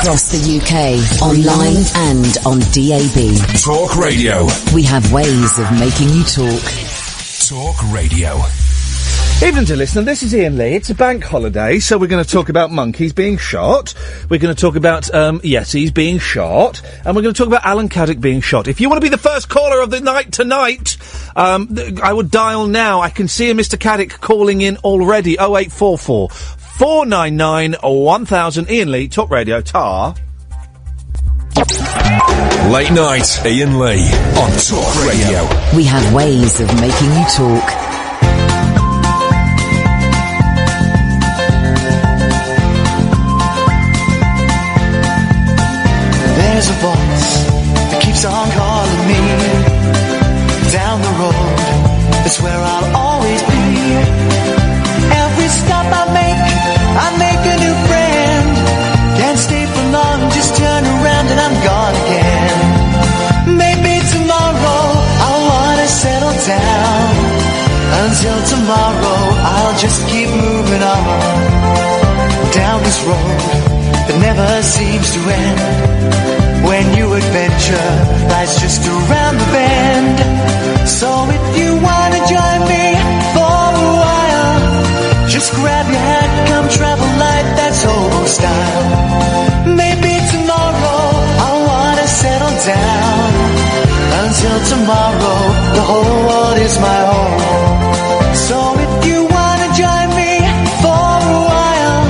across the UK, online and on DAB. Talk Radio. We have ways of making you talk. Talk Radio. Evening to listener, this is Iain Lee. It's a bank holiday, so we're going to talk about monkeys being shot, we're going to talk about yetis being shot, and we're going to talk about Alan Caddick being shot. If you want to be the first caller of the night tonight, I would dial now. I can see a Mr Caddick calling in already. 0844 499 1000. Iain Lee, Talk Radio, Tar. Late night, Iain Lee on Talk Radio. We have ways of making you talk. There's a voice that keeps on calling me. Down the road, that's where I'll always be. Every stop I make a new friend. Can't stay for long, just turn around and I'm gone again. Maybe tomorrow I'll wanna settle down. Until tomorrow I'll just keep moving on. Down this road that never seems to end. When new adventure lies just around the bend. So if you wanna join me for a while, just grab your hat, come travel light, that's old style. Maybe tomorrow I'll wanna settle down. Until tomorrow, the whole world is my home. So if you wanna join me for a while,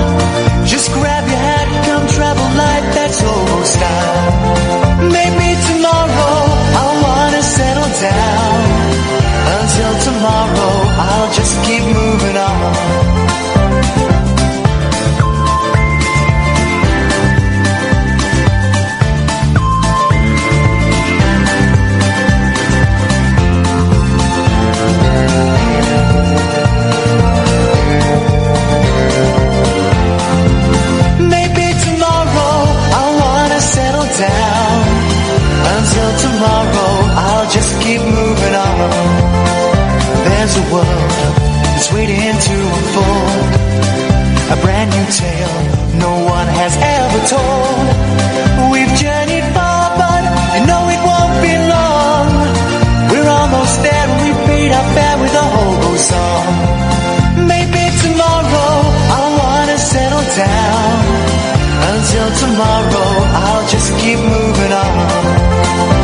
just grab your hat, come travel light, that's old style. Maybe tomorrow I'll wanna settle down. Until tomorrow I'll just keep moving on. Maybe tomorrow I'll wanna settle down. Until tomorrow I'll just keep moving on. There's a world that's waiting to unfold, a brand new tale no one has ever told. We've journeyed far but you know it won't be long. We're almost there and we paid our fare with a hobo song. Maybe tomorrow I'll wanna settle down. Until tomorrow I'll just keep moving on.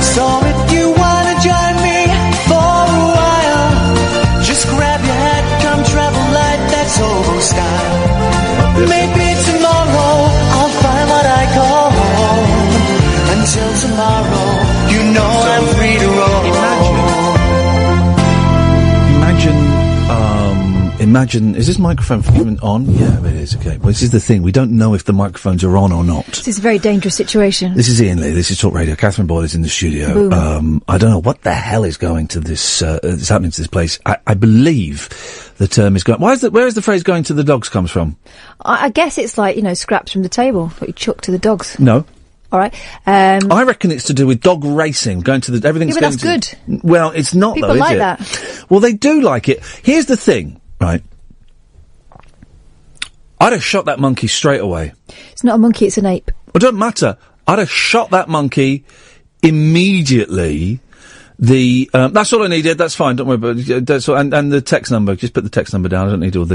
So if you wanna join me for a while, just grab your hat, come travel light, that's hobo style. Maybe tomorrow I'll find what I call home. Until tomorrow, you know I'm free to roll. Imagine, is this microphone even on? Yeah, it is, okay. Well, this is the thing, we don't know if the microphones are on or not. This is a very dangerous situation. This is Iain Lee, this is Talk Radio. Catherine Boyle is in the studio. Boom. I don't know what the hell is going to this, is happening to this place. I believe the term is going, where is the phrase going to the dogs comes from? I guess it's like, scraps from the table, what you chuck to the dogs. No. All right. I reckon it's to do with dog racing, going to the, everything's yeah, but going that's to... good. Well, it's not People though, is like it? that. Well, they do like it. Here's the thing, right? I'd have shot that monkey straight away. It's not a monkey, it's an ape. It doesn't matter. I'd have shot that monkey immediately. That's all I needed. That's fine. Don't worry about it. That's all, and the text number. Just put the text number down. I don't need all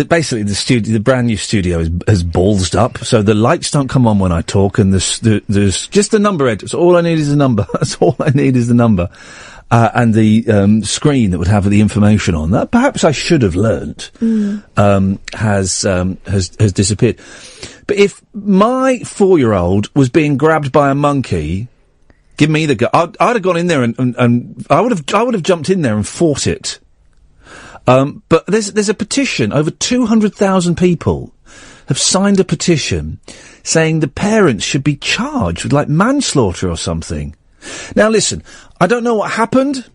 basically the brand new studio has ballsed up, so the lights don't come on when I talk, and there's just the number, Ed. So all I need is the number. That's all I need is the number. And the screen that would have the information on that, perhaps I should have learnt, has disappeared. But if my 4-year-old was being grabbed by a monkey, give me the gun. I'd have gone in there and I would have jumped in there and fought it. But there's a petition. Over 200,000 people have signed a petition saying the parents should be charged with like manslaughter or something. Now listen, I don't know what happened,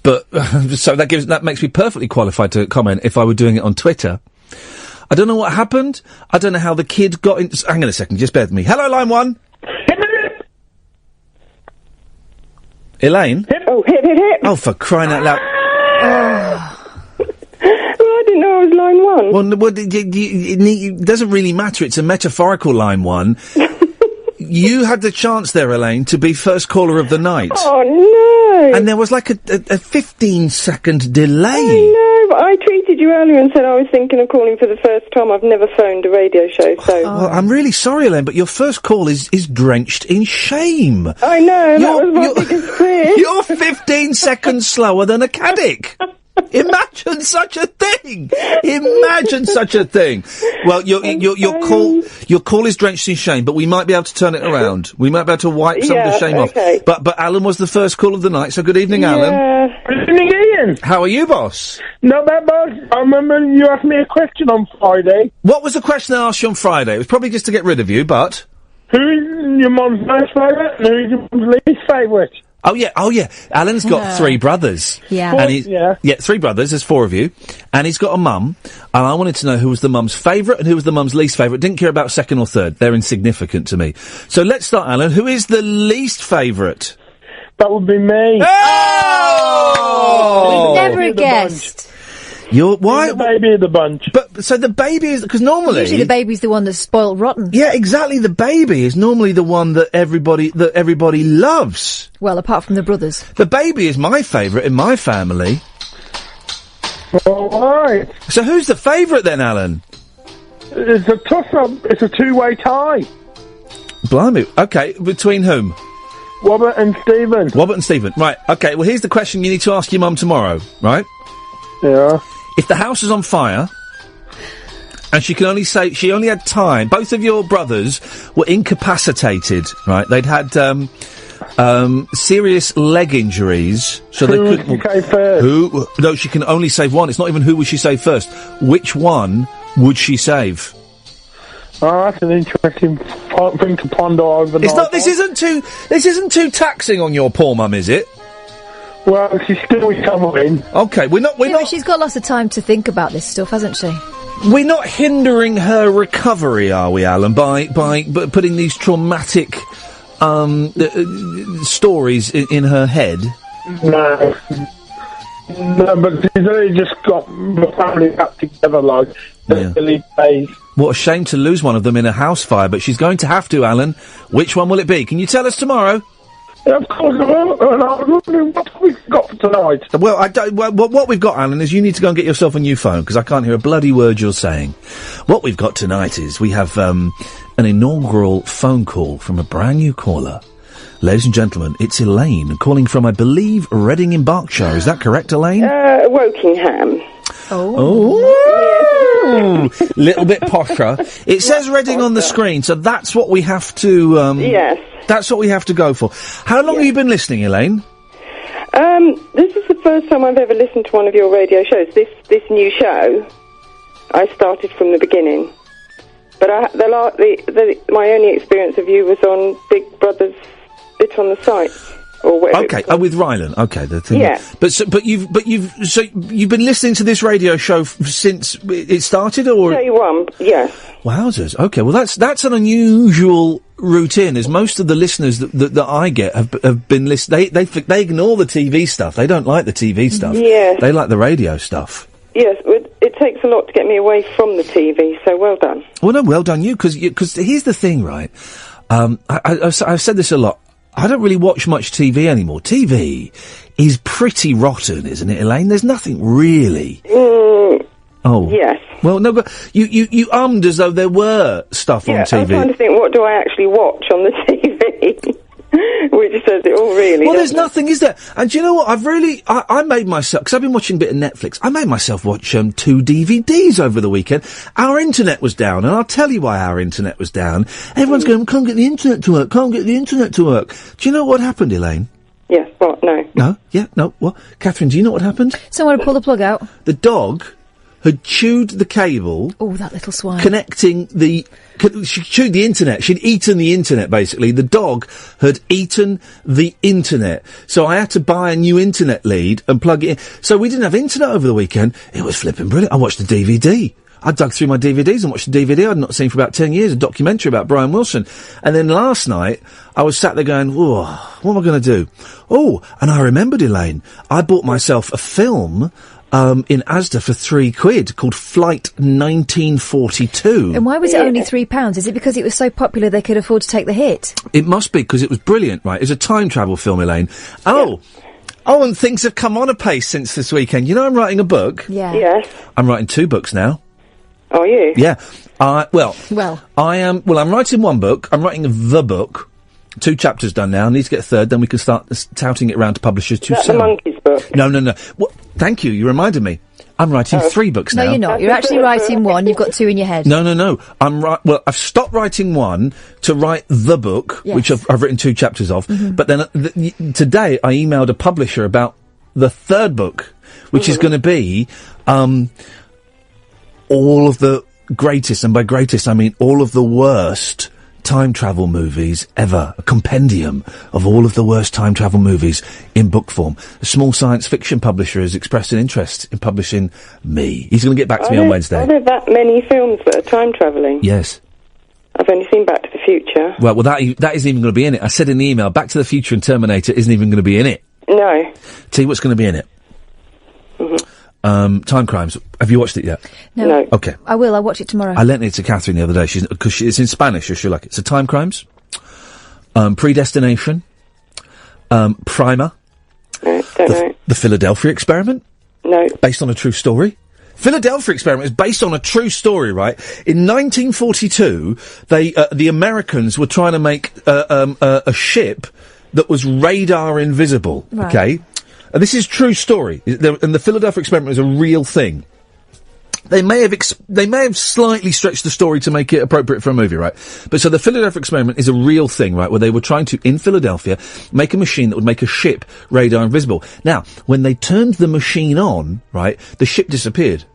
but so that makes me perfectly qualified to comment if I were doing it on Twitter. I don't know what happened. I don't know how the kid got in. Hang on a second, just bear with me. Hello, line 1. Elaine? Oh, hit. Oh, for crying out loud. Well, I didn't know I was line 1? Well, it doesn't really matter. It's a metaphorical line 1. You had the chance there, Elaine, to be first caller of the night. Oh, no. And there was like a 15-second delay. I know, but I tweeted you earlier and said I was thinking of calling for the first time. I've never phoned a radio show, so... Well, I'm really sorry, Elaine, but your first call is drenched in shame. I know, that was my biggest fear. You're 15 seconds slower than a caddick. Imagine such a thing! Imagine such a thing! Well, your call is drenched in shame, but we might be able to turn it around. We might be able to wipe some of the shame off. But Alan was the first call of the night, so good evening, Alan. Good evening, Ian. How are you, boss? Not bad, boss. I remember you asked me a question on Friday. What was the question I asked you on Friday? It was probably just to get rid of you, but... Who is your mum's most favourite and who is your mum's least favourite? Oh yeah. Alan's got 3 brothers. Yeah. And 3 brothers, there's 4 of you. And he's got a mum. And I wanted to know who was the mum's favourite and who was the mum's least favourite. Didn't care about second or third. They're insignificant to me. So let's start, Alan. Who is the least favourite? That would be me. Oh! Never guessed. Why? The baby of the bunch. But, so the baby is, because normally... Usually the baby's the one that's spoiled rotten. Yeah, exactly. The baby is normally the one that everybody loves. Well, apart from the brothers. The baby is my favourite in my family. All right. So who's the favourite then, Alan? It's a toss-up. It's a two-way tie. Blimey. Okay, between whom? Robert and Stephen. Right, okay, well here's the question you need to ask your mum tomorrow, right? Yeah. If the house is on fire, and she only had time, both of your brothers were incapacitated, right? They'd had, serious leg injuries, so they couldn't... Who came first? No, she can only save one. It's not even who would she save first. Which one would she save? Oh, that's an interesting thing to ponder over. This isn't too taxing on your poor mum, is it? Well, she's still recovering. Okay, we're not. But she's got lots of time to think about this stuff, hasn't she? We're not hindering her recovery, are we, Alan? By putting these traumatic stories in her head. No, but she's only just got the family back together, like. Yeah. What a shame to lose one of them in a house fire, but she's going to have to, Alan. Which one will it be? Can you tell us tomorrow? Yeah, of course I will. And I was wondering what we've got for tonight. Well, what we've got, Alan, is you need to go and get yourself a new phone, because I can't hear a bloody word you're saying. What we've got tonight is we have an inaugural phone call from a brand new caller. Ladies and gentlemen, it's Elaine, calling from, I believe, Reading in Berkshire. Is that correct, Elaine? Wokingham. Little bit posher. It says Reading on the screen, so that's what we have to... yes. That's what we have to go for. How long have you been listening, Elaine? This is the first time I've ever listened to one of your radio shows. This new show, I started from the beginning. But my only experience of you was on Big Brother's Bit on the Site. Or whatever. Okay, with Rylan. Okay, the thing. Yeah. But you've been listening to this radio show since it started, or Day one, yes. Wowzers. Okay, well that's an unusual routine. As most of the listeners that I get have been listening. They ignore the TV stuff. They don't like the TV stuff. Yes. They like the radio stuff. Yes, it takes a lot to get me away from the TV. So well done. Well, no, well done you. Because here's the thing, right? I've said this a lot. I don't really watch much TV anymore. TV is pretty rotten, isn't it, Elaine? There's nothing really. Oh. Yes. Well, no, but you ummed as though there were stuff on TV. I'm trying to think, what do I actually watch on the TV? Which says it all, really. Well, there's nothing, is there? And do you know what? I made myself, because I've been watching a bit of Netflix, I made myself watch 2 DVDs over the weekend. Our internet was down, and I'll tell you why our internet was down. Everyone's going, can't get the internet to work, can't get the internet to work. Do you know what happened, Elaine? Yes, what? No. No? Yeah, no, what? Catherine, do you know what happened? Someone had pulled the plug out. The dog had chewed the cable. Oh, that little swine. Connecting she chewed the internet. She'd eaten the internet, basically. The dog had eaten the internet. So I had to buy a new internet lead and plug it in. So we didn't have internet over the weekend. It was flipping brilliant. I watched the DVD. I dug through my DVDs and watched the DVD I'd not seen for about 10 years, a documentary about Brian Wilson. And then last night, I was sat there going, whoa, what am I going to do? Oh, and I remembered, Elaine, I bought myself a film in Asda for £3 called Flight 1942. And why was it only £3? Is it because it was so popular they could afford to take the hit? It must be, because it was brilliant, right? It was a time travel film, Elaine. Oh, and things have come on apace since this weekend. You know, I'm writing a book. Yeah. Yes. I'm writing 2 books now. Are you? Yeah. Well. I am. Well, I'm writing one book. I'm writing the book. 2 chapters done now. I need to get a third. Then we can start touting it around to publishers too Is that soon. the Monkeys book? No. Thank you. You reminded me. I'm writing 3 books now. No, you're not. You're actually writing one. You've got 2 in your head. No. Well, I've stopped writing one to write the book, which I've written 2 chapters of. Mm-hmm. But then today I emailed a publisher about the 3rd book, which is going to be all of the greatest, and by greatest I mean all of the worst time travel movies ever. A compendium of all of the worst time travel movies in book form. A small science fiction publisher has expressed an interest in publishing me. He's going to get back to me on Wednesday. Are there that many films that are time travelling? Yes. I've only seen Back to the Future. Well, that isn't even going to be in it. I said in the email, Back to the Future and Terminator isn't even going to be in it. No. Tell you what's going to be in it. Time Crimes. Have you watched it yet? No. Okay. I will. I'll watch it tomorrow. I lent it to Catherine the other day. Because it's in Spanish, so she'll like it. It's a Time Crimes, Predestination, Primer, the Philadelphia Experiment. No. Based on a true story. Philadelphia Experiment is based on a true story, right? In 1942, the Americans were trying to make a ship that was radar invisible. Right. Okay. And this is true story, and the Philadelphia Experiment is a real thing. They may have slightly stretched the story to make it appropriate for a movie, right? But so the Philadelphia Experiment is a real thing, right? Where they were trying to, in Philadelphia, make a machine that would make a ship radar invisible. Now, when they turned the machine on, right, the ship disappeared.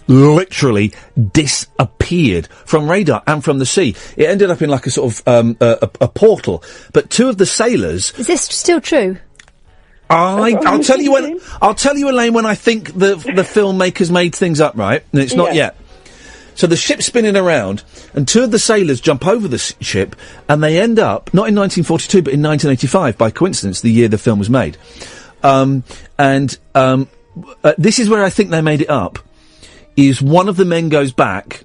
Literally disappeared from radar and from the sea. It ended up in like a sort of a portal. But 2 of the sailors. Is this still true? I'll tell you, Elaine, when I think the filmmakers made things up, right? And it's not yet. So the ship's spinning around, and 2 of the sailors jump over the ship, and they end up, not in 1942, but in 1985, by coincidence, the year the film was made. This is where I think they made it up, is one of the men goes back,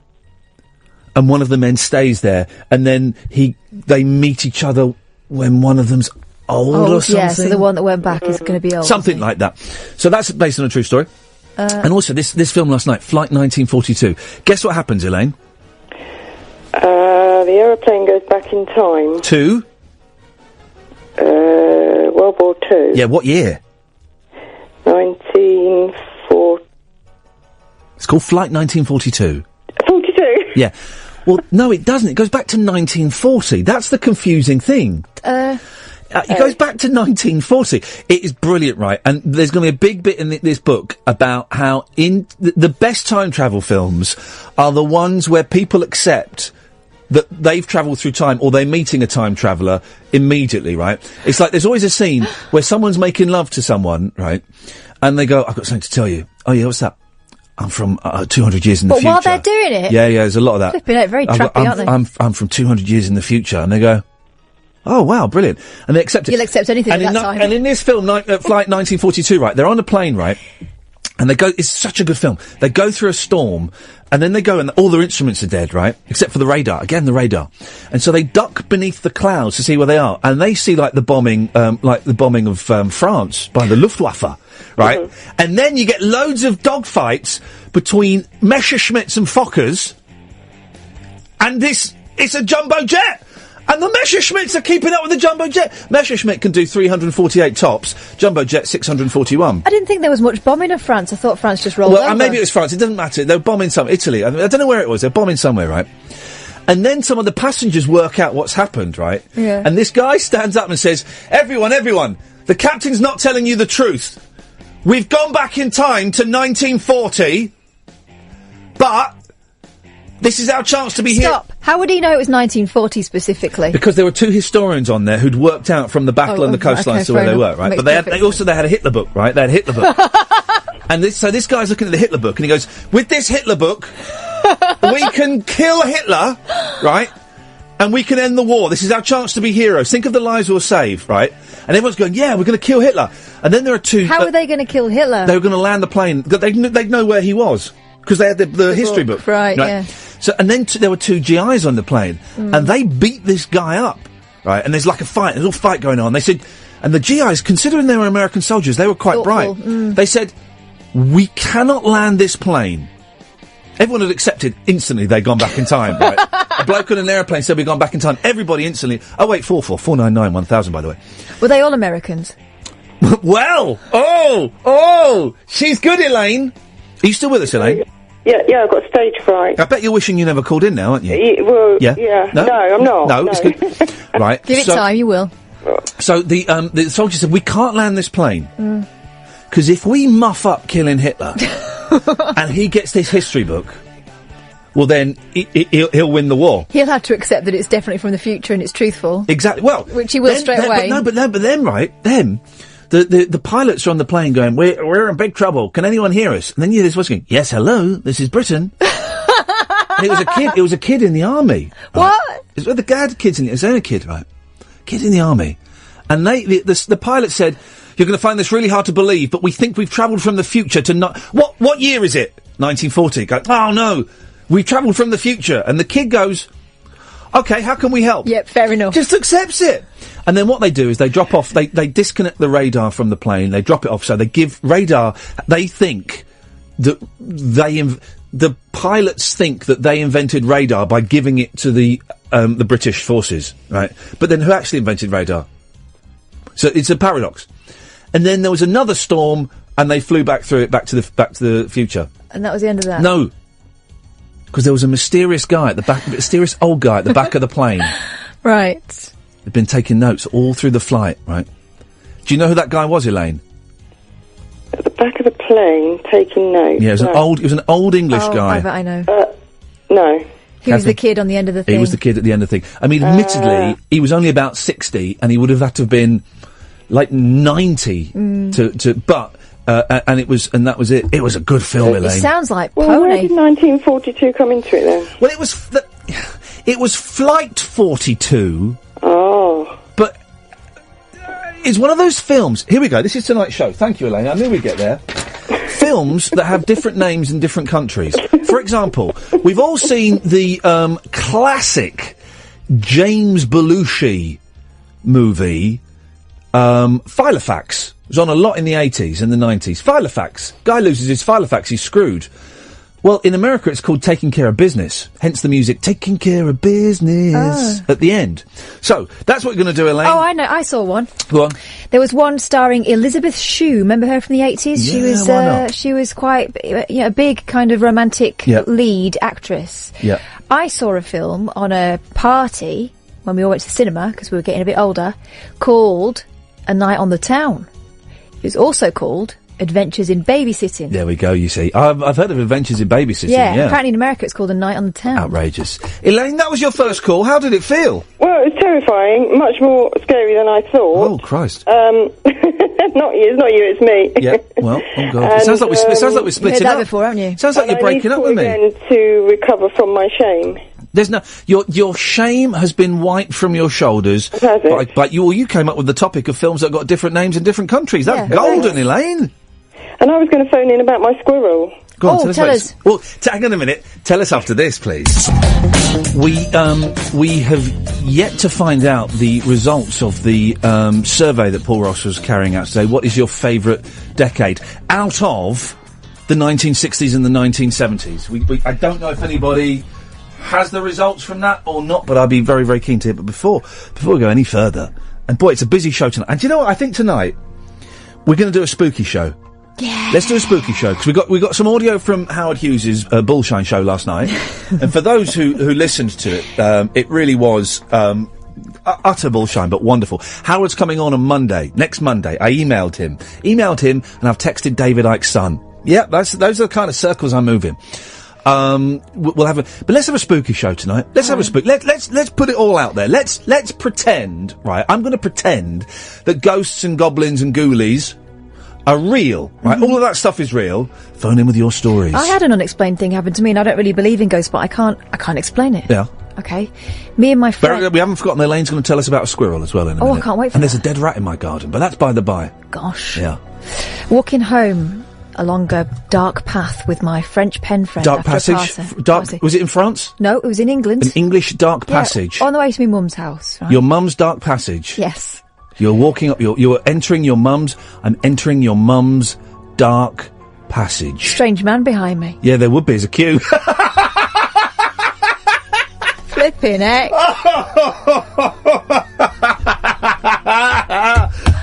and one of the men stays there, and then they meet each other when one of them's old or something. Yeah, so the one that went back is going to be old. Something like that. So that's based on a true story. And also, this film last night, Flight 1942. Guess what happens, Elaine? The aeroplane goes back in time. To? World War II. Yeah, what year? 1940. It's called Flight 1942. 42? Yeah. Well, no, it doesn't. It goes back to 1940. That's the confusing thing. It goes back to 1940. It is brilliant, right? And there's going to be a big bit in this book about how the best time travel films are the ones where people accept that they've travelled through time, or they're meeting a time traveller immediately, right? It's like there's always a scene where someone's making love to someone, right? And they go, I've got something to tell you. Oh, yeah, what's that? I'm from 200 years in the future. But while they're doing it? Yeah, there's a lot of that. Flipping out, very trappy, aren't they? I'm from 200 years in the future. And they go, oh, wow, brilliant. And they accept it. You'll accept anything at that time. And in this film, Flight 1942, right, they're on a plane, right, and it's such a good film. They go through a storm, and then they go, and all their instruments are dead, right, except for the radar. Again, the radar. And so they duck beneath the clouds to see where they are, and they see, like the bombing of France by the Luftwaffe, right? Mm-hmm. And then you get loads of dogfights between Messerschmitts and Fokkers, and it's a jumbo jet! And the Messerschmitts are keeping up with the jumbo jet. Messerschmitt can do 348 tops. Jumbo jet 641. I didn't think there was much bombing of France. I thought France just rolled over. Well, maybe it was France. It doesn't matter. They were bombing Italy. I don't know where it was. They're bombing somewhere, right? And then some of the passengers work out what's happened, right? Yeah. And this guy stands up and says, everyone, the captain's not telling you the truth. We've gone back in time to 1940, but this is our chance to be here. Stop. How would he know it was 1940 specifically? Because there were 2 historians on there who'd worked out from the battle and the coastlines to where they were, right? But they had a Hitler book, right? They had a Hitler book. And so this guy's looking at the Hitler book and he goes, with this Hitler book, we can kill Hitler, right? and we can end the war. This is our chance to be heroes. Think of the lives we'll save, right? And everyone's going, yeah, we're going to kill Hitler. And then there are two... How are they going to kill Hitler? They were going to land the plane. They'd know where he was. Because they had the history book. Right, yeah. So, and then there were two GIs on the plane. And they beat this guy up, right? And there's like a fight. There's a fight going on. They said... And the GIs, considering they were American soldiers, they were quite bright. They said, we cannot land this plane. Everyone had accepted instantly they'd gone back in time, right? A bloke on an aeroplane said we'd gone back in time. Everybody instantly... 08444991000, by the way. Were they all Americans? Well! Oh! She's good, Elaine! Are you still with us, Elaine? Yeah, I've got stage fright. I bet you're wishing you never called in now, aren't you? Yeah. No, I'm not. No, it's good. Right. Give it time, you will. So the soldier said, we can't land this plane. Because if we muff up killing Hitler, and he gets this history book, well then, he'll win the war. He'll have to accept that it's definitely from the future and it's truthful. Exactly, well... Which he will straight away. But then, right, the pilots are on the plane going, we're in big trouble, can anyone hear us? And then you hear this voice going, yes, hello, this is Britain. And it was a kid in the army. Right? What? It was the guy had kids in it, his own kid, right? Kid in the army. And the pilot said, you're going to find this really hard to believe, but we think we've travelled from the future to not... What year is it? 1940. Go, oh no, we travelled from the future. And the kid goes, okay, how can we help? Yep, fair enough. Just accepts it. And then what they do is they drop off, they disconnect the radar from the plane, they drop it off, so they give radar, they think that the pilots think that they invented radar by giving it to the British forces, right? But then who actually invented radar? So it's a paradox. And then there was another storm, and they flew back to the future. And that was the end of that? No. Because there was a mysterious guy at the back, mysterious old guy at the back of the plane. Right. They'd been taking notes all through the flight, right? Do you know who that guy was, Elaine? At the back of the plane, taking notes. Yeah, it was an old English guy. I bet I know. No. He was the kid on the end of the thing. He was the kid at the end of the thing. I mean, admittedly, he was only about 60, and he would have had to have been like 90 but that was it. It was a good film, Elaine. It sounds like Well, Pony. where did 1942 come into it then? Well, it was Flight 42. Oh. But it's one of those films. Here we go. This is tonight's show. Thank you, Elaine. I knew we'd get there. Films that have different names in different countries. For example, we've all seen the classic James Belushi movie, Filofax. It was on a lot in the 80s and the 90s. Filofax. Guy loses his Filofax, he's screwed. Well, in America it's called Taking Care of Business. Hence the music, Taking Care of Business, at the end. So, that's what we're going to do, Elaine. Oh, I know. I saw one. Go on. There was one starring Elizabeth Shue. Remember her from the 80s? Yeah, She was quite a big kind of romantic lead actress. Yeah. I saw a film on a party when we all went to the cinema, because we were getting a bit older, called A Night on the Town. It was also called Adventures in Babysitting. There we go, you see. I've heard of Adventures in Babysitting, yeah. Apparently in America it's called A Night on the Town. Outrageous. Elaine, that was your first call. How did it feel? Well, it was terrifying. Much more scary than I thought. Oh, Christ. Not you, it's me. Yeah, well, oh God. It sounds like we're splitting You've heard that up. before, haven't you? Sounds like you're breaking up with me. Again to recover from my shame. There's no... Your shame has been wiped from your shoulders. Has it? But you came up with the topic of films that got different names in different countries. That's Yeah. golden, Elaine. And I was going to phone in about my squirrel. Go on, tell what us. Well, hang on a minute. Tell us after this, please. We have yet to find out the results of the survey that Paul Ross was carrying out today. What is your favourite decade out of the 1960s and the 1970s? I don't know if anybody has the results from that or not, but I'd be very, very keen to hear. But before we go any further, and boy, it's a busy show tonight. And do you know what? I think tonight we're going to do a spooky show. Yeah. Let's do a spooky show, because we got some audio from Howard Hughes's Bullshine show last night. And for those who listened to it, it really was utter bullshine, but wonderful. Howard's coming on Monday, next Monday. I emailed him, and I've texted David Icke's son. Yeah, those are the kind of circles I move in. We'll have but let's have a spooky show tonight. Let's have a spook. Let's put it all out there. Let's pretend, right? I'm going to pretend that ghosts and goblins and ghoulies are real, right? All of that stuff is real. Phone in with your stories. I had an unexplained thing happen to me, and I don't really believe in ghosts, but I can't explain it. Yeah. Okay. Me and my friend... We haven't forgotten Elaine's going to tell us about a squirrel as well in a minute. I can't wait for And there's a dead rat in my garden, but that's by the by. Gosh. Yeah. Walking home along a dark path with my French pen friend. Dark after a passage? party. Was it in France? No, it was in England. An English dark passage? On the way to my mum's house. Right? Your mum's dark passage? Yes. You're walking up, you're entering your mum's... I'm entering your mum's dark passage. Strange man behind me. Yeah, there would be as a queue. Flipping heck.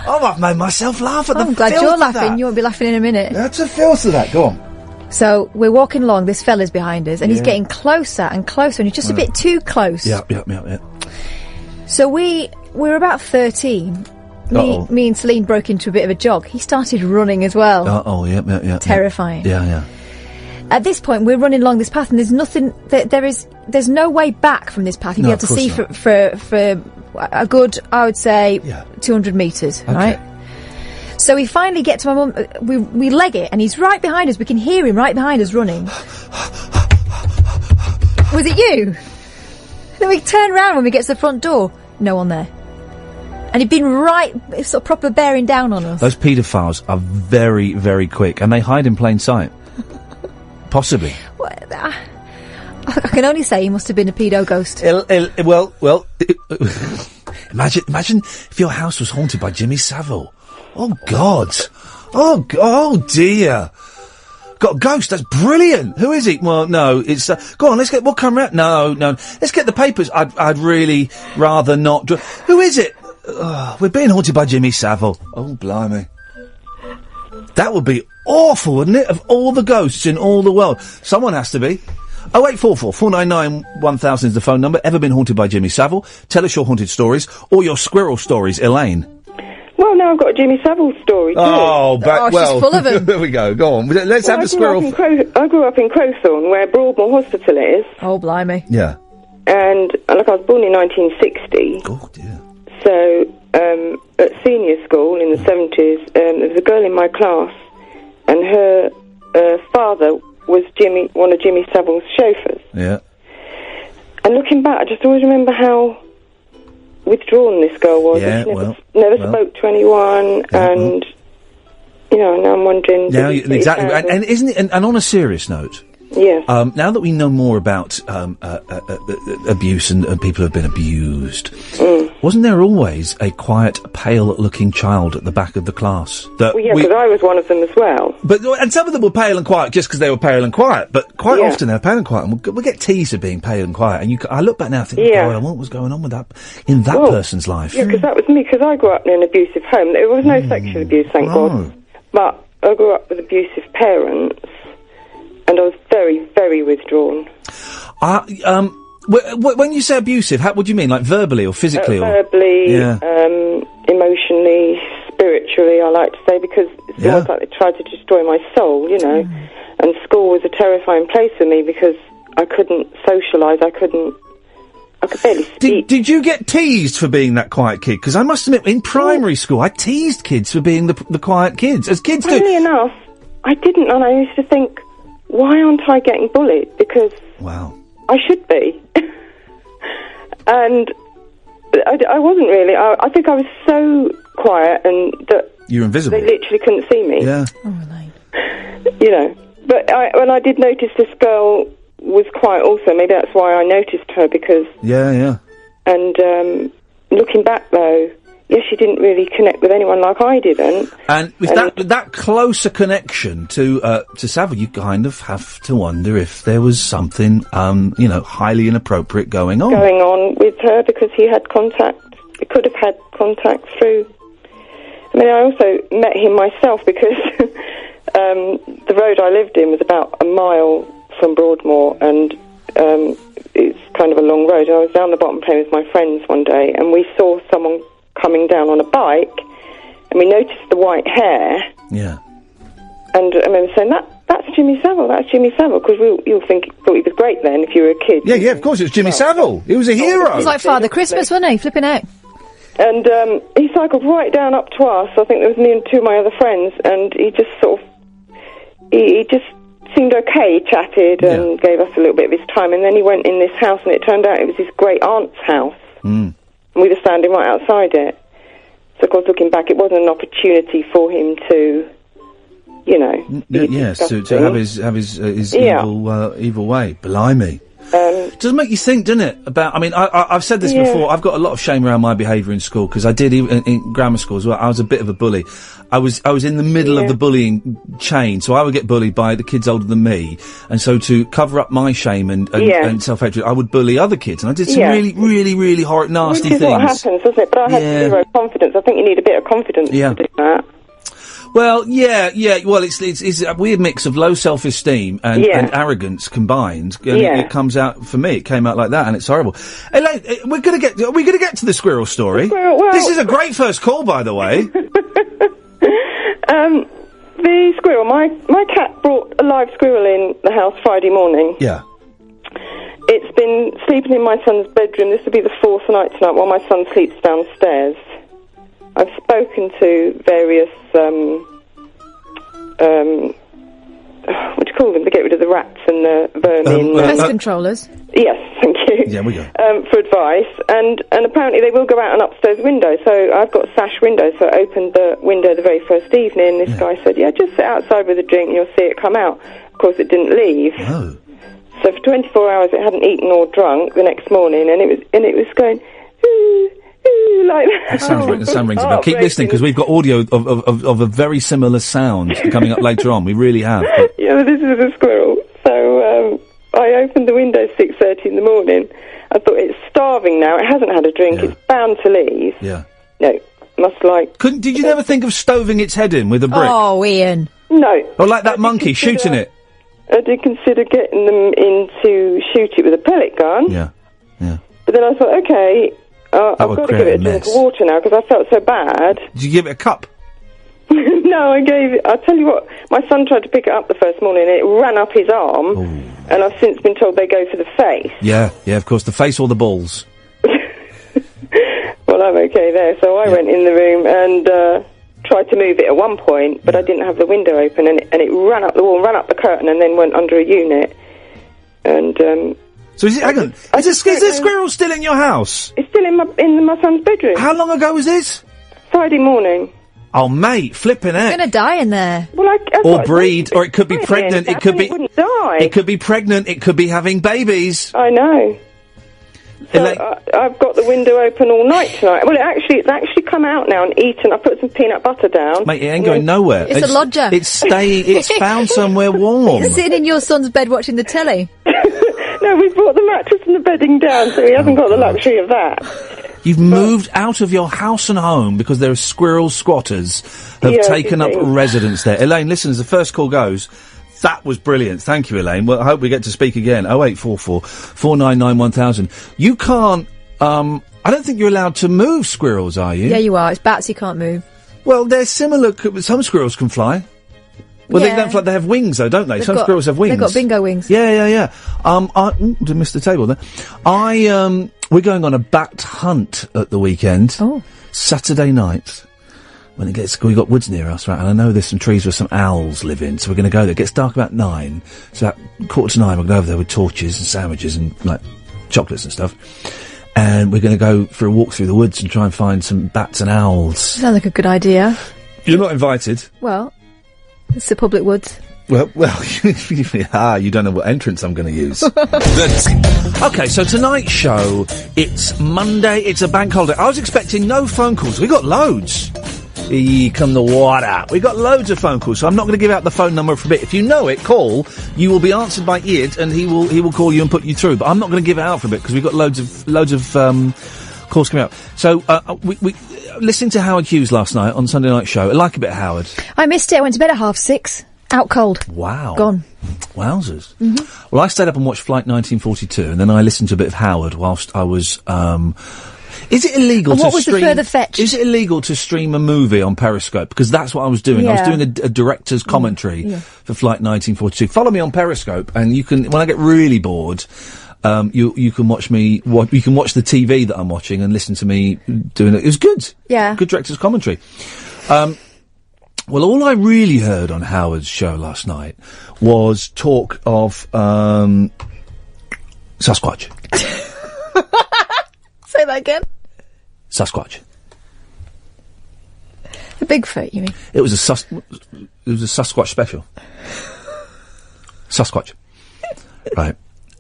Oh, I've made myself laugh at the I'm glad filth you're of laughing. that. You won't be laughing in a minute. That's a filth of that. Go on. So we're walking along. This fella's behind us, and he's getting closer and closer, and he's just a bit too close. Yeah. So we're about 13. Me and Celine broke into a bit of a jog. He started running as well. Yeah. Terrifying. Yeah. At this point, we're running along this path, and there's nothing. There's no way back from this path. You'll be able to see for a good, I would say, 200 metres. Okay. Right. So we finally get to my mum. We leg it, and he's right behind us. We can hear him right behind us running. Was it you? Then we turn around when we get to the front door. No one there. And he'd been sort of proper bearing down on us. Those paedophiles are very, very quick, and they hide in plain sight. Possibly. I can only say he must have been a pedo ghost. Imagine if your house was haunted by Jimmy Savile. Oh, God. Oh, dear. Got a ghost, that's brilliant. Who is he? Well, no, it's... go on, we'll come round. No. Let's get the papers. I'd really rather not... Who is it? We're being haunted by Jimmy Savile. Oh, blimey. That would be awful, wouldn't it? Of all the ghosts in all the world. Someone has to be. 0844 499 1000 is the phone number. Ever been haunted by Jimmy Savile? Tell us your haunted stories or your squirrel stories, Elaine. Well, now I've got a Jimmy Savile story too. She's full of them. There we go. Go on. Let's have the squirrel. I grew up in Crowthorne, where Broadmoor Hospital is. Oh, blimey. Yeah. And I was born in 1960. Oh, dear. So, at senior school in the 70s, there was a girl in my class, and her father was one of Jimmy Savile's chauffeurs. Yeah. And looking back, I just always remember how withdrawn this girl was. Yeah, she never spoke to anyone, and now I'm wondering. Now, exactly, and isn't it? And on a serious note, yes. Now that we know more about abuse and people who have been abused, wasn't there always a quiet, pale-looking child at the back of the class? Well, yeah, because I was one of them as well. And some of them were pale and quiet just because they were pale and quiet, but quite often they're pale and quiet, and we'll get teased for being pale and quiet, and I look back now and think, God, what was going on with that in that person's life? Yeah, because that was me, because I grew up in an abusive home. There was no sexual abuse, thank God, but I grew up with abusive parents, and I was very, very withdrawn. When you say abusive, what do you mean? Like verbally or physically? Verbally, emotionally, spiritually, I like to say, because it's almost like they tried to destroy my soul, And school was a terrifying place for me because I couldn't socialise, I could barely speak. Did you get teased for being that quiet kid? Because I must admit, in primary school, I teased kids for being the quiet kids, as kids do. Funnily enough, I didn't, and I used to think, why aren't I getting bullied? Because I should be. And I wasn't really. I think I was so quiet and that you're invisible. They literally couldn't see me. Yeah. But when I did notice this girl was quiet also, maybe that's why I noticed her, because... Yeah. And looking back, though, she didn't really connect with anyone like I didn't. And with that closer connection to Savile, you kind of have to wonder if there was something, highly inappropriate going on. Going on with her, because he had contact. He could have had contact through... I mean, I also met him myself because the road I lived in was about a mile from Broadmoor, and it's kind of a long road. I was down the bottom playing with my friends one day, and we saw someone coming down on a bike, and we noticed the white hair. Yeah. And I remember saying, that's Jimmy Savile, because you thought he was great then if you were a kid. Yeah, of course, it was Jimmy Savile. He was a hero. He was like Father Christmas, wasn't he? Flipping out. And he cycled right down up to us. I think there was me and two of my other friends, and he just sort of... He just seemed okay. He chatted and gave us a little bit of his time, and then he went in this house, and it turned out it was his great aunt's house. And we were standing right outside it. So, of course, looking back, it wasn't an opportunity for him to, you know... Yes, to have his evil way. Blimey. Does make you think, doesn't it? About, I mean, I've said this before. I've got a lot of shame around my behaviour in school because I did even in grammar school as well. I was a bit of a bully. I was in the middle of the bullying chain, so I would get bullied by the kids older than me, and so to cover up my shame and self-hatred, I would bully other kids, and I did some really, really, really horrid, nasty things. Which is what happens, doesn't it? But I had zero confidence. I think you need a bit of confidence to do that. Well, well, it's a weird mix of low self-esteem and arrogance combined. And it comes out, for me, it came out like that, and it's horrible. Elaine, are we gonna get to the squirrel story? This is a great first call, by the way. The squirrel, my cat brought a live squirrel in the house Friday morning. Yeah. It's been sleeping in my son's bedroom. This will be the fourth night tonight while my son sleeps downstairs. I've spoken to various, what do you call them? They get rid of the rats and the vermin. Pest controllers. Yes, thank you. Yeah, we go. For advice, and apparently they will go out an upstairs window. So I've got a sash window, so I opened the window the very first evening. This guy said, just sit outside with a drink and you'll see it come out. Of course, it didn't leave. Oh. So for 24 hours it hadn't eaten or drunk the next morning, and it was going, ooh, like that. That sound rings a bell. Keep listening, because we've got audio of a very similar sound coming up later on. We really have. But... Yeah, this was a squirrel. So I opened the window 6:30 in the morning. I thought, it's starving now. It hasn't had a drink. It's bound to leave. Yeah. No, must like... Did you never think of stoving its head in with a brick? Oh, Ian. No. Or like that monkey, shooting it? I did consider getting them in to shoot it with a pellet gun. Yeah. But then I thought, okay... I've got to give it a drink of water now, because I felt so bad. Did you give it a cup? No, I gave it... I'll tell you what, my son tried to pick it up the first morning, and it ran up his arm, and I've since been told they go for the face. Yeah, of course, the face or the balls. Well, I'm okay there, so I went in the room and tried to move it at one point, but I didn't have the window open, and it ran up the wall, ran up the curtain, and then went under a unit, and... So is it? Hang on. Is the squirrel still in your house? It's still in my son's bedroom. How long ago was this? Friday morning. Oh, mate, flipping it. It's going to die in there. Well, or breed, or it could be pregnant. It could be. It wouldn't die. It could be pregnant. It could be having babies. I know. So I've got the window open all night tonight. Well, it's actually come out now and eaten. I put some peanut butter down. Mate, it ain't going nowhere. It's a lodger. It's staying. It's found somewhere warm. It's sitting in your son's bed watching the telly. No, we've brought the mattress and the bedding down, so he hasn't got the luxury of that. You've moved out of your house and home because there are squirrel squatters have taken up residence there. Elaine, listen, as the first call goes, that was brilliant. Thank you, Elaine. Well, I hope we get to speak again. 0844 499 1000. You can't, I don't think you're allowed to move squirrels, are you? Yeah, you are. It's bats you can't move. Well, they're similar. Some squirrels can fly. Well, they don't fly. They have wings, though, don't they? Some squirrels have wings. They've got bingo wings. Yeah. Did miss the table there. We're going on a bat hunt at the weekend. Oh. Saturday night. When it gets, we got woods near us, right? And I know there's some trees where some owls live in, so we're going to go there. It gets dark about 9. So at 8:45, we'll go over there with torches and sandwiches and, like, chocolates and stuff. And we're going to go for a walk through the woods and try and find some bats and owls. Sounds like a good idea. You're not invited. Well, it's the public woods. Well, you don't know what entrance I'm going to use. Okay, so tonight's show, it's Monday, it's a bank holiday. I was expecting no phone calls. We got loads. Here come the water. We got loads of phone calls, so I'm not going to give out the phone number for a bit. If you know it, call. You will be answered by Ian, and he will call you and put you through. But I'm not going to give it out for a bit because we've got loads of calls coming up. So we listened to Howard Hughes last night on Sunday Night Show. I like a bit of Howard. I missed it. I went to bed at 6:30. Out cold. Wow. Gone. Wowzers. Mm-hmm. Well, I stayed up and watched Flight 1942, and then I listened to a bit of Howard whilst I was... Is it illegal to stream... What was the further fetch? Is it illegal to stream a movie on Periscope? Because that's what I was doing. Yeah. I was doing a director's commentary for Flight 1942. Follow me on Periscope, and you can... When I get really bored... you can watch me. You can watch the TV that I'm watching and listen to me doing it. It was good. Yeah. Good director's commentary. Well, all I really heard on Howard's show last night was talk of Sasquatch. Say that again. Sasquatch. The Bigfoot, you mean? It was a Sasquatch special. Sasquatch. Right.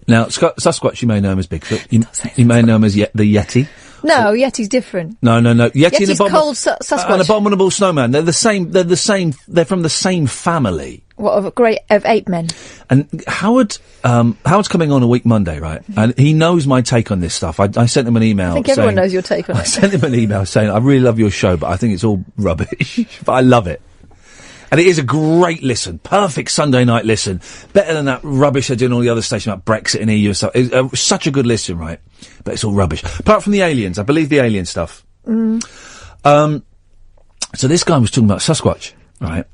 Now, Sasquatch you may know him as Bigfoot. You may know him as the Yeti. No, Yeti's different. No. Yeti's called Sasquatch. An abominable snowman. They're from the same family. What, of ape men? And Howard's coming on a week Monday, right? And he knows my take on this stuff. I sent him an email. I think everyone knows your take on it. I sent him an email saying, I really love your show, but I think it's all rubbish. But I love it. And it is a great listen. Perfect Sunday night listen. Better than that rubbish they're doing all the other stations about Brexit and EU and stuff. It's such a good listen, right? But it's all rubbish. Apart from the aliens. I believe the alien stuff. So this guy was talking about Sasquatch, right?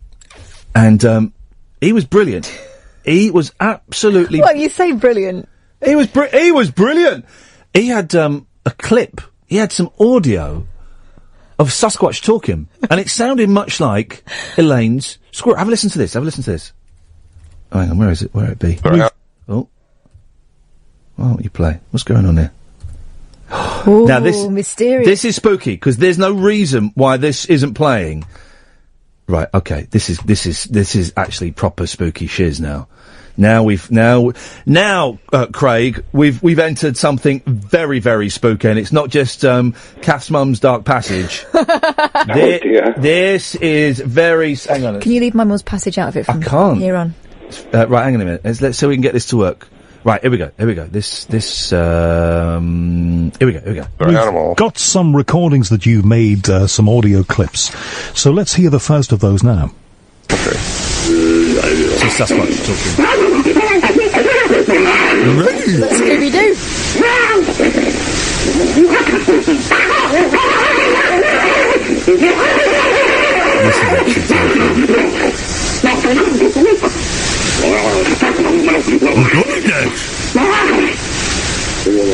And he was brilliant. He was absolutely... Well, you say brilliant. He was brilliant. He had a clip. He had some audio of Sasquatch talking, and it sounded much like Elaine's squirrel. Have a listen to this. Oh, hang on, where is it? Where it be? Oh, why don't you play? What's going on here? Ooh, now this mysterious. This is spooky because there's no reason why this isn't playing. Right? Okay. This is actually proper spooky shiz now. Now, Craig, we've entered something very, very spooky, and it's not just Kath's mum's dark passage. This is very. Hang on. Can you leave my mum's passage out of it? From I can't. Here on. Right, hang on a minute. Let's so we can get this to work. Right, here we go. Here we go. We've got some recordings that you've made, some audio clips. So let's hear the first of those now. Okay. So Sasquatch talking. Let's Scooby-Doo. This is actually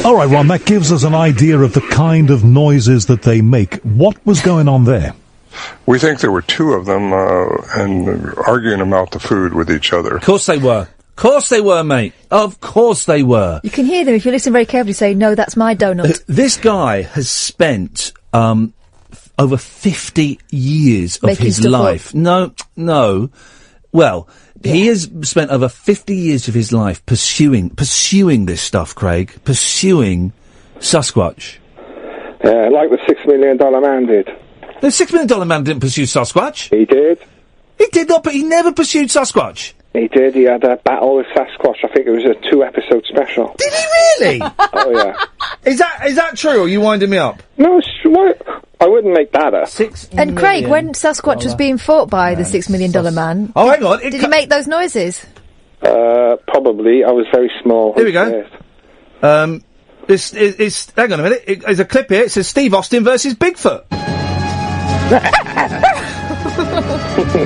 All right, Ron, that gives us an idea of the kind of noises that they make. What was going on there? We think there were two of them and arguing about the food with each other. Of course they were. Mate. Of course they were. You can hear them if you listen very carefully say, no, that's my donut. This guy has spent over 50 years of his life. No. Well, he has spent over 50 years of his life pursuing this stuff, Craig. Pursuing Sasquatch. Like the $6 million man did. The $6 million man didn't pursue Sasquatch. He did. He did not, but he never pursued Sasquatch. He did. He had a battle with Sasquatch. I think it was a 2-episode special. Did he really? Oh, yeah. Is that true, or are you winding me up? No, I wouldn't make that up. And Craig, when Sasquatch was being fought by the $6 million man... Oh, hang on. Did he make those noises? Probably. I was very small. Here we go. Hang on a minute. There's a clip here. It says Steve Austin versus Bigfoot.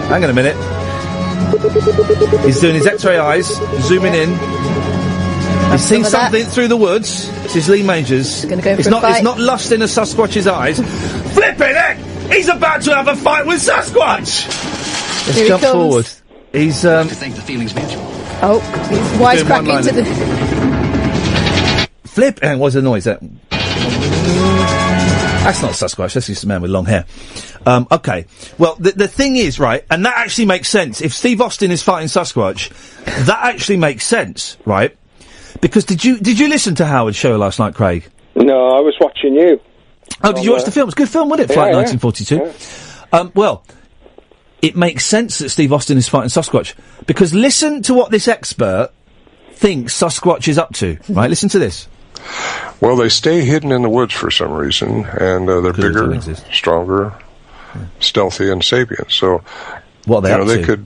Hang on a minute. He's doing his X-ray eyes, zooming in. He's seen something through the woods. This is Lee Majors. It's not lust in a Sasquatch's eyes. Flipping heck! He's about to have a fight with Sasquatch. Let's jump forward. He's I think the feeling's mutual. Oh, he's wisecracking into the... Flip! And what's the noise? That's not Sasquatch. That's just a man with long hair. Okay. Well, the thing is, right, and that actually makes sense. If Steve Austin is fighting Sasquatch, that actually makes sense, right? Because did you listen to Howard's show last night, Craig? No, I was watching you. Oh, did you watch the film? It's a good film, wasn't it? Flight 1942. Yeah. Well, it makes sense that Steve Austin is fighting Sasquatch, because listen to what this expert thinks Sasquatch is up to, right? Listen to this. Well, they stay hidden in the woods for some reason, and they're bigger, stronger, stealthy, and sapient. So, what are they up to?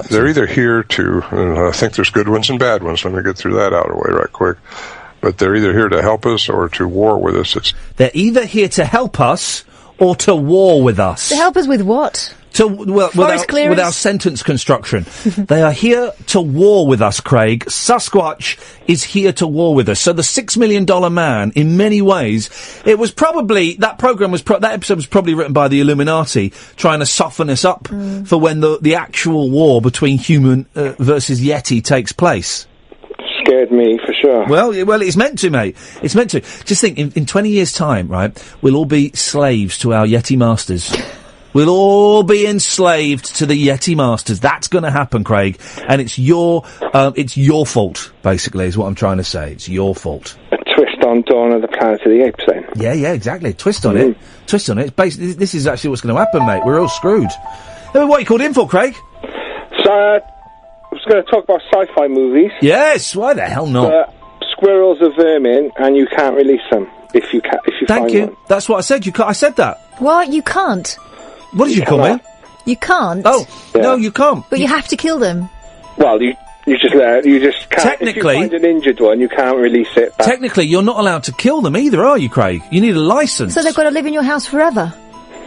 They're either here to, I think there's good ones and bad ones. Let me get through that out of the way right quick. But they're either here to help us or to war with us. They're either here to help us or to war with us. To help us with what? with our sentence construction. They are here to war with us, Craig. Sasquatch is here to war with us. So the $6 million man, in many ways, it was probably, that episode was probably written by the Illuminati, trying to soften us up for when the actual war between human versus Yeti takes place. Scared me, for sure. Well, it's meant to, mate. It's meant to. Just think, in 20 years' time, right, we'll all be slaves to our Yeti masters. We'll all be enslaved to the Yeti masters. That's going to happen, Craig. And it's your fault, basically, is what I'm trying to say. It's your fault. A twist on Dawn of the Planet of the Apes, then. Yeah, exactly. Twist on it. Twist on it. This is actually what's going to happen, mate. We're all screwed. What are you called in for, Craig? So, I was going to talk about sci-fi movies. Yes, why the hell not? Squirrels are vermin, and you can't release them if you Thank find you. one. That's what I said. I said that. What? You can't? What did you call me? You can't? Oh, no, you can't. But you have to kill them. Well, you just can't. Technically, if you find an injured one, you can't release it back. Technically, you're not allowed to kill them either, are you, Craig? You need a licence. So they've got to live in your house forever?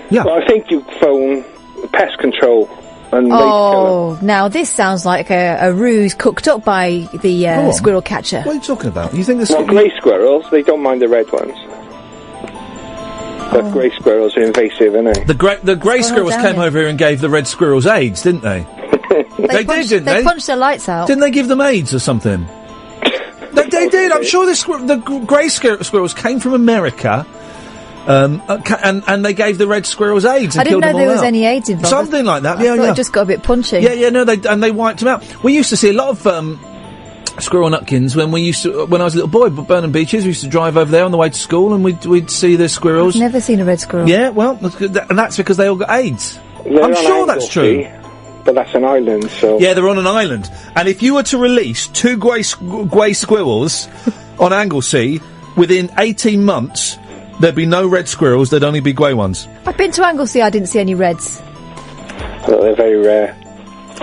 Yeah. Well, I think you phone pest control and they kill them. Now this sounds like a ruse cooked up by the squirrel catcher. What are you talking about? You think Well, grey squirrels, they don't mind the red ones. But grey squirrels are invasive, aren't they? The grey squirrels came over here and gave the red squirrels AIDS, didn't they? They did, didn't they? They punched their lights out. Didn't they give them AIDS or something? They did. I'm sure the grey squirrels came from America, and they gave the red squirrels AIDS. And I didn't killed know them there all was out. any AIDS involved. Something like that. I thought it just got a bit punchy. No, they wiped them out. We used to see a lot of squirrel nutkins when I was a little boy. Burnham Beaches, we used to drive over there on the way to school, and we'd see the squirrels. I've never seen a red squirrel. Yeah, well, and that's because they all got AIDS. They're I'm on sure that's true. But that's an island, so... Yeah, they're on an island. And if you were to release 2 grey squirrels on Anglesey within 18 months, there'd be no red squirrels, there'd only be grey ones. I've been to Anglesey, I didn't see any reds. Well, they're very rare.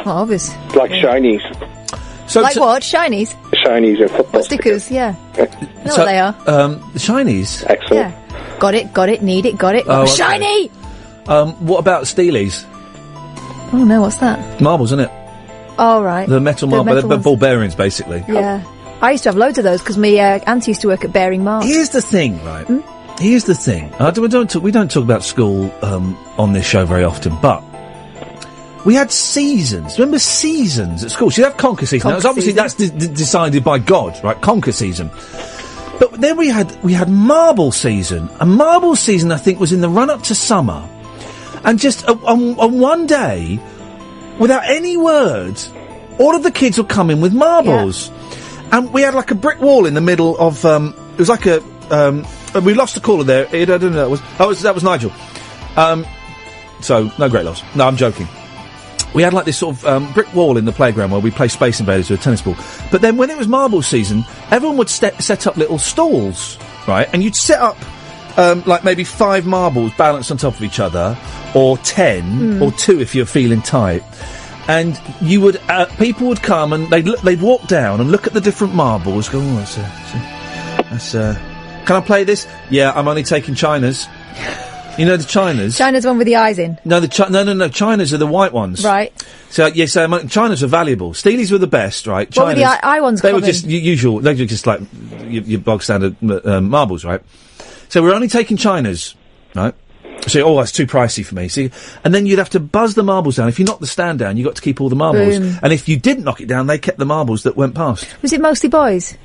Well, obvious. Like shinies. So like what? Shinies? Shinies are football stickers, yeah. Know what they are. The shinies? Excellent. Yeah. Got it, need it, got it. Oh, okay. Shiny! What about Steelies? Oh no, what's that? Marbles, isn't it? Oh, right. The metal marble, they're ball bearings, basically. Yeah. I used to have loads of those because my auntie used to work at Bearing Mart. Here's the thing, right? Here's the thing. We don't talk about school on this show very often, but we had seasons. Remember seasons at school? She'd have conquer season. Obviously that's decided by God, right? Conquer season. But then we had marble season. And marble season, I think, was in the run-up to summer. And just on one day, without any words, all of the kids would come in with marbles. Yeah. And we had like a brick wall in the middle of... it was like a... we lost the caller there. I don't know. That was Nigel. So, no great loss. No, I'm joking. We had like this sort of brick wall in the playground where we play Space Invaders with a tennis ball. But then when it was marble season, everyone would set up little stalls, right? And you'd set up like maybe 5 marbles balanced on top of each other, or 10, or 2 if you're feeling tight. And you would people would come and they'd walk down and look at the different marbles. Go, that's can I play this? Yeah, I'm only taking Chinas. You know the Chinas? China's one with the eyes in. No, no. Chinas are the white ones. Right. So yes, Chinas are valuable. Steelies were the best, right? What were the eye ones? They were just usual. They were just like your bog standard marbles, right? So we're only taking Chinas, right? So that's too pricey for me. See, and then you'd have to buzz the marbles down. If you knocked the stand down, you got to keep all the marbles. Boom. And if you didn't knock it down, they kept the marbles that went past. Was it mostly boys?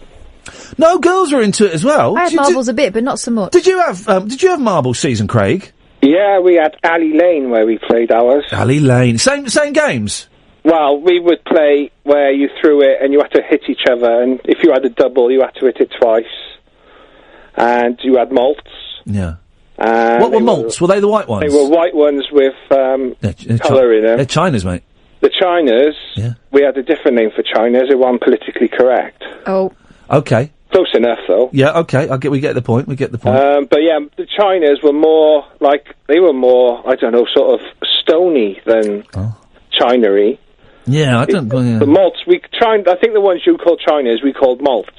No, girls were into it as well. I had marbles a bit, but not so much. Did you have marble season, Craig? Yeah, we had Alley Lane where we played ours. Alley Lane. Same games? Well, we would play where you threw it and you had to hit each other, and if you had a double, you had to hit it twice. And you had malts. Yeah. What were malts? Were they the white ones? They were white ones with colour in them. They're Chinas, mate. The Chinas, we had a different name for Chinas. They weren't politically correct. Oh. Okay. Close enough, though. Yeah, okay. We get the point. But yeah, the Chinas were more I don't know, sort of stony than Chinery. Yeah, I don't... Yeah. The malts, I think the ones you called Chinas, we called malts.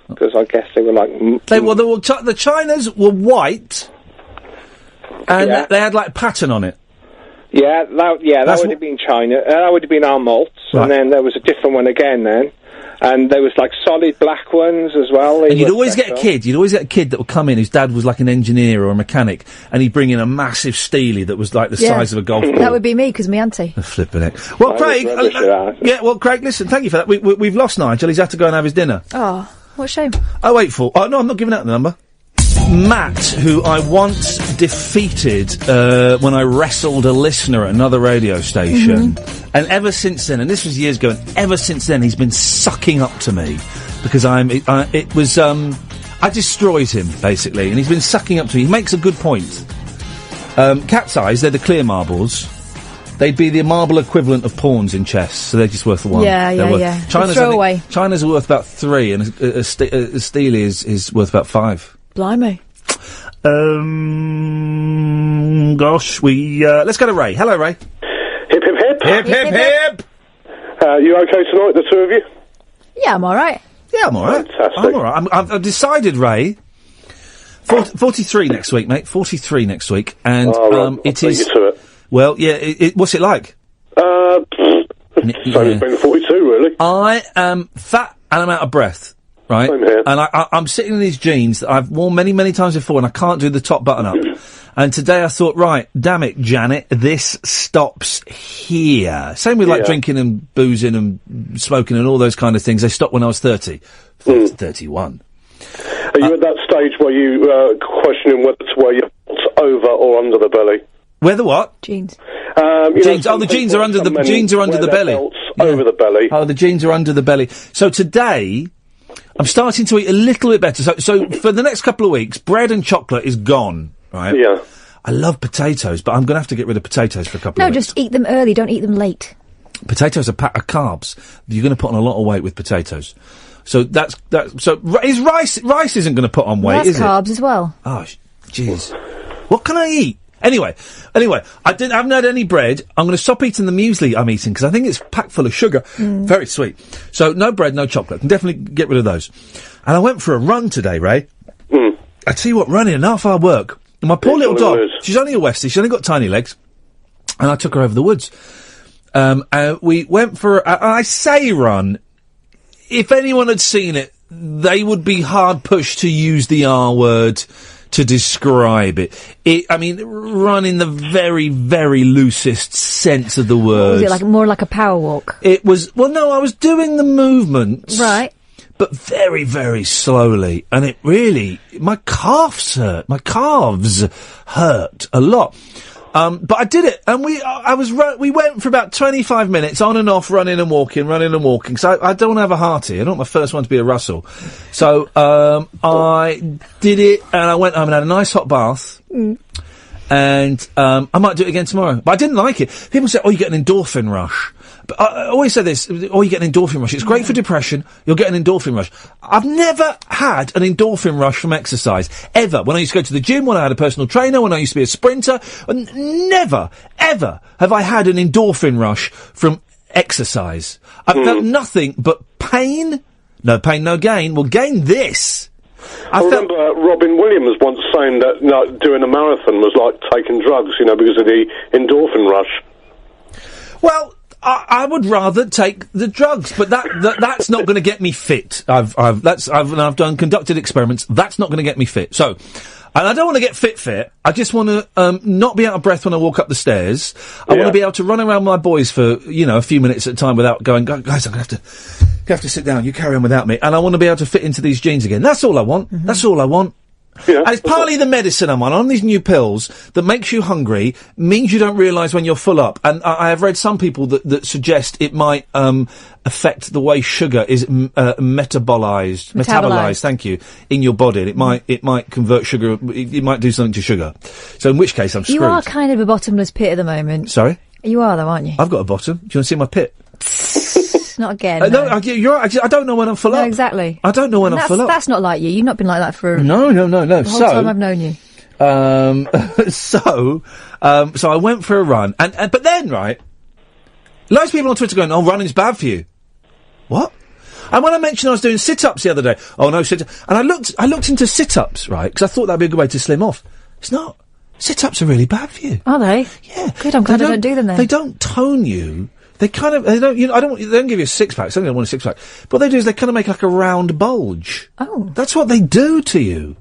Because I guess they were like... the Chinas were white, and they had like pattern on it. Yeah, that would have been China. That would have been our malts, and then there was a different one again then. And there was like solid black ones as well. And you'd always get a kid. You'd always get a kid that would come in whose dad was like an engineer or a mechanic, and he'd bring in a massive Steely that was like the size of a golf ball. That would be me, because my auntie. Flipping it. Well, Craig. Craig, listen. Thank you for that. We've lost Nigel. He's had to go and have his dinner. Oh, what a shame. 084. Oh no, I'm not giving out the number. Matt, who I once defeated when I wrestled a listener at another radio station, and ever since then, and this was years ago, and ever since then he's been sucking up to me because I destroyed him basically, and he's been sucking up to me. He makes a good point. Cat's eyes, they're the clear marbles. They'd be the marble equivalent of pawns in chess, so they're just worth 1. Yeah. China's worth about 3, and a Steely is worth about 5. Blimey. Gosh, let's go to Ray. Hello, Ray. Hip, hip, hip. Hip, hip, hip. You okay tonight, the two of you? Yeah, I'm alright. Yeah, I'm alright. Fantastic. I'm alright. I've decided, Ray, 43 next week, mate. 43 next week. And, it is... You to it. Well, yeah, what's it like? Same as being 42, really. I am fat and I'm out of breath. Right, Same here. And I'm sitting in these jeans that I've worn many, many times before, and I can't do the top button up. And today I thought, right, damn it, Janet, this stops here. Same with like drinking and boozing and smoking and all those kind of things. They stopped when I was 30, 31. Are you at that stage where you questioning whether to wear your belts over or under the belly? Where the what? Jeans. Jeans. The jeans are under the belly. Over the belly. Oh, the jeans are under the belly. So today, I'm starting to eat a little bit better. So for the next couple of weeks, bread and chocolate is gone, right? Yeah. I love potatoes, but I'm going to have to get rid of potatoes for a couple of weeks. No, just eat them early, don't eat them late. Potatoes are packed of carbs. You're going to put on a lot of weight with potatoes. So is rice isn't going to put on weight, That's is it? carbs as well. Oh, jeez. What can I eat? Anyway, I haven't had any bread. I'm going to stop eating the muesli I'm eating because I think it's packed full of sugar. Very sweet. So no bread, no chocolate. Can definitely get rid of those. And I went for a run today, Ray. I tell you what, running, enough hard work. And my poor little dog, she's only a Westie, she's only got tiny legs. And I took her over the woods. We went for, I say run. If anyone had seen it, they would be hard pushed to use the R word to describe it. Run in the very, very loosest sense of the word. Was it more like a power walk? It was, well, no, I was doing the movements. Right. But very, very slowly. And it really, my calves hurt a lot. But I did it, and we went for about 25 minutes on and off, running and walking. So I don't have a hearty. I don't want my first one to be a Russell. So, I did it, and I went home and had a nice hot bath. And, I might do it again tomorrow. But I didn't like it. People say, you get an endorphin rush. But I always say this, you get an endorphin rush. It's great for depression. You'll get an endorphin rush. I've never had an endorphin rush from exercise, ever. When I used to go to the gym, when I had a personal trainer, when I used to be a sprinter, never, ever have I had an endorphin rush from exercise. I've felt nothing but pain. No pain, no gain. Well, gain this. I remember Robin Williams once saying that doing a marathon was like taking drugs, because of the endorphin rush. Well, I would rather take the drugs, but that's not going to get me fit. I've conducted experiments. That's not going to get me fit. So, and I don't want to get fit. I just want to not be out of breath when I walk up the stairs. I want to be able to run around my boys for a few minutes at a time without going, guys, I'm going to have to sit down. You carry on without me. And I want to be able to fit into these jeans again. That's all I want. That's all I want. Yeah, and it's partly the medicine I'm on these new pills that makes you hungry, means you don't realise when you're full up. And I have read some people that suggest it might affect the way sugar is metabolised, thank you, in your body. And it might convert sugar, it might do something to sugar. So in which case I'm screwed. You are kind of a bottomless pit at the moment. Sorry? You are though, aren't you? I've got a bottom. Do you want to see my pit? Not again. No, you're right. I don't know when I'm full up. No, exactly. I don't know when I'm full up. That's not like you. You've not been like that for No. the whole time I've known you. So I went for a run, and but then, right, loads of people on Twitter going, running's bad for you. What? And when I mentioned I was doing sit-ups the other day, no sit-ups. And I looked into sit-ups, right, because I thought that'd be a good way to slim off. It's not Sit-ups are really bad for you. Are they? Yeah. Good, I'm glad I don't do them then. They don't tone you. They kind of, they don't, you know, they don't give you a six-pack. Certainly don't want a six-pack. But what they do is they kind of make like a round bulge. Oh. That's what they do to you.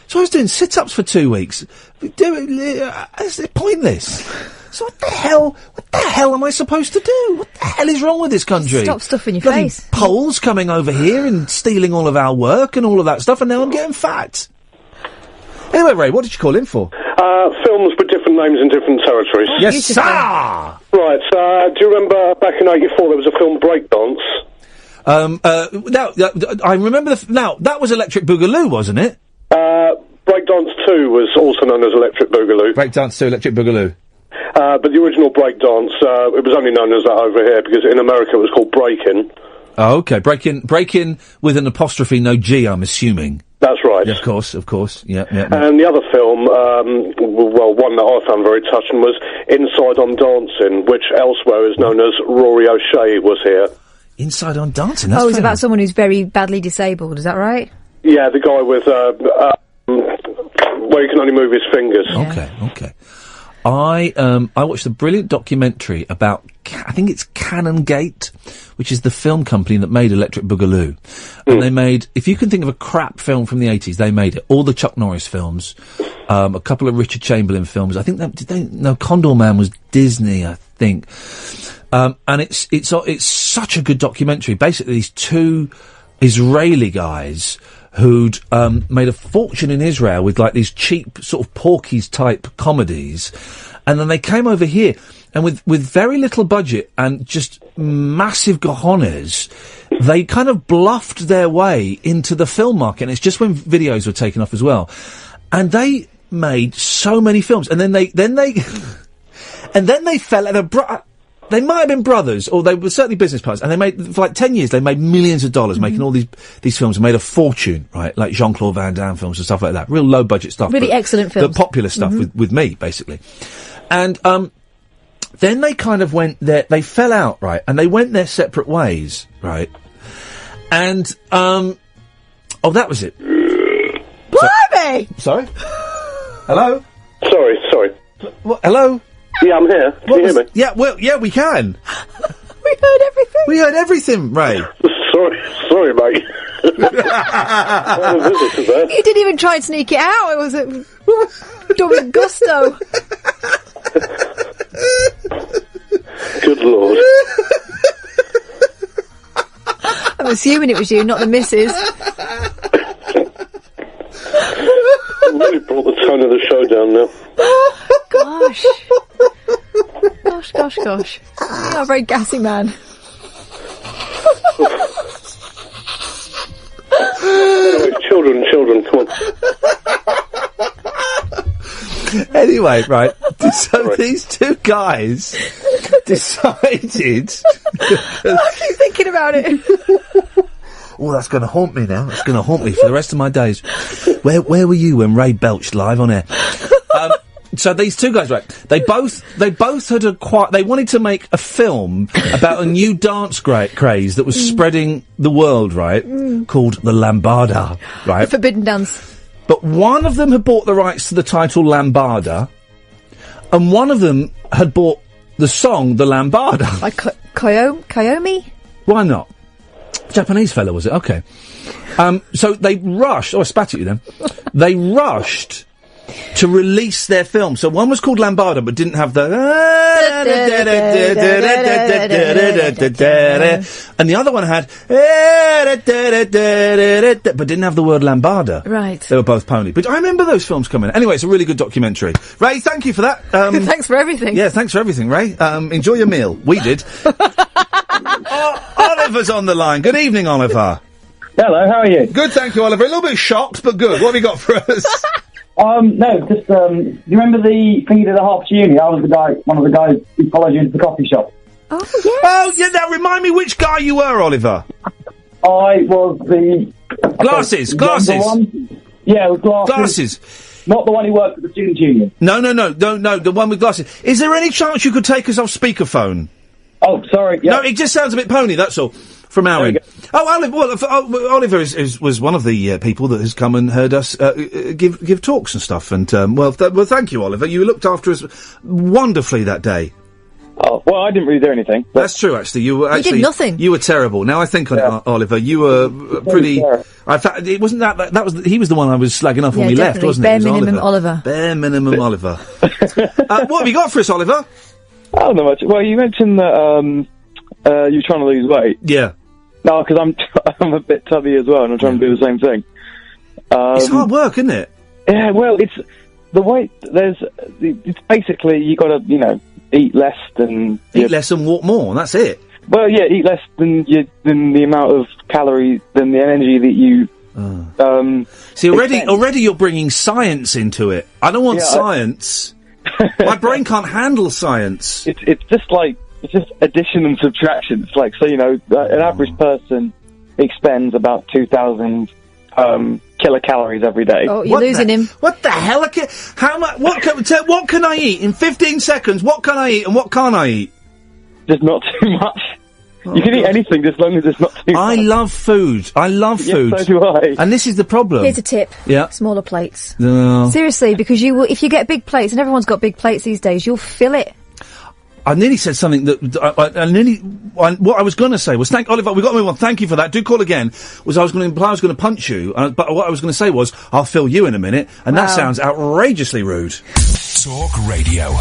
So I was doing sit-ups for 2 weeks. It's pointless. So what the hell am I supposed to do? What the hell is wrong with this country? Stop stuffing your Bloody face. Poles coming over here and stealing all of our work and all of that stuff, and now I'm getting fat. Anyway, Ray, what did you call in for? Films with different names in different territories. Yes, sir! Right, do you remember back in '84 there was a film Breakdance? I remember now, that was Electric Boogaloo, wasn't it? Breakdance 2 was also known as Electric Boogaloo. Breakdance 2, Electric Boogaloo. But the original Breakdance, it was only known as that over here, because in America it was called Breakin'. Oh, okay. Breakin' with an apostrophe, no G, I'm assuming. That's right. Yeah, of course. Yeah. And the other film, one that I found very touching was Inside on Dancing, which elsewhere is known as Rory O'Shea was here. Inside on Dancing? That's it's about someone who's very badly disabled, is that right? Yeah, the guy with, where he can only move his fingers. Okay. I watched a brilliant documentary about, I think it's Canongate, which is the film company that made Electric Boogaloo. And they made, if you can think of a crap film from the 80s, they made it. All the Chuck Norris films, a couple of Richard Chamberlain films. I think Condor Man was Disney, I think. And it's such a good documentary. Basically, these two Israeli guys who'd made a fortune in Israel with like these cheap sort of Porky's type comedies, and then they came over here and with very little budget and just massive cojones, they kind of bluffed their way into the film market. And it's just when videos were taken off as well, and they made so many films, and then they fell at they might have been brothers, or they were certainly business partners, and they made, for like 10 years, they made millions of dollars making all these films, and made a fortune, right? Like Jean-Claude Van Damme films and stuff like that. Real low-budget stuff. Really excellent films. The popular stuff with me, basically. And, then they kind of went they fell out, right? And they went their separate ways, right? And, that was it. Blimey! Sorry? Hello? Sorry. What, hello? Yeah, I'm here. Can you hear me? Yeah, we can. We heard everything. We heard everything, Ray. Sorry, mate. You didn't even try and sneak it out. It was done with gusto. Good Lord. I'm assuming it was you, not the missus. You really brought the tone of the show down now. Gosh. You're a very gassy man. Children, come on. Anyway, right. So these two guys decided. I keep thinking about it. Oh, that's going to haunt me now. That's going to haunt me for the rest of my days. Where were you when Ray belched live on air? So these two guys, right? They both had they wanted to make a film about a new dance craze that was spreading the world, right? Called the Lambada, right? Forbidden dance. But one of them had bought the rights to the title Lambada, and one of them had bought the song The Lambada. Like Koyomi? Why not? Japanese fella, was it? Okay. So they rushed. Oh, I spat at you then. They rushed to release their film. So one was called Lambada, but didn't have the... And the other one had... But didn't have the word Lambada. Right. They were both pony. But I remember those films coming. Anyway, it's a really good documentary. Ray, thank you for that. Thanks for everything. Yeah, thanks for everything, Ray. Enjoy your meal. We did. Oliver's on the line. Good evening, Oliver. Hello, how are you? Good, thank you, Oliver. A little bit shocked, but good. What have you got for us? No, just, you remember the thing you did at Hertfordshire Uni? I was one of the guys who followed you into the coffee shop. Oh, yes. Oh, yeah, now remind me which guy you were, Oliver. I was the... Glasses. One. Yeah, with glasses. Not the one who worked at the Students' Union. No, the one with glasses. Is there any chance you could take us off speakerphone? Oh, sorry. Yeah. No, it just sounds a bit pony, that's all. from Aaron. Oh, Oliver was one of the people that has come and heard us give talks and stuff. And well, thank you, Oliver. You looked after us wonderfully that day. Oh, well, I didn't really do anything. That's true, actually. You did nothing. You were terrible. Now I think on it, Oliver, you were pretty. In fact, it wasn't that was he was the one I was slagging off when we left, wasn't it? Bare minimum, Oliver. Bare minimum, Oliver. What have you got for us, Oliver? Oh, not much. Well, you mentioned that you're trying to lose weight. Yeah. No, because I'm a bit tubby as well, and I'm trying to do the same thing. It's hard work, isn't it? Yeah. Well, it's the weight. It's basically you got to eat less and walk more. And that's it. Well, yeah, eat less than the amount of calories, than the energy that you. See, already you're bringing science into it. I don't want science. My brain can't handle science. It's just addition and subtraction. It's like, so an average person expends about 2,000 kilocalories every day. Oh, you're losing him. What the hell? How much? What can I eat in 15 seconds? What can I eat and what can't I eat? Just not too much. You can eat anything as long as it's not too much. I love food. Yes, so do I. And this is the problem. Here's a tip. Yeah. Smaller plates. No. Seriously, because if you get big plates, and everyone's got big plates these days, you'll fill it. I nearly said something what I was going to say was, Oliver, we've got to move on. Thank you for that. Do call again. I was going to imply I was going to punch you, but what I was going to say was, I'll fill you in a minute, and that sounds outrageously rude. Talk Radio.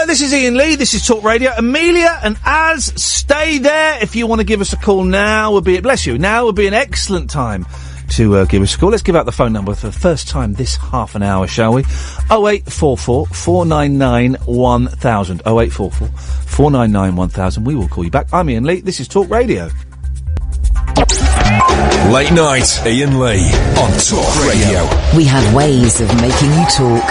This is Iain Lee, this is Talk Radio. Amelia and Az, stay there. If you want to give us a call now, bless you, now would be an excellent time to give us a call. Let's give out the phone number for the first time this half an hour, shall we? 0844 499 1000. 0844 499 1000. We will call you back. I'm Iain Lee. This is Talk Radio. Late night, Iain Lee on Talk Radio. We have ways of making you talk.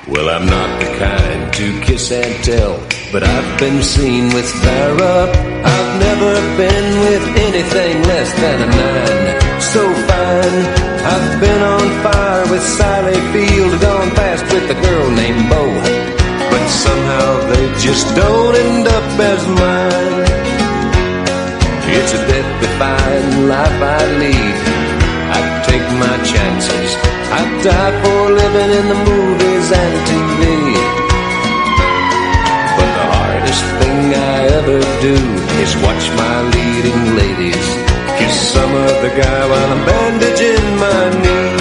Well, I'm not the kind to kiss and tell, but I've been seen with fire up. I've never been with anything less than a 9. So fine, I've been on fire with Sally Field, gone past with a girl named Bo, but somehow they just don't end up as mine. It's a death-defying life I lead. I take my chances. I die for living in the movies and TV. But the hardest thing I ever do is watch my leading ladies kiss some other guy while I'm bandaging my knee.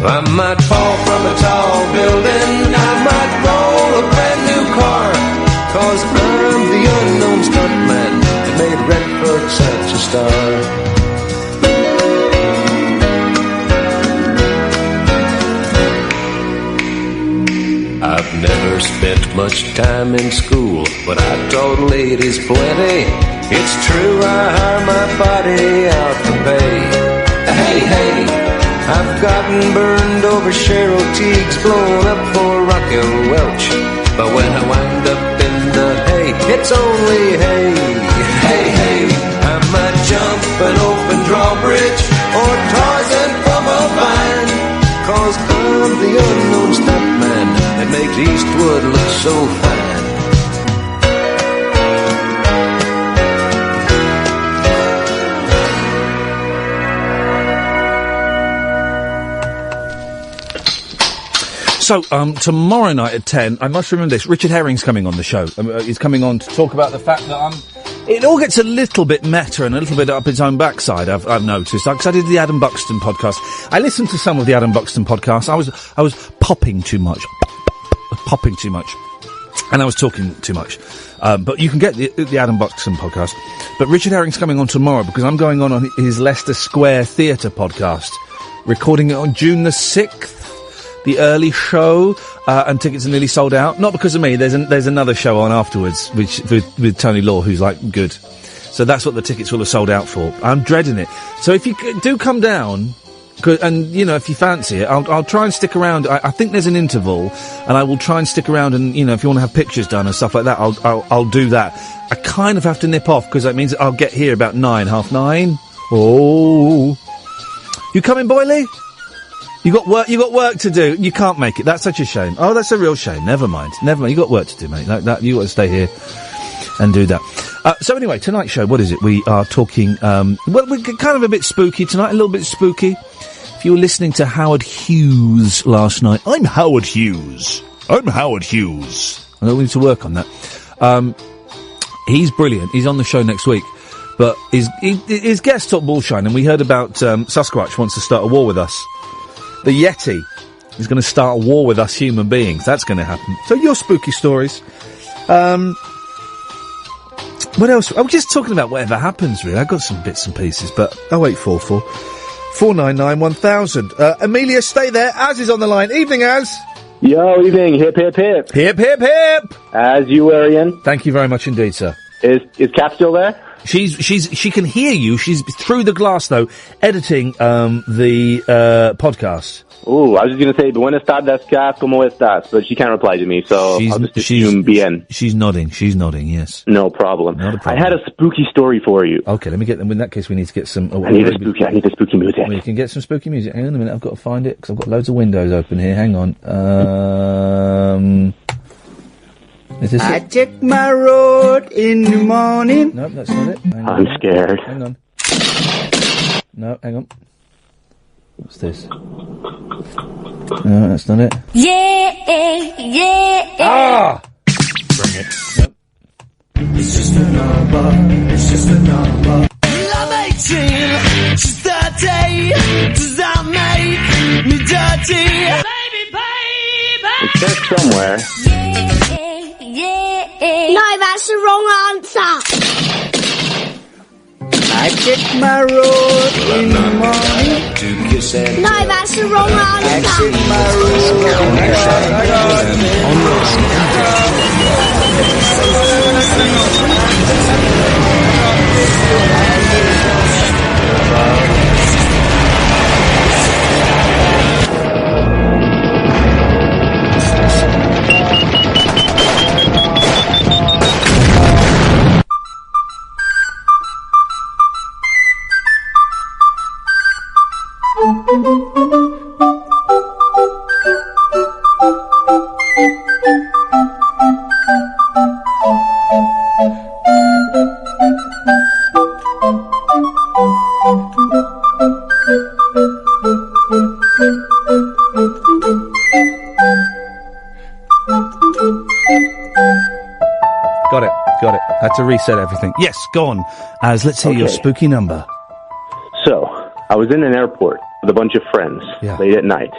I might fall from a tall building, I might roll a brand new car, 'cause I'm the unknown stuntman that made Redford such a star. I've never spent much time in school, but I taught ladies plenty. It's true, I hire my body out for pay. Hey, I've gotten burned over Cheryl Teague's, blown up for Raquel Welch. But when I wind up in the hay, it's only hay. Hey, I might jump an open drawbridge or Tarzan from a vine, 'cause I'm the unknown stuntman that makes Eastwood look so fine. So, tomorrow night at 10, I must remember this, Richard Herring's coming on the show. He's coming on to talk about the fact that it all gets a little bit meta and a little bit up its own backside, I've noticed. Because I did the Adam Buxton podcast. I listened to some of the Adam Buxton podcasts. I was popping too much. And I was talking too much. But you can get the Adam Buxton podcast. But Richard Herring's coming on tomorrow because I'm going on his Leicester Square Theatre podcast. Recording it on June the 6th. The early show, and tickets are nearly sold out. Not because of me, there's another show on afterwards, which with Tony Law, who's good. So that's what the tickets will have sold out for. I'm dreading it. So if you do come down, and if you fancy it, I'll try and stick around. I think there's an interval, and I will try and stick around. And if you want to have pictures done and stuff like that, I'll do that. I kind of have to nip off because that means I'll get here about 9, half 9. Oh, you coming, Boyley? You got work to do. You can't make it. That's such a shame. Oh, that's a real shame. Never mind. You got work to do, mate. You got to stay here. and do that. So anyway, tonight's show, what is it? We are talking, well, we're kind of a bit spooky tonight, a little bit spooky. If you were listening to Howard Hughes last night, I'm Howard Hughes. I know we need to work on that. He's brilliant. He's on the show next week. But his guest talked bullshine, and we heard about Sasquatch wants to start a war with us. The Yeti is going to start a war with us human beings. That's going to happen. So your spooky stories. What else? I was just talking about whatever happens, really. I've got some bits and pieces, but 0844 499 1000. Amelia, stay there. Az is on the line. Evening, Az. Yo, evening. Hip, hip, hip. Hip, hip, hip. As you were, Ian. Thank you very much indeed, sir. Is Kat still there? She can hear you. She's through the glass, though, editing the podcast. Ooh, I was just going to say, buenas tardes, Kat, ¿cómo estás? But she can't reply to me, so I'll just assume bien. She's nodding, yes. No problem. Not a problem. I had a spooky story for you. Okay, let me get them. In that case, we need to get some... I need the spooky music. Well, you can get some spooky music. Hang on a minute, I've got to find it, because I've got loads of windows open here. Hang on. Is this I it? check my road in the morning. No, that's not it. I'm scared. Hang on. No, hang on. What's this? No, that's not it. Yeah. Ah! Bring it. Nope. It's just a number. I'm 18. She's 30. Does that make me dirty? It's there somewhere. No, that's the wrong answer. I check my road in the morning. No, that's the wrong answer. I check my Got it. Had to reset everything. Yes, go on. Az, let's hear your spooky number. So, I was in an airport with a bunch of friends late at night.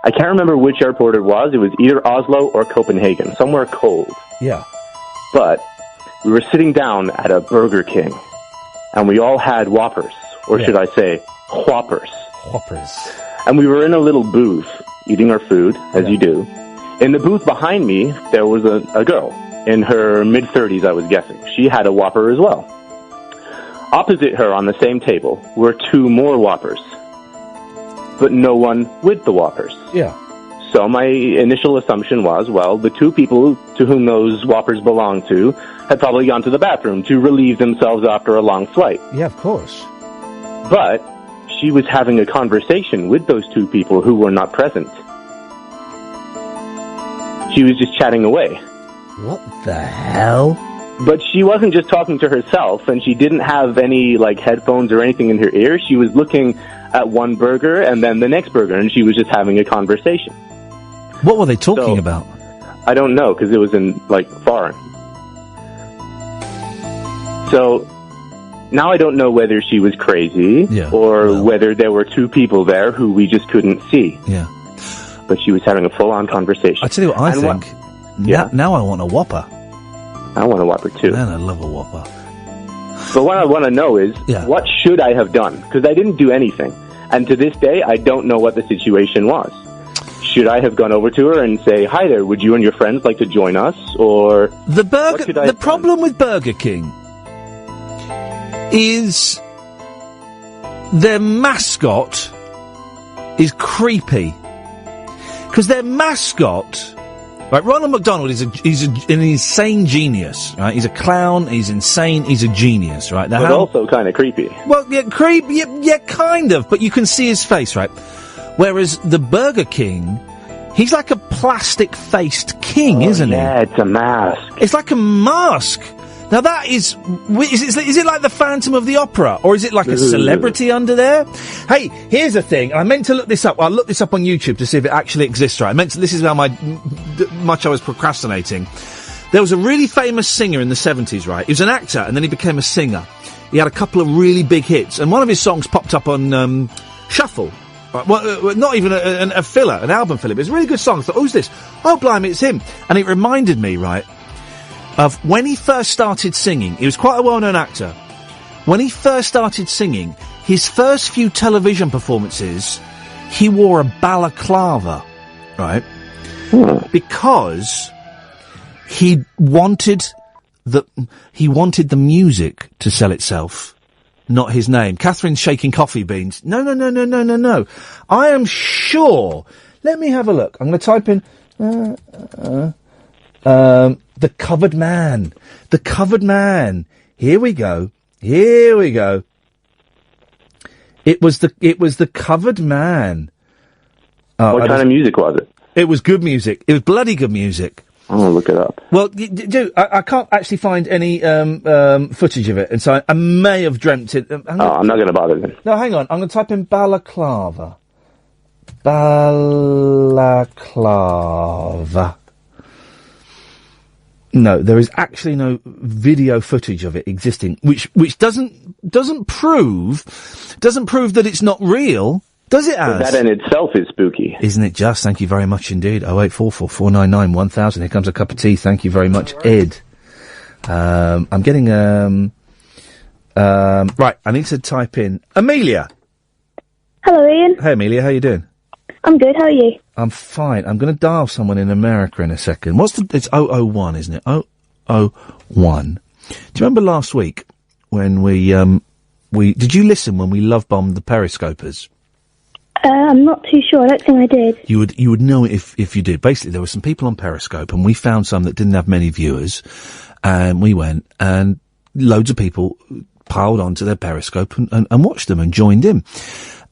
I can't remember which airport it was. It was either Oslo or Copenhagen, somewhere cold. Yeah. But we were sitting down at a Burger King, and we all had Whoppers, or should I say, Whoppers. Whoppers. And we were in a little booth, eating our food, as you do. In the booth behind me, there was a girl. In her mid-30s, I was guessing. She had a Whopper as well. Opposite her on the same table were two more Whoppers, but no one with the Whoppers. Yeah. So my initial assumption was, well, the two people to whom those Whoppers belonged to had probably gone to the bathroom to relieve themselves after a long flight. Yeah, of course. But she was having a conversation with those two people who were not present. She was just chatting away. What the hell? But she wasn't just talking to herself, and she didn't have any, headphones or anything in her ear. She was looking at one burger and then the next burger, and she was just having a conversation. What were they talking about? I don't know, because it was in, foreign. So, now I don't know whether she was crazy or whether there were two people there who we just couldn't see. Yeah. But she was having a full-on conversation. I tell you what I think. Now I want a Whopper. I want a Whopper, too. Man, I love a Whopper. But what I want to know is, what should I have done? Because I didn't do anything. And to this day, I don't know what the situation was. Should I have gone over to her and say, hi there, would you and your friends like to join us? Or the problem with Burger King is their mascot is creepy. Because their mascot... Right, Ronald McDonald is an insane genius, right? He's a clown, he's insane, he's a genius, right? But also kind of creepy. Well, yeah, kind of, but you can see his face, right? Whereas the Burger King, he's like a plastic-faced king, isn't he? Yeah, it's a mask. It's like a mask. Now that is it like the Phantom of the Opera, or is it like a celebrity under there? Hey, here's the thing. I meant to look this up. I looked this up on YouTube to see if it actually exists. Right, this is how much I was procrastinating. There was a really famous singer in the 70s, right? He was an actor, and then he became a singer. He had a couple of really big hits, and one of his songs popped up on Shuffle. Right? Well, not even a filler, an album filler, but it's a really good song. I thought, who's this? Oh, blimey, it's him. And it reminded me, right, of when he first started singing. He was quite a well-known actor. When he first started singing, his first few television performances, he wore a balaclava, right? Because he wanted the music to sell itself, not his name. Catherine's shaking coffee beans. No. I am sure. Let me have a look. I'm going to type in The Covered Man. The Covered Man. Here we go. It was the Covered Man. What kind of music was it? It was good music. It was bloody good music. I'm gonna look it up. Well, I can't actually find any footage of it, and so I may have dreamt it. I'm not going to bother then. No, hang on. I'm going to type in balaclava. Balaclava. No, there is actually no video footage of it existing, which doesn't prove that it's not real. Does it, Az? That in itself is spooky. Isn't it just? Thank you very much indeed. 0844 499 1000. Here comes a cup of tea. Thank you very much, Ed. I'm getting, right, I need to type in Amelia. Hello, Ian. Hey, Amelia, how you doing? I'm good, how are you? I'm fine. I'm going to dial someone in America in a second. It's 001, isn't it? 001. Do you remember last week when we did you listen when we love bombed the Periscopers? I'm not too sure. I don't think I did. You would know it if you did. Basically, there were some people on Periscope, and we found some that didn't have many viewers, and we went, and loads of people piled onto their Periscope and watched them and joined in.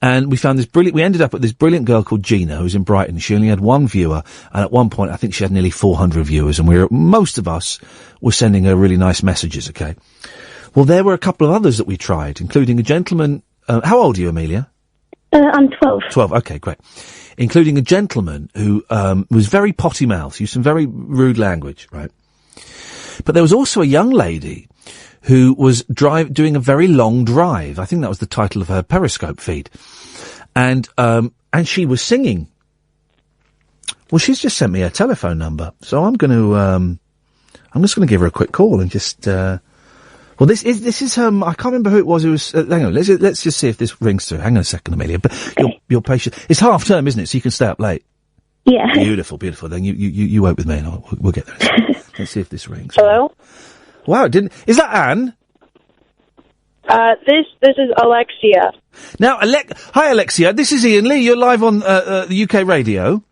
And we found we ended up with this brilliant girl called Gina, who's in Brighton. She only had one viewer, and at one point, I think she had nearly 400 viewers, and most of us were sending her really nice messages, okay? Well, there were a couple of others that we tried, including a gentleman. How old are you, Amelia? I'm 12. 12, okay, great. Including a gentleman who was very potty-mouthed, used some very rude language, right? But there was also a young lady who was doing a very long drive. I think that was the title of her Periscope feed. And she was singing. Well, she's just sent me her telephone number, so I'm just going to give her a quick call and just, well, this is her. I can't remember who it was. Who was. Hang on. Let's just see if this rings through. Hang on a second, Amelia. But you're patient. It's half term, isn't it? So you can stay up late. Yeah. Beautiful. Then you wait with me, and we'll get there. Let's see if this rings. Hello. Wow, it didn't. Is that Anne? This is Alexia. Now, hi Alexia. This is Iain Lee. You're live on the UK radio.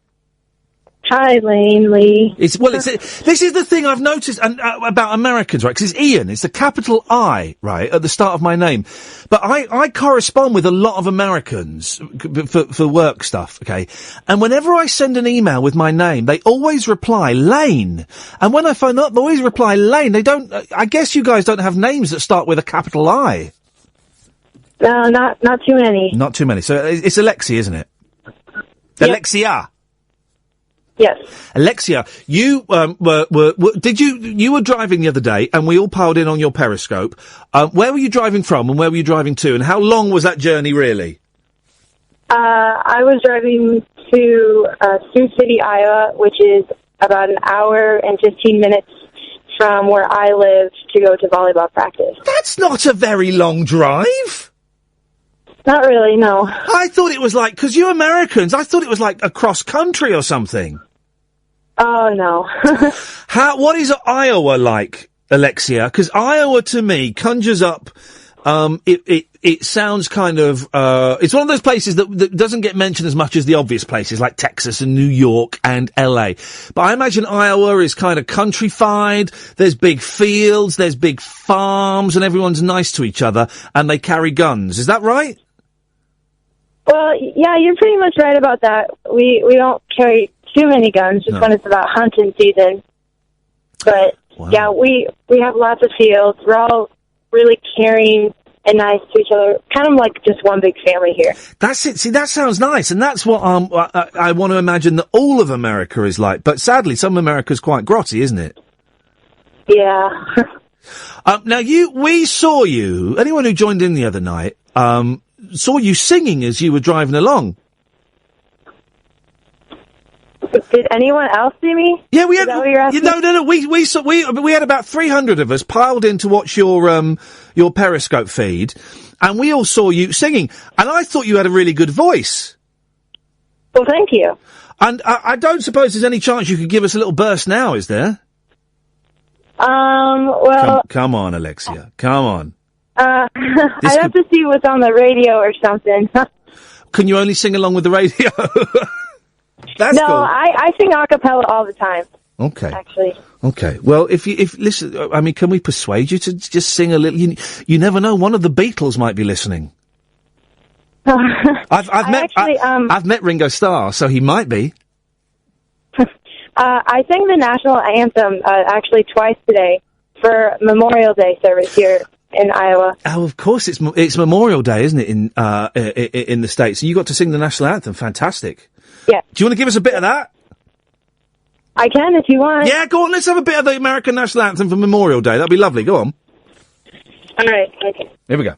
Hi, Iain Lee. This is the thing I've noticed about Americans, right? Because it's Ian, it's the capital I, right, at the start of my name. But I correspond with a lot of Americans for work stuff, okay? And whenever I send an email with my name, they always reply Lane. And when I phone up, they always reply Lane. They don't. I guess you guys don't have names that start with a capital I. No, not too many. Not too many. So it's Alexia, isn't it? Yep. Alexia. Yes. Alexia, you you were driving the other day and we all piled in on your Periscope. Where were you driving from and where were you driving to and how long was that journey really? I was driving to Sioux City, Iowa, which is about an hour and 15 minutes from where I live to go to volleyball practice. That's not a very long drive. Not really, no. I thought it was like, because you Americans, I thought it was like across country or something. Oh, no. What is Iowa like, Alexia? Because Iowa to me conjures up, it sounds kind of, it's one of those places that doesn't get mentioned as much as the obvious places like Texas and New York and LA. But I imagine Iowa is kind of countrified, there's big fields, there's big farms, and everyone's nice to each other, and they carry guns. Is that right? Well, yeah, you're pretty much right about that. We don't carry too many guns, just when it's about hunting season. But Yeah, we have lots of fields. We're all really caring and nice to each other. Kind of like just one big family here. That's it. See, that sounds nice, and that's what I want to imagine that all of America is like. But sadly, some of America's quite grotty, isn't it? Yeah. Now, we saw you. Anyone who joined in the other night saw you singing as you were driving along. Did anyone else see me? Yeah, we had. Is that what you're asking? No. We had about 300 of us piled in to watch your Periscope feed, and we all saw you singing. And I thought you had a really good voice. Well, thank you. And I don't suppose there's any chance you could give us a little burst now, is there? Well, come on, Alexia, come on. I'd have to see what's on the radio or something. Can you only sing along with the radio? That's no, cool. I sing a cappella all the time. Okay. Actually. Okay. Well, if listen, I mean, can we persuade you to just sing a little? You never know. One of the Beatles might be listening. I've met Ringo Starr, so he might be. I sang the national anthem actually twice today for Memorial Day service here in Iowa. Oh, of course, it's Memorial Day, isn't it? In the States, and you got to sing the national anthem. Fantastic. Yeah. Do you want to give us a bit of that? I can if you want. Yeah, go on. Let's have a bit of the American national anthem for Memorial Day. That'd be lovely. Go on. All right. Okay. Here we go.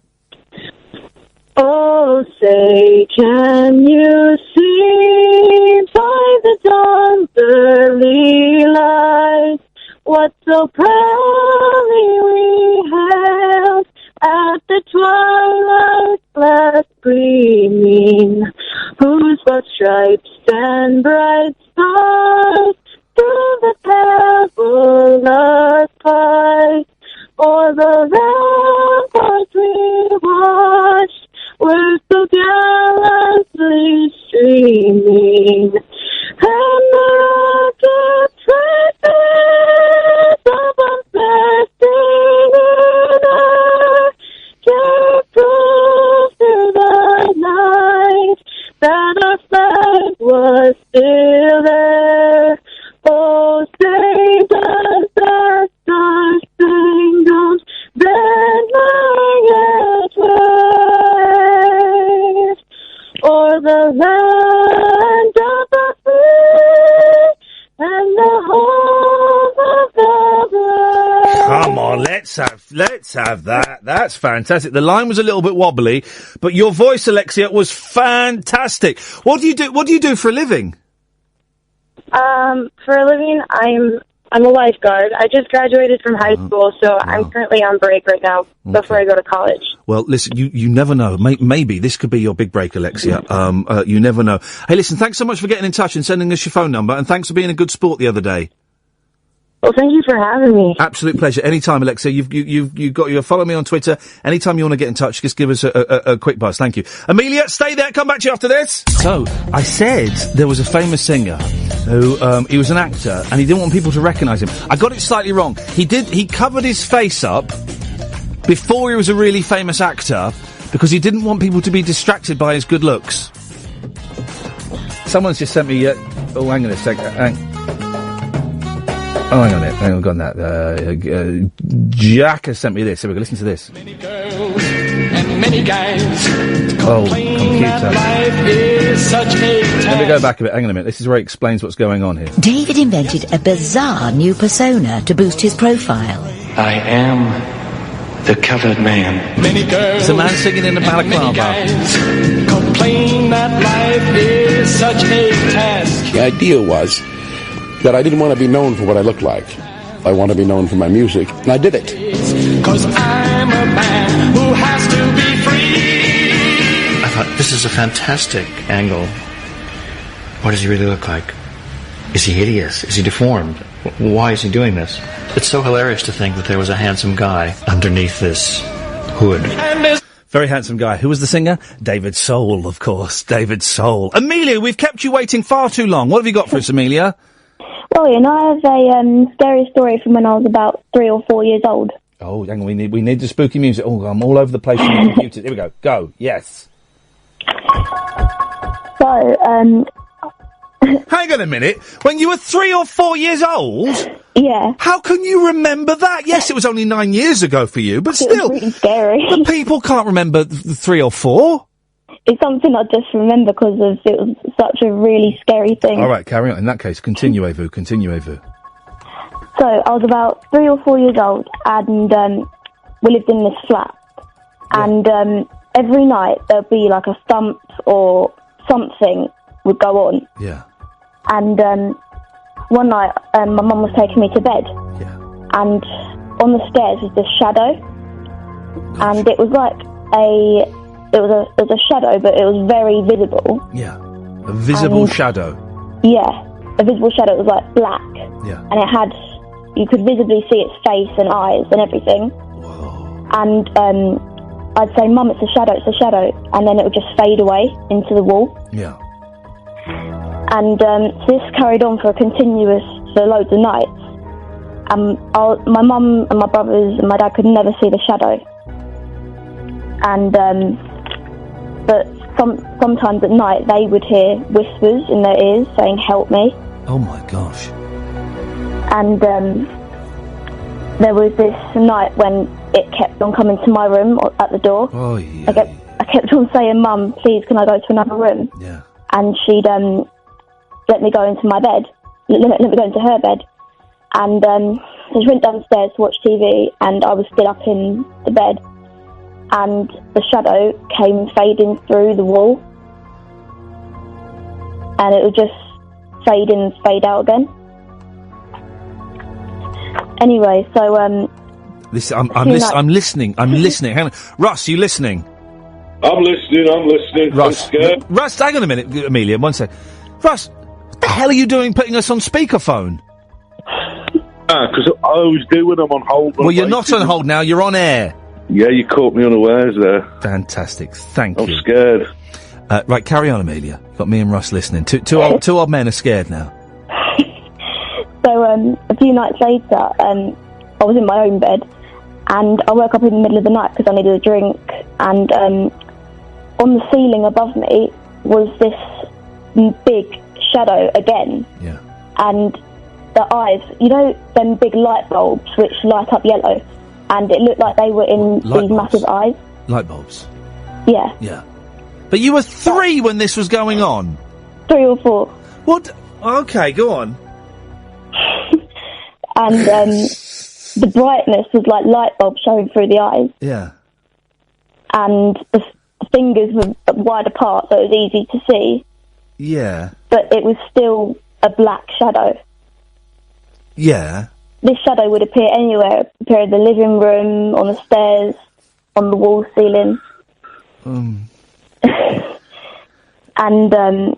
Oh, say, can you see by the dawn's early light what so proudly we hailed at the twilight's last gleaming, whose broad stripes and bright stars through the perilous fight o'er the ramparts we watched were so gallantly streaming, and the rocket's faces of unresting air gave proof through the night that our flag was still there. Oh, say does the Star-Spangled Banner yet wave o'er the land of the free and the home of the brave? Come on, let's have that. That's fantastic. The line was a little bit wobbly, but your voice, Alexia, was fantastic. What do you do? What do you do for a living? For a living, I'm a lifeguard. I just graduated from high school, so I'm currently on break right now before I go to college. Well, listen, you never know. Maybe this could be your big break, Alexia. You never know. Hey, listen, thanks so much for getting in touch and sending us your phone number, and thanks for being a good sport the other day. Well, thank you for having me. Absolute pleasure. Anytime, Alexia. You've got your follow me on Twitter. Anytime you want to get in touch, just give us a quick buzz. Thank you. Amelia, stay there. Come back to you after this. So, I said there was a famous singer who, he was an actor and he didn't want people to recognise him. I got it slightly wrong. He covered his face up before he was a really famous actor because he didn't want people to be distracted by his good looks. Someone's just sent me, oh, hang on a sec. Oh, hang on a minute. Hang on, got that. Jack has sent me this. Here we go. Listen to this. Many girls and many guys computer. Life is such a Let me go back a bit. Hang on a minute. This is where he explains what's going on here. David invented a bizarre new persona to boost his profile. I am the covered man. Many girls It's a man singing in a balaclava. complain that life is such a task. The idea was that I didn't want to be known for what I looked like. I want to be known for my music, and I did it. 'Cause I'm a man who has to be free. I thought, this is a fantastic angle. What does he really look like? Is he hideous? Is he deformed? Why is he doing this? It's so hilarious to think that there was a handsome guy underneath this hood. Very handsome guy. Who was the singer? David Soul, of course. David Soul. Amelia, we've kept you waiting far too long. What have you got for us, Amelia? Well, Ian, I have a scary story from when I was about 3 or 4 years old. Oh, hang on. We need the spooky music. Oh, I'm all over the place on the computer. Here we go. Go. Yes. So, Hang on a minute. When you were 3 or 4 years old? Yeah. How can you remember that? Yes, it was only 9 years ago for you, but still. It was really scary. But people can't remember the 3 or 4. It's something I just remember because it was such a really scary thing. All right, carry on. In that case, continue, Evu. Continue, Evu. So I was about 3 or 4 years old, and we lived in this flat. And every night there'd be like a thump or something would go on. Yeah. And one night my mum was taking me to bed. Yeah. And on the stairs was this shadow. And it was like it was a shadow, but it was very visible. Yeah. A visible shadow. Yeah. A visible shadow. It was like black. Yeah. And it had, you could visibly see its face and eyes and everything. Whoa. And I'd say, Mum, it's a shadow, it's a shadow. And then it would just fade away into the wall. Yeah. And this carried on for loads of nights. My mum and my brothers and my dad could never see the shadow. And but sometimes at night they would hear whispers in their ears saying, "Help me." Oh my gosh. And there was this night when it kept on coming to my room at the door. Oh yeah. I kept on saying, "Mum, please, can I go to another room?" Yeah. And she'd let me go into my bed, let me go into her bed. And so she went downstairs to watch TV, and I was still up in the bed. And the shadow came fading through the wall. And it would just fade in and fade out again. Anyway, so I'm listening. Hang on. Russ, you listening? I'm listening. Russ, I'm scared. Russ, hang on a minute, Amelia, one sec. Russ, what the hell are you doing putting us on speakerphone? Because I always do when I'm on hold. Well, you're not on hold now, you're on air. Yeah, you caught me unawares there. Fantastic, thank you. I'm scared. Right, carry on, Amelia. Got me and Russ listening. Two old men are scared now. So a few nights later, I was in my own bed, and I woke up in the middle of the night because I needed a drink, and on the ceiling above me was this big shadow again. Yeah. And the eyes, you know, them big light bulbs which light up yellow, and it looked like they were in these massive eyes. Light bulbs? Yeah. Yeah. But you were 3 when this was going on? 3 or 4. What? Okay, go on. And the brightness was like light bulbs showing through the eyes. Yeah. And the fingers were wide apart, so it was easy to see. Yeah. But it was still a black shadow. Yeah. This shadow would appear anywhere. Appear in the living room, on the stairs, on the wall ceiling. And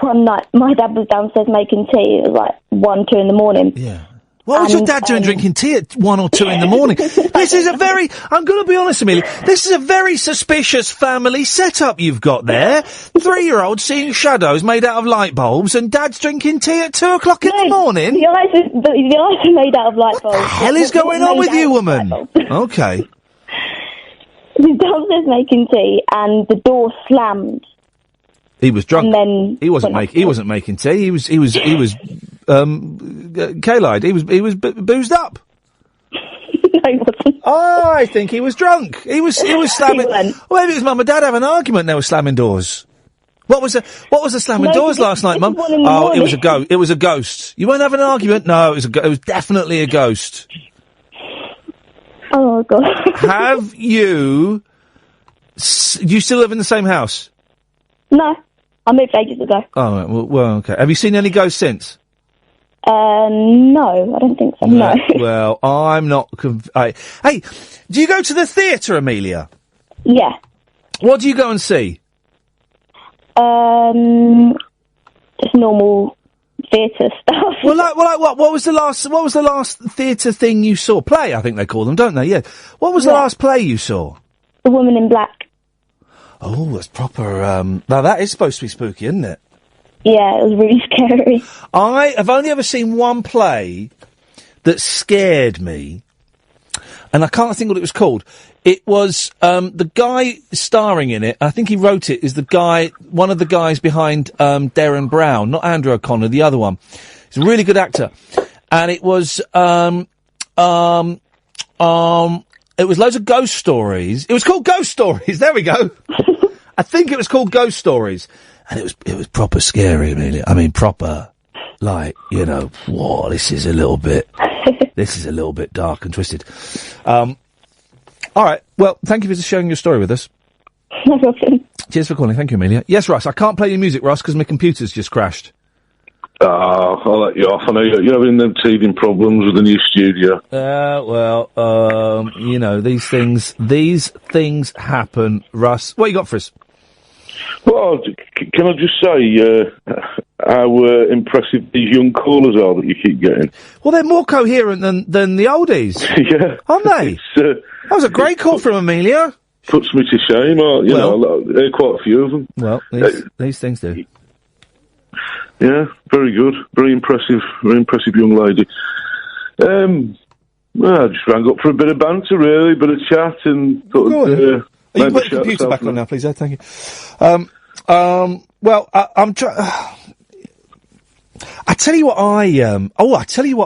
one night, my dad was downstairs making tea. It was like 1, 2 in the morning. Yeah. What was your dad doing drinking tea at 1 or 2 in the morning? This is a very, I'm going to be honest, Amelia, this is a very suspicious family setup you've got there. 3-year-old seeing shadows made out of light bulbs and dad's drinking tea at 2 o'clock in the morning? The eyes are made out of light bulbs. What the hell is going on with you, woman? Okay. He was downstairs making tea and the door slammed. He was drunk. And then he wasn't making tea. He was K-Lide. He was boozed up. No, he wasn't. Oh, I think he was drunk. He was slamming. Well, maybe it was Mum and Dad having an argument. They were slamming doors. What was the slamming doors last night, Mum? Oh, it was a ghost. It was a ghost. You weren't having an argument? No, it was definitely a ghost. Oh God. Have you? Do you still live in the same house? No, I moved ages ago. Oh, right, well, okay. Have you seen any ghosts since? No, I don't think so. No. Well, I'm not. Hey, do you go to the theatre, Amelia? Yeah. What do you go and see? Just normal theatre stuff. Well, like what? What was the last theatre thing you saw? Play, I think they call them, don't they? Yeah. What was the last play you saw? The Woman in Black. Oh, that's proper. Now that is supposed to be spooky, isn't it? Yeah, it was really scary. I have only ever seen one play that scared me, and I can't think what it was called. It was the guy starring in it. I think he wrote it. Is the guy, one of the guys behind Darren Brown, not Andrew O'Connor, the other one. He's a really good actor, and it was loads of ghost stories. It was called Ghost Stories. There we go. I think it was called Ghost Stories, and it was proper scary, really. I mean, proper, like, you know, whoa, this is a little bit dark and twisted. All right. Well, thank you for sharing your story with us. No problem. Cheers for calling. Thank you, Amelia. Yes, Ross. I can't play your music, Ross, because my computer's just crashed. I'll let you off. I know you're having them teething problems with the new studio. You know, these things happen, Russ. What you got for us? Well, can I just say how impressive these young callers are that you keep getting? Well, they're more coherent than the oldies. Yeah. Aren't they? That was a great call from Amelia. Puts me to shame. You know, there are quite a few of them. Well, these things do. Yeah, very good. Very impressive young lady. Well, I just rang up for a bit of banter, really, a bit of chat, and thought you can put the computer back on now, please. Thank you. Well, I'm trying. I tell you what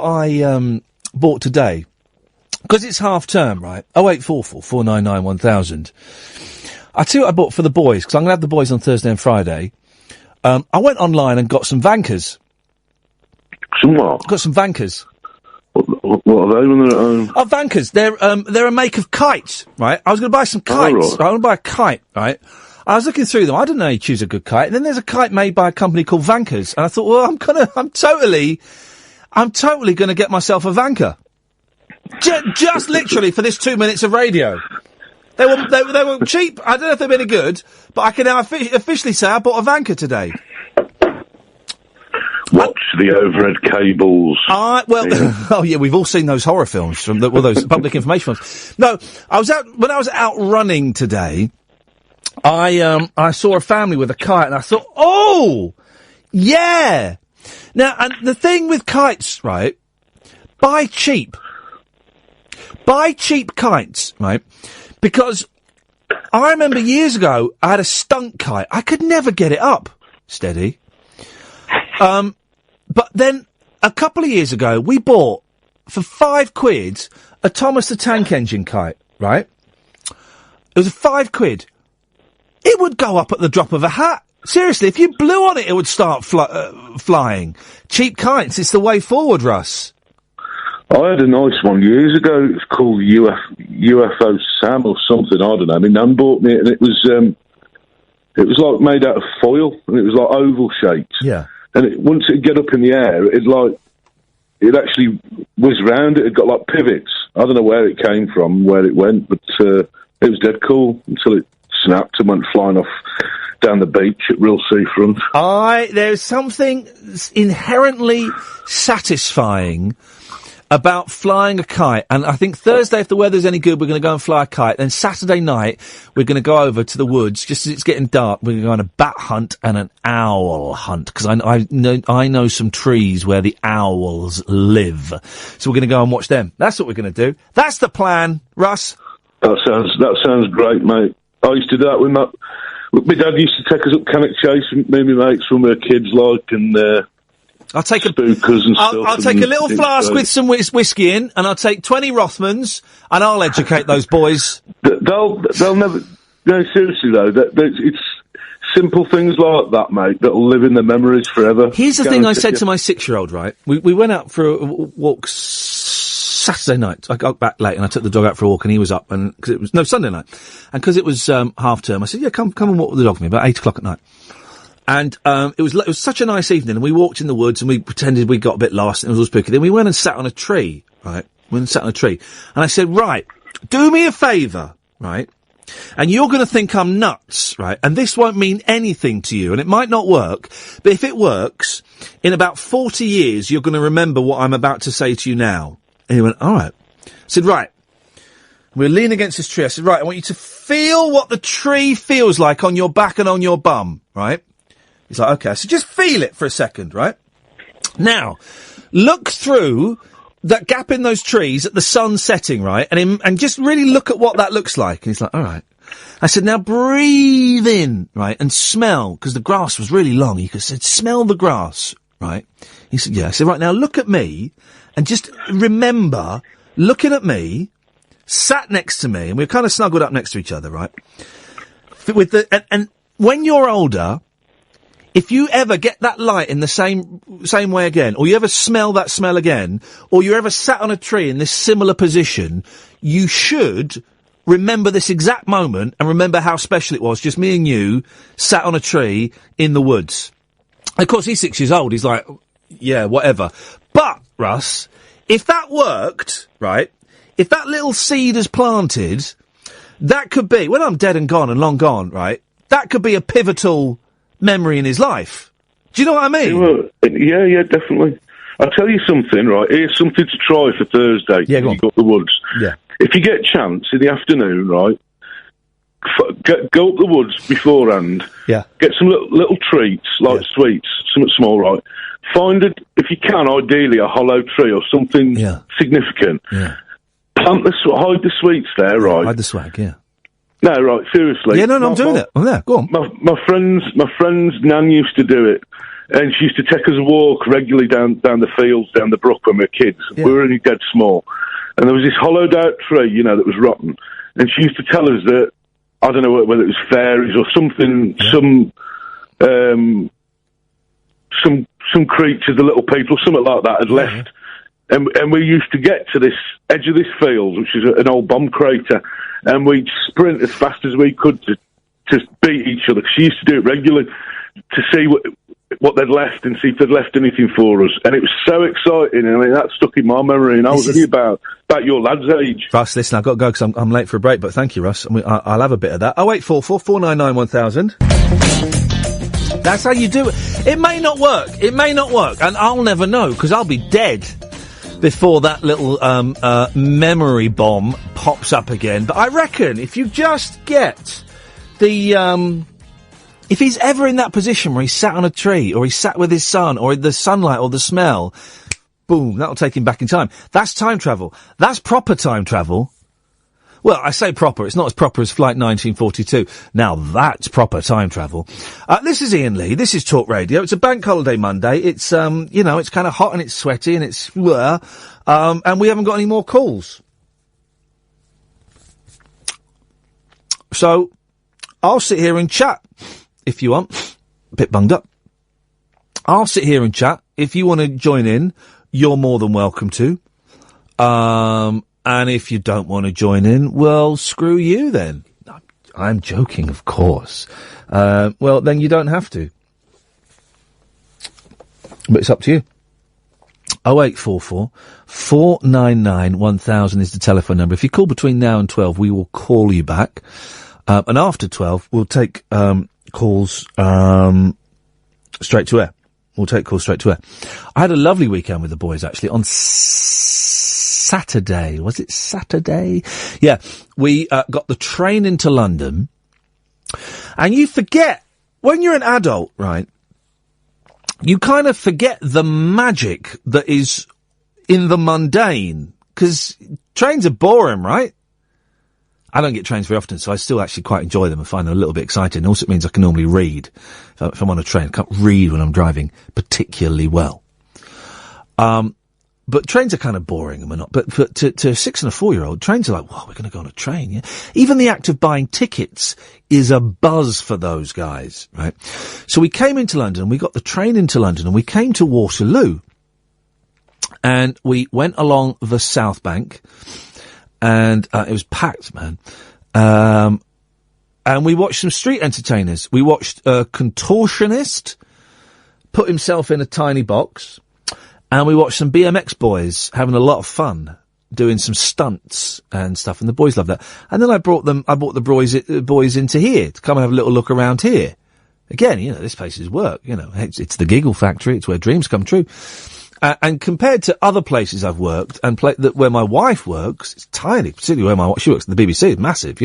I bought today, because it's half term, right? 0844 499 1000. I tell you what I bought for the boys, because I'm going to have the boys on Thursday and Friday. I went online and got some Vankers. Some what? Got some Vankers. What are they when they're at home? Oh, Vankers. They're a make of kites, right? I was going to buy some kites. Oh, right. I want to buy a kite, right? I was looking through them. I didn't know you choose a good kite. And then there's a kite made by a company called Vankers. And I thought, well, I'm totally going to get myself a Vanker. Just literally for this 2 minutes of radio. They were cheap. I don't know if they're any good, but I can now officially say I bought a Vanker today. Watch the overhead cables. Oh yeah, we've all seen those horror films from those public information films. No, when I was out running today. I saw a family with a kite, and I thought, oh, yeah. Now, and the thing with kites, right? Buy cheap kites, right? Because I remember years ago, I had a stunt kite. I could never get it up steady. But then a couple of years ago, we bought for £5 a Thomas the Tank Engine kite, right? It was £5. It would go up at the drop of a hat. Seriously, if you blew on it, it would start flying. Cheap kites, it's the way forward, Russ. I had a nice one years ago. It's called UFO Sam or something. I don't know. My nan bought me it, and it was like made out of foil, and it was like oval shaped. Yeah. And once it get up in the air, it actually whizzed round. It had got like pivots. I don't know where it came from, where it went, but it was dead cool until it snapped and went flying off down the beach at real seafront. There's something inherently satisfying about flying a kite, and I think Thursday, if the weather's any good, we're going to go and fly a kite. Then Saturday night, we're going to go over to the woods, just as it's getting dark. We're going to go on a bat hunt and an owl hunt, because I know some trees where the owls live. So we're going to go and watch them. That's what we're going to do. That's the plan, Russ. That sounds great, mate. I used to do that with my dad used to take us up Cannock Chase, me and my mates when we were kids, and I'll take spookers and stuff. I'll take a little flask with some whiskey in, and I'll take 20 Rothmans, and I'll educate those boys. They'll never. No, seriously though, it's simple things like that, mate, that'll live in their memories forever. Here's the thing I said to my 6-year-old, right? We went out for a walk Saturday night. I got back late and I took the dog out for a walk, and he was up, and cause it was Sunday night, and because it was half term, I said, "Yeah, come and walk with the dog with me." About 8:00 at night, and it was such a nice evening, and we walked in the woods and we pretended we got a bit lost, and it was all spooky. Then we went and sat on a tree, right? And I said, "Right, do me a favour, right? And you're going to think I'm nuts, right? And this won't mean anything to you, and it might not work, but if it works, in about 40 years, you're going to remember what I'm about to say to you now." And he went, "All right." I said, "Right. We'll lean against this tree." I said, "Right, I want you to feel what the tree feels like on your back and on your bum, right?" He's like, "Okay." So just feel it for a second, right? Now, look through that gap in those trees at the sun setting, right? And just really look at what that looks like. And he's like, all right. I said, now breathe in, right, and smell, because the grass was really long. He said, smell the grass, right? He said, yeah. I said, right, now look at me, and just remember looking at me, sat next to me, and we were kind of snuggled up next to each other, right? And when you're older, if you ever get that light in the same way again, or you ever smell that smell again, or you ever sat on a tree in this similar position, you should remember this exact moment and remember how special it was, just me and you, sat on a tree in the woods. Of course, he's 6 years old, he's like, yeah, whatever. But, Russ, if that worked, right, if that little seed is planted, that could be, when I'm dead and gone and long gone, right, that could be a pivotal memory in his life. Do you know what I mean? Yeah, definitely. I'll tell you something, right? Here's something to try for Thursday. Yeah, go on. You got the woods. Yeah. If you get a chance in the afternoon, right, go up the woods beforehand. Yeah. Get some little treats, like sweets, something small, right? Find it, if you can, ideally a hollow tree or something significant. Yeah. Hide the sweets there, right? Hide the swag, yeah. No, right, seriously. Yeah, no, I'm doing it. I'm there, go on. My friend's nan used to do it, and she used to take us a walk regularly down the fields, down the brook when we were kids. Yeah. We were only dead small. And there was this hollowed out tree, you know, that was rotten. And she used to tell us that, I don't know whether it was fairies or something, some creatures, the little people, something like that had left. And we used to get to this edge of this field, which is an old bomb crater, and we'd sprint as fast as we could to beat each other. She used to do it regularly to see what they'd left and see if they'd left anything for us. And it was so exciting. I mean, that stuck in my memory. And I was only about your lad's age. Russ, listen, I've got to go because I'm late for a break, but thank you, Russ. I'll have a bit of that. 0844 499 1000. That's how you do it. It may not work. It may not work. And I'll never know because I'll be dead before that little memory bomb pops up again. But I reckon if you just get the... if he's ever in that position where he's sat on a tree, or he's sat with his son, or the sunlight, or the smell, boom, that'll take him back in time. That's time travel. That's proper time travel. Well, I say proper. It's not as proper as Flight 1942. Now, that's proper time travel. This is Iain Lee. This is Talk Radio. It's a bank holiday Monday. It's, it's kind of hot and it's sweaty and it's, and we haven't got any more calls. So, I'll sit here and chat if you want. A bit bunged up. I'll sit here and chat. If you want to join in, you're more than welcome to. And if you don't want to join in, well, screw you then. I'm joking, of course. Well, then you don't have to. But it's up to you. 0844 499 1000 is the telephone number. If you call between now and 12, we will call you back. And after 12, we'll take calls straight to air. We'll take calls straight to air. I had a lovely weekend with the boys, actually, on Saturday. Was it Saturday? Yeah. We got the train into London. And you forget, when you're an adult, right, you kind of forget the magic that is in the mundane. Because trains are boring, right? I don't get trains very often, so I still actually quite enjoy them and find them a little bit exciting. Also, it means I can normally read. If I'm on a train, I can't read when I'm driving particularly well. But trains are kind of boring and whatnot. But to a 6 and a 4-year-old, trains are like, wow, we're going to go on a train, yeah? Even the act of buying tickets is a buzz for those guys, right? So we came into London, we got the train into London, and we came to Waterloo. And we went along the South Bank. And it was packed, man. And we watched some street entertainers. We watched a contortionist put himself in a tiny box. And we watched some BMX boys having a lot of fun, doing some stunts and stuff. And the boys loved that. And then I brought the boys into here to come and have a little look around here. Again, this place is work, It's the giggle factory. It's where dreams come true. And compared to other places I've worked and where my wife works, it's tiny, particularly where she works at the BBC, it's massive,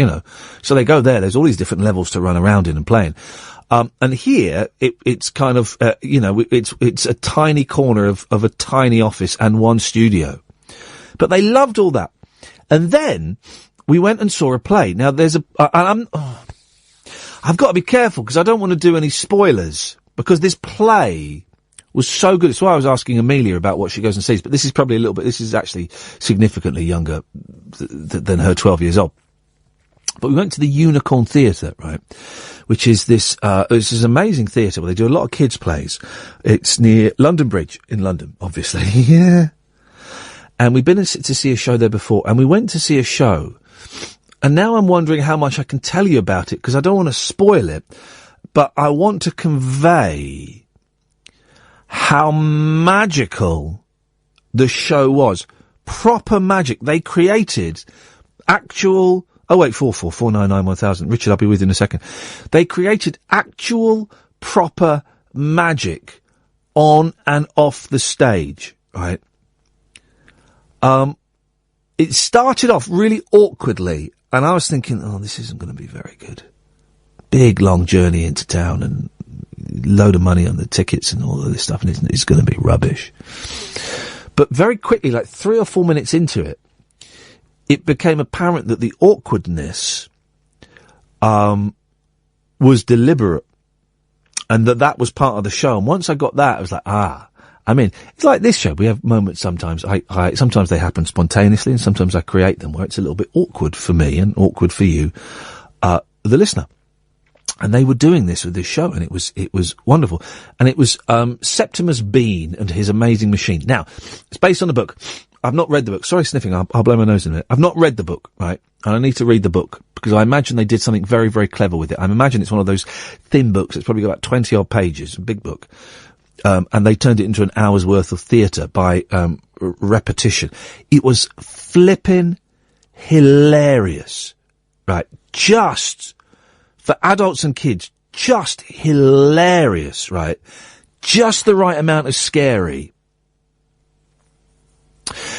So they go there, there's all these different levels to run around in and play in. And here, it's kind of, it's a tiny corner of a tiny office and one studio. But they loved all that. And then we went and saw a play. Now, there's I've got to be careful because I don't want to do any spoilers, because this play was so good. It's why I was asking Amelia about what she goes and sees, but this is probably this is actually significantly younger than her 12 years old. But we went to the Unicorn Theatre, right, which is this amazing theatre where they do a lot of kids' plays. It's near London Bridge in London, obviously. Yeah. And we've been to see a show there before, and we went to see a show, and now I'm wondering how much I can tell you about it, because I don't want to spoil it, but I want to convey how magical the show was. Proper magic. They created actual... 0844 499 1000. Richard, I'll be with you in a second. They created actual, proper magic on and off the stage, right? It started off really awkwardly, and I was thinking, this isn't going to be very good. Big, long journey into town and load of money on the tickets and all of this stuff, and it's going to be rubbish. But very quickly, like 3 or 4 minutes into it, it became apparent that the awkwardness was deliberate, and that was part of the show. And once I got that, I was like, I'm in. It's like this show. We have moments sometimes. Sometimes they happen spontaneously, and sometimes I create them where it's a little bit awkward for me and awkward for you, the listener. And they were doing this with this show, and it was wonderful. And it was Septimus Bean and His Amazing Machine. Now, it's based on a book. I've not read the book. Sorry, sniffing. I'll blow my nose in it. I've not read the book, right? And I need to read the book because I imagine they did something very, very clever with it. I imagine it's one of those thin books. It's probably got about 20 odd pages, a big book. And they turned it into an hour's worth of theatre by repetition. It was flipping hilarious, right? Just for adults and kids, just hilarious, right? Just the right amount of scary.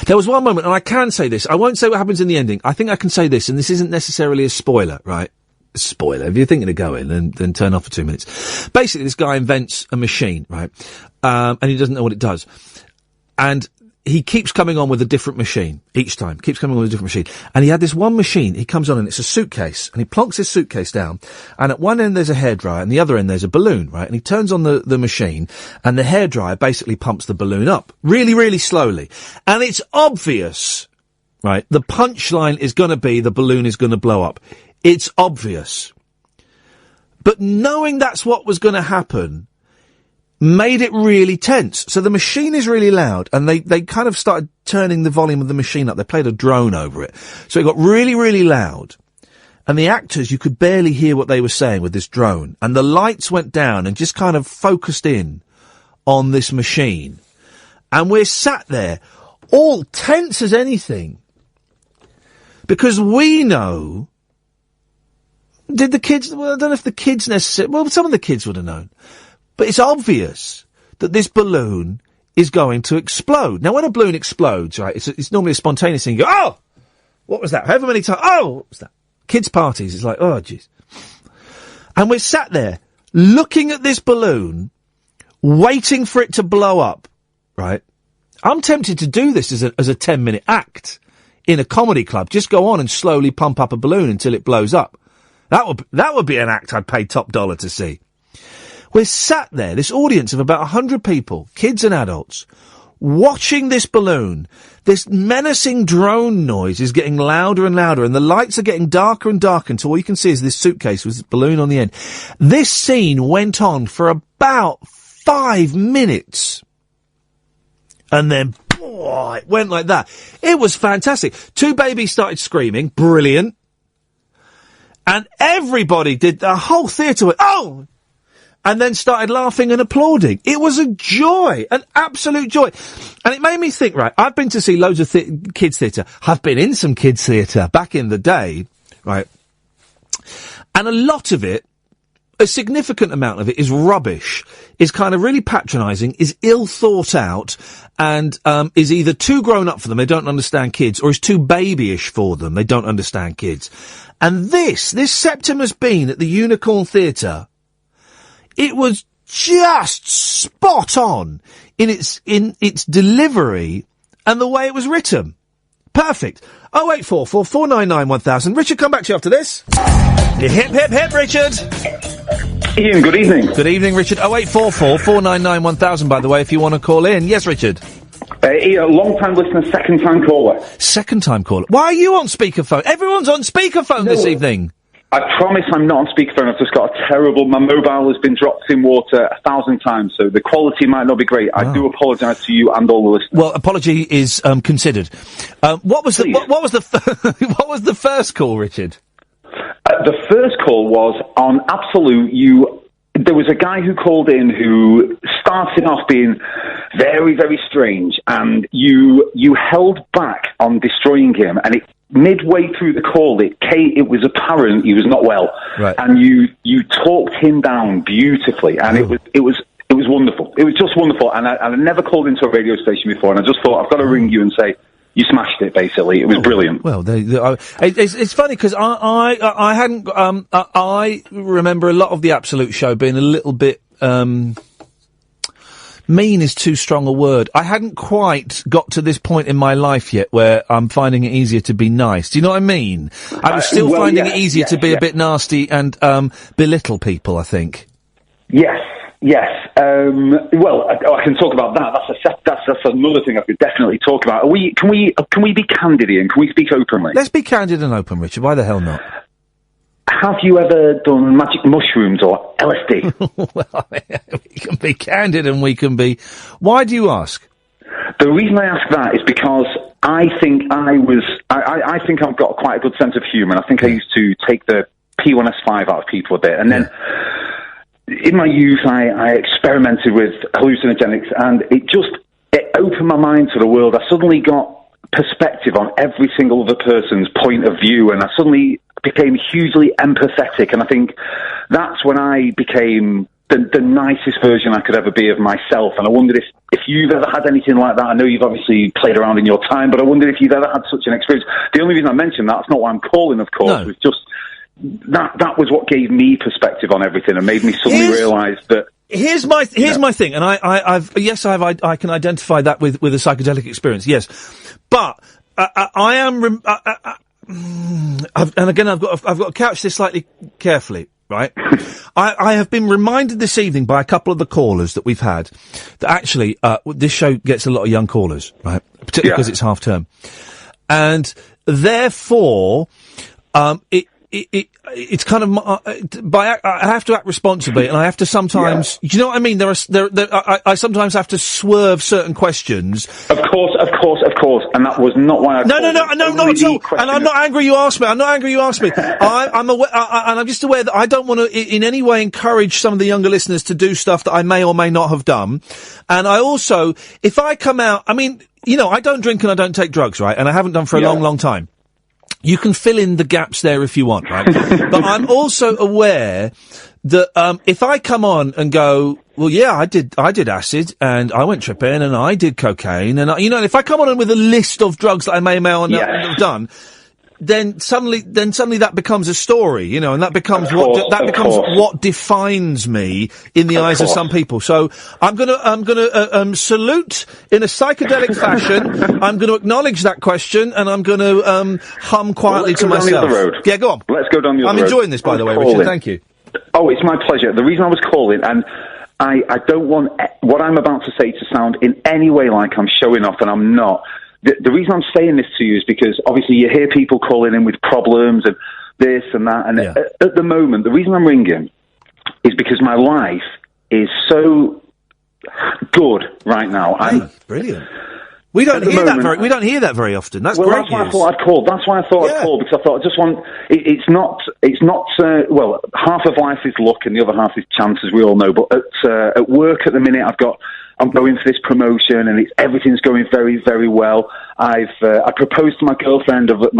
There was one moment, and I can say this, I won't say what happens in the ending, I think I can say this, and this isn't necessarily a spoiler, right? Spoiler, if you're thinking of going, then turn off for 2 minutes. Basically, this guy invents a machine, right? And he doesn't know what it does. And he keeps coming on with a different machine each time, keeps coming on with a different machine. And he had this one machine, he comes on and it's a suitcase, and he plonks his suitcase down, and at one end there's a hairdryer, and the other end there's a balloon, right? And he turns on the machine, and the hairdryer basically pumps the balloon up, really, really slowly. And it's obvious, right? The punchline is gonna be the balloon is gonna blow up. It's obvious. But knowing that's what was gonna happen made it really tense. So the machine is really loud, and they kind of started turning the volume of the machine up. They played a drone over it. So it got really, really loud. And the actors, you could barely hear what they were saying with this drone. And the lights went down and just kind of focused in on this machine. And we're sat there, all tense as anything. Because we know... Did the kids... Well, I don't know if the kids necessarily... Well, some of the kids would have known. But it's obvious that this balloon is going to explode. Now, when a balloon explodes, right, it's normally a spontaneous thing. You go, oh! What was that? However many times... Oh! What was that? Kids' parties, it's like, oh, jeez. And we're sat there, looking at this balloon, waiting for it to blow up, right? I'm tempted to do this as a 10-minute act in a comedy club. Just go on and slowly pump up a balloon until it blows up. That would be an act I'd pay top dollar to see. We're sat there, this audience of about 100 people, kids and adults, watching this balloon. This menacing drone noise is getting louder and louder, and the lights are getting darker and darker until all you can see is this suitcase with this balloon on the end. This scene went on for about 5 minutes. And then, boy, it went like that. It was fantastic. 2 babies started screaming. Brilliant. And everybody did, the whole theatre went, oh! And then started laughing and applauding. It was a joy, an absolute joy. And it made me think, right, I've been to see loads of kids' theatre. I've been in some kids' theatre back in the day, right? And a lot of it, a significant amount of it is rubbish, is kind of really patronising, is ill thought out, and is either too grown up for them, they don't understand kids, or is too babyish for them, they don't understand kids. And this Septimus Bean at the Unicorn Theatre, it was just spot on in its delivery and the way it was written. Perfect. 0844 499 1000. Richard, come back to you after this. Hip, hip, hip, Richard. Ian, good evening. Good evening, Richard. 0844 499 1000, by the way, if you want to call in. Yes, Richard. Ian, long-time listener, second-time caller. Second-time caller. Why are you on speakerphone? Everyone's on speakerphone this evening. I promise I'm not on speakerphone. I've just got a terrible... My mobile has been dropped in water 1,000 times, so the quality might not be great. I do apologise to you and all the listeners. Well, apology is considered. What was the first call, Richard? The first call was on Absolute. There was a guy who called in who started off being very, very strange, and you held back on destroying him, and midway through the call, it was apparent he was not well, right. And you talked him down beautifully, and it was wonderful. It was just wonderful, and I never called into a radio station before, and I just thought I've got to ring you and say. You smashed it, basically. It was brilliant. Well, it's funny because I hadn't. I remember a lot of the Absolute show being a little bit. Mean is too strong a word. I hadn't quite got to this point in my life yet where I'm finding it easier to be nice. Do you know what I mean? I was still finding it easier to be a bit nasty and belittle people, I think. Yes. Well, I can talk about that. That's another thing I could definitely talk about. Can we be candid, Ian? Can we speak openly? Let's be candid and open, Richard. Why the hell not? Have you ever done magic mushrooms or LSD? Well, we can be candid and we can be... Why do you ask? The reason I ask that is because I think I think I've got quite a good sense of humour. I think I used to take the P1S5 out of people a bit. And then in my youth, I experimented with hallucinogenics, and it opened my mind to the world. I suddenly got perspective on every single other person's point of view, and I suddenly became hugely empathetic, and I think that's when I became the nicest version I could ever be of myself. And I wondered if you've ever had anything like that. I know you've obviously played around in your time, but I wondered if you've ever had such an experience. The only reason I mentioned that's not why I'm calling, of course, was just that was what gave me perspective on everything and made me suddenly realise that. Here's my thing, and I can identify that with a psychedelic experience, yes, but I am, and again I've got to couch this slightly carefully, right? I have been reminded this evening by a couple of the callers that we've had that actually this show gets a lot of young callers, right? Particularly because it's half term, and therefore it's kind of I have to act responsibly, and I have to sometimes. Do you know what I mean? I sometimes have to swerve certain questions. Of course, and that was not why I. No, not at all. And I'm not angry you asked me. I'm aware, and I'm just aware that I don't want to in any way encourage some of the younger listeners to do stuff that I may or may not have done. And I also, if I come out, I mean, I don't drink and I don't take drugs, right? And I haven't done for a long, long time. You can fill in the gaps there if you want, right? But I'm also aware that if I come on and go, well, yeah, I did acid and I went tripping and I did cocaine and if I come on with a list of drugs that I may or may not have done, then suddenly that becomes a story, and that becomes what defines me in the eyes of some people. So I'm gonna salute in a psychedelic fashion. I'm gonna acknowledge that question, and I'm gonna hum quietly to myself. Yeah, go on. Let's go down the other road. I'm enjoying this, by the way, Richard. Thank you. Oh, it's my pleasure. The reason I was calling, and I don't want what I'm about to say to sound in any way like I'm showing off, and I'm not. The reason I'm saying this to you is because obviously you hear people calling in with problems and this and that. And at the moment, the reason I'm ringing is because my life is so good right now. Brilliant. We don't hear that very often. That's great news. That's why I thought I'd call because I thought I just want. It's not. Well, half of life is luck and the other half is chance, as we all know. But at work at the minute, I'm going for this promotion, and everything's going very, very well. I proposed to my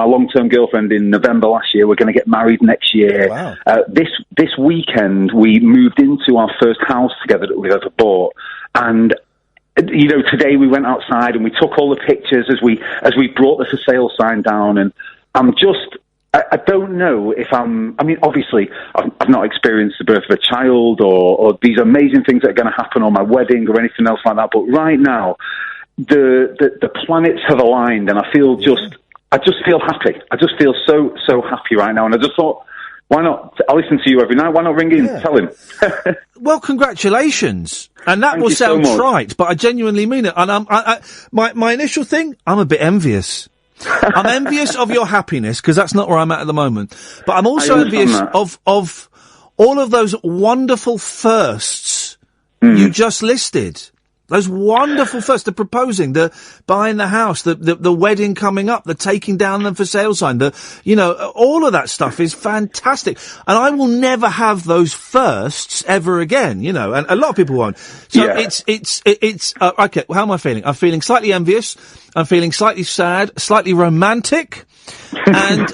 long-term girlfriend in November last year. We're going to get married next year. Wow. This weekend, we moved into our first house together that we've ever bought, and today we went outside and we took all the pictures as we brought the for sale sign down, and I don't know if I mean, obviously, I've not experienced the birth of a child or these amazing things that are going to happen on my wedding or anything else like that. But right now, the planets have aligned, and I feel just I just feel happy. I just feel so happy right now. And I just thought, why not? I listen to you every night. Why not ring in and tell him? Well, congratulations. And that will sound trite, but I genuinely mean it. And my initial thing, I'm a bit envious. I'm envious of your happiness, because that's not where I'm at the moment. But I'm also envious of all of those wonderful firsts you just listed. Those wonderful firsts, the proposing, the buying the house, the wedding coming up, the taking down the for sale sign, all of that stuff is fantastic. And I will never have those firsts ever again, and a lot of people won't. So it's okay, how am I feeling? I'm feeling slightly envious. I'm feeling slightly sad, slightly romantic, and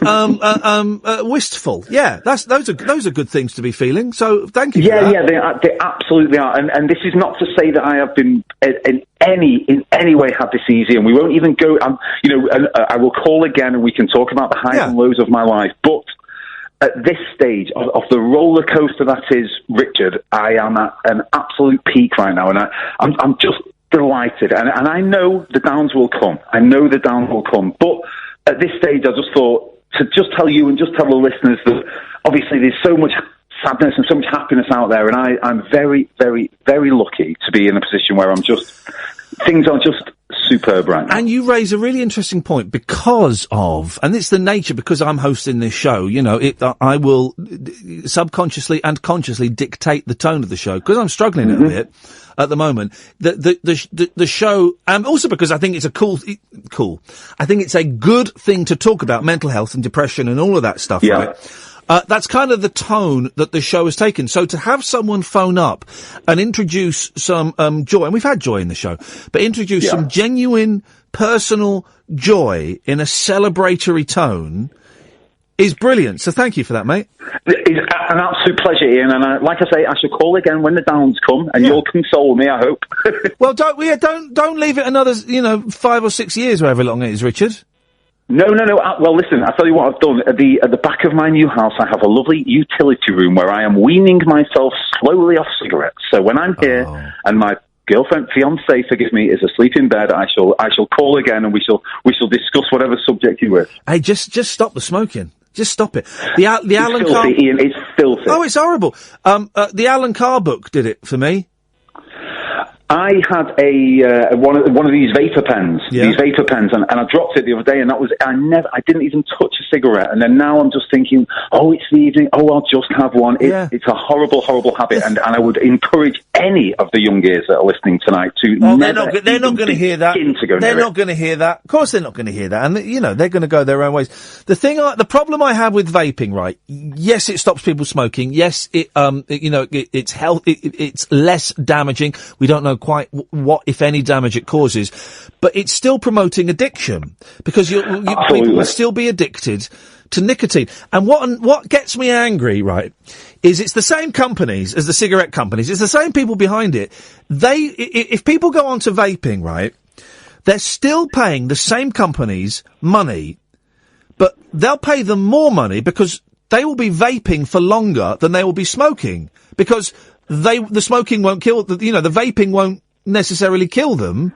wistful. Yeah, those are good things to be feeling. So thank you. Yeah, they absolutely are. And this is not to say that I have been in any way had this easy, and we won't even go. I will call again, and we can talk about the highs and lows of my life. But at this stage of the roller coaster that is Richard, I am at an absolute peak right now, and I'm just delighted. And I know the downs will come. But at this stage, I just thought to just tell you and just tell the listeners that obviously there's so much sadness and so much happiness out there, and I'm very, very, very lucky to be in a position where things are just superb right now. And you raise a really interesting point because it's the nature, because I'm hosting this show, I will subconsciously and consciously dictate the tone of the show, because I'm struggling a bit at the moment. The show, and also because I think it's I think it's a good thing to talk about mental health and depression and all of that stuff, right? That's kind of the tone that the show has taken. So to have someone phone up and introduce some joy, and we've had joy in the show, but introduce some genuine personal joy in a celebratory tone is brilliant. So thank you for that, mate. It's an absolute pleasure, Ian. And like I say, I shall call again when the downs come, and you'll console me, I hope. Well, don't leave it another 5 or 6 years, however long it is, Richard. No. Well, listen, I'll tell you what I've done. At the back of my new house, I have a lovely utility room where I am weaning myself slowly off cigarettes. So when I'm here and my girlfriend, fiancée, forgive me, is asleep in bed, I shall call again, and we shall discuss whatever subject you wish. Hey, just stop the smoking. Just stop it. The Alan Carr, Ian, it's filthy. Oh, it's horrible. The Alan Carr book did it for me. I had one of these vapor pens, and I dropped it the other day, and I didn't even touch a cigarette, and then now I'm just thinking, it's the evening, I'll just have one. It's a horrible, horrible habit, and I would encourage any of the young ears that are listening tonight to they're not going to hear that. They're not going to hear that. Of course they're not going to hear that, and they're going to go their own ways. The problem I have with vaping, right? Yes, it stops people smoking. Yes, it's health. It's less damaging. We don't know quite what, if any, damage it causes, but it's still promoting addiction, because people will still be addicted to nicotine. And what gets me angry, right, is it's the same companies as the cigarette companies. It's the same people behind it. If people go on to vaping, right, they're still paying the same companies money, but they'll pay them more money because they will be vaping for longer than they will be smoking, because the smoking won't kill, the vaping won't necessarily kill them.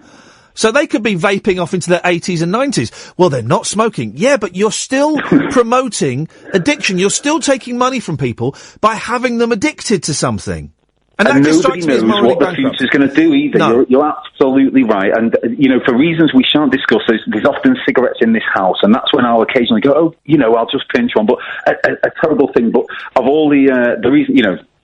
So they could be vaping off into their 80s and 90s. Well, they're not smoking. Yeah, but you're still promoting addiction. You're still taking money from people by having them addicted to something. And that just strikes me as morally bankrupt. Nobody knows what the future's going to do either. No. You're absolutely right. And, for reasons we shan't discuss, there's often cigarettes in this house, and that's when I'll occasionally go, I'll just pinch one. But a terrible thing. But of all the reason,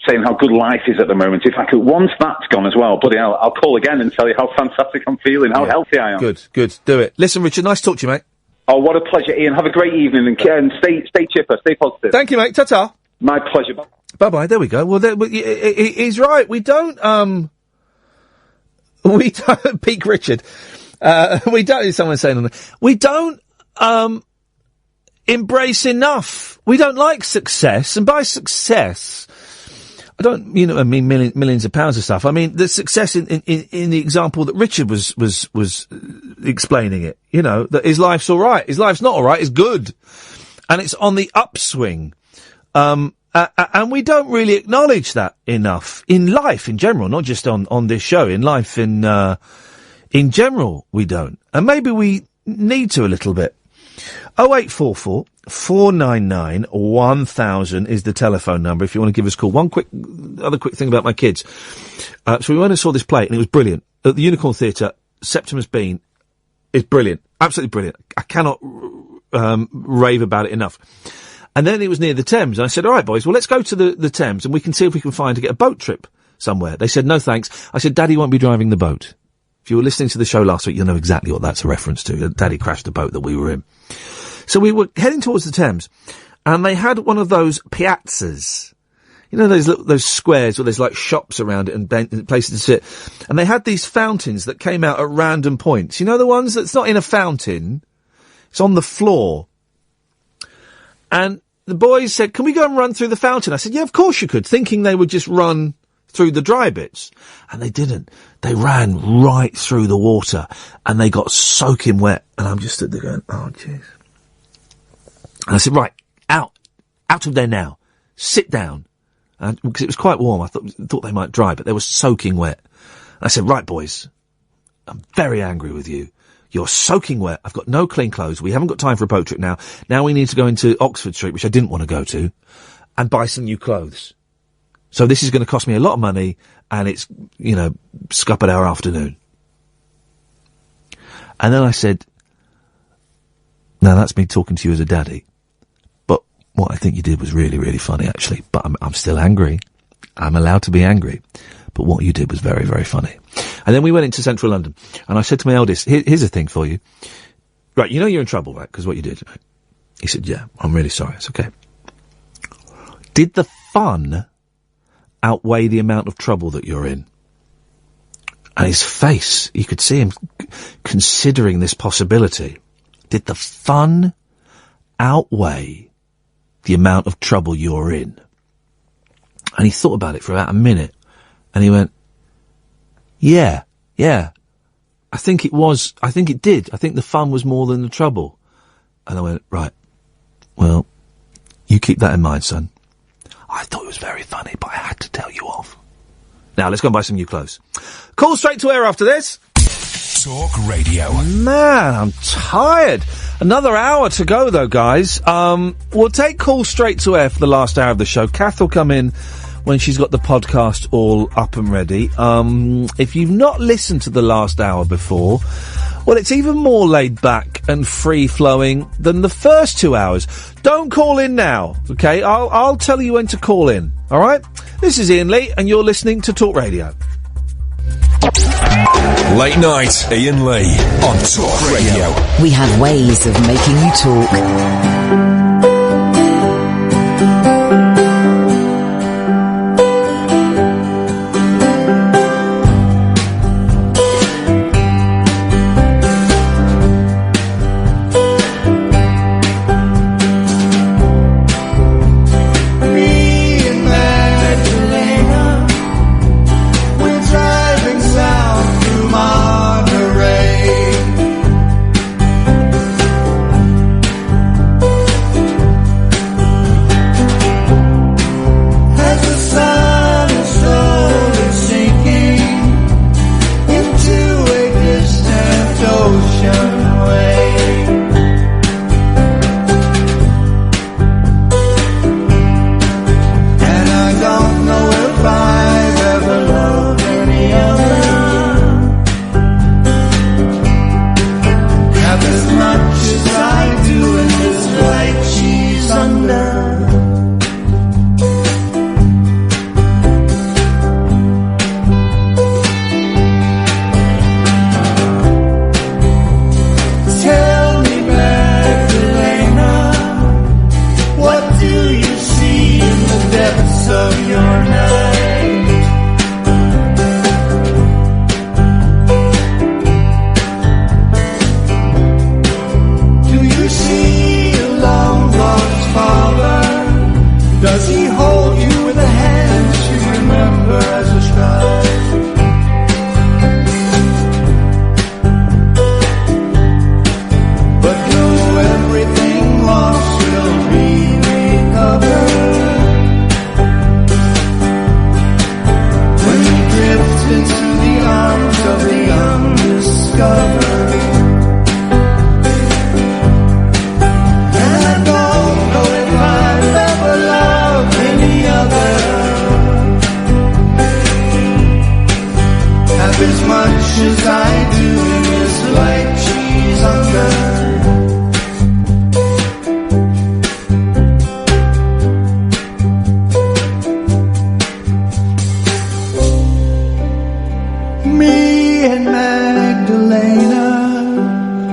saying how good life is at the moment, if I could, once that's gone as well, buddy, I'll call again and tell you how fantastic I'm feeling, how healthy I am. Good, do it. Listen, Richard, nice to talk to you, mate. Oh, what a pleasure, Ian. Have a great evening, and stay chipper, stay positive. Thank you, mate. Ta-ta. My pleasure. Bye-bye. There we go. Well, he's right. We don't, peak Richard. Someone's saying on the, we don't, embrace enough. We don't like success, and by success, I don't, I mean millions of pounds of stuff. I mean the success in the example that Richard was explaining it. That his life's all right. His life's not all right. It's good, and it's on the upswing. And we don't really acknowledge that enough in life in general, not just on this show. In life in general, we don't, and maybe we need to a little bit. 0844 499 1000 is the telephone number if you want to give us a call. One other quick thing about my kids. So we went and saw this play, and it was brilliant. At the Unicorn Theatre, Septimus Bean is brilliant. Absolutely brilliant. I cannot rave about it enough. And then it was near the Thames, and I said, all right, boys, well, let's go to the Thames, and we can see if we can find to get a boat trip somewhere. They said, no, thanks. I said, Daddy won't be driving the boat. If you were listening to the show last week, you'll know exactly what that's a reference to. Daddy crashed the boat that we were in. So we were heading towards the Thames, and they had one of those piazzas. You know those squares where there's like shops around it and places to sit. And they had these fountains that came out at random points. You know the ones that's not in a fountain? It's on the floor. And the boys said, can we go and run through the fountain? I said, yeah, of course you could, thinking they would just run through the dry bits. And they didn't. They ran right through the water, and they got soaking wet. And I'm just stood there going, oh, jeez. And I said, right, out of there now. Sit down. Because it was quite warm, I thought they might dry, but they were soaking wet. And I said, right, boys, I'm very angry with you. You're soaking wet. I've got no clean clothes. We haven't got time for a boat trip now. Now we need to go into Oxford Street, which I didn't want to go to, and buy some new clothes. So this is going to cost me a lot of money, and it's, scuppered our afternoon. And then I said, now that's me talking to you as a daddy. But what I think you did was really, really funny, actually. But I'm still angry. I'm allowed to be angry. But what you did was very, very funny. And then we went into central London, and I said to my eldest, here's a thing for you. Right, you know you're in trouble, right? Because what you did. Right? He said, yeah, I'm really sorry. It's okay. Did the fun outweigh the amount of trouble that you're in? And his face, you could see him considering this possibility. Did the fun outweigh the amount of trouble you're in? And he thought about it for about a minute, and he went, yeah, I think it did. I think the fun was more than the trouble. And I went, right, well, you keep that in mind, son. I thought it was very funny, but I had to tell you off. Now, let's go and buy some new clothes. Call straight to air after this. Talk Radio. Man, I'm tired. Another hour to go, though, guys. We'll take calls straight to air for the last hour of the show. Kath will come in when she's got the podcast all up and ready. If you've not listened to the last hour before, well, it's even more laid back and free-flowing than the first 2 hours. Don't call in now, okay? I'll tell you when to call in, all right? This is Iain Lee, and you're listening to Talk Radio. Late night, Iain Lee on Talk Radio. We have ways of making you talk.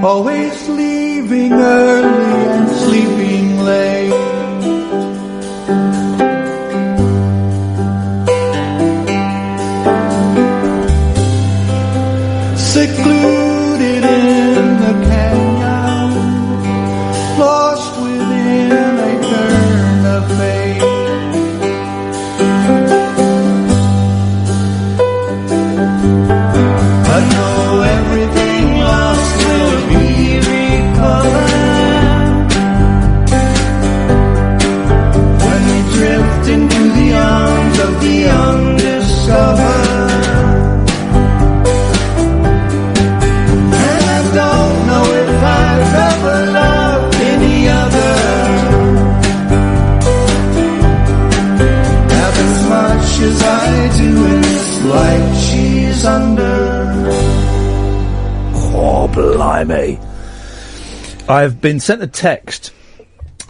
always leaving early and sleeping late. Secluded in the canyon, lost within a turn of fate. But know everything lost will be recovered when we drift into the arms of the undiscovered. And I don't know if I've ever loved any other half as much as I do in this life she's under. Oh, blimey. I've been sent a text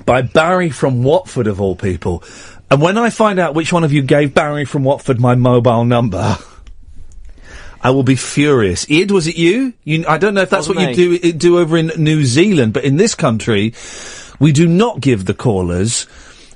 by Barry from Watford, of all people. And when I find out which one of you gave Barry from Watford my mobile number, I will be furious. Id, was it you? I don't know if that's what you do over in New Zealand, but in this country, we do not give the callers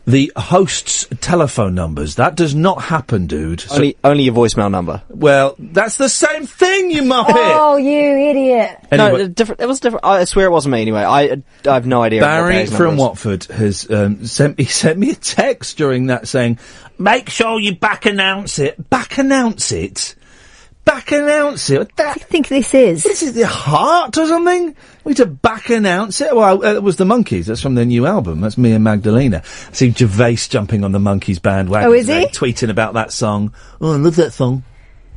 the host's telephone numbers. That does not happen, dude. So, only your voicemail number. Well, that's the same thing, you muppet! Oh, you idiot. Anyway. No, different. It was different. I swear it wasn't me anyway. I have no idea. Barry from Watford has sent me a text during that saying, make sure you back announce it. Back announce it? Back announce it? What do you think this is? This is the Heart or something? We need to back announce it? Well, it was the Monkees. That's from their new album. That's me and Magdalena. I see Gervais jumping on the Monkees bandwagon. Oh, is he? Tweeting about that song. Oh, I love that song.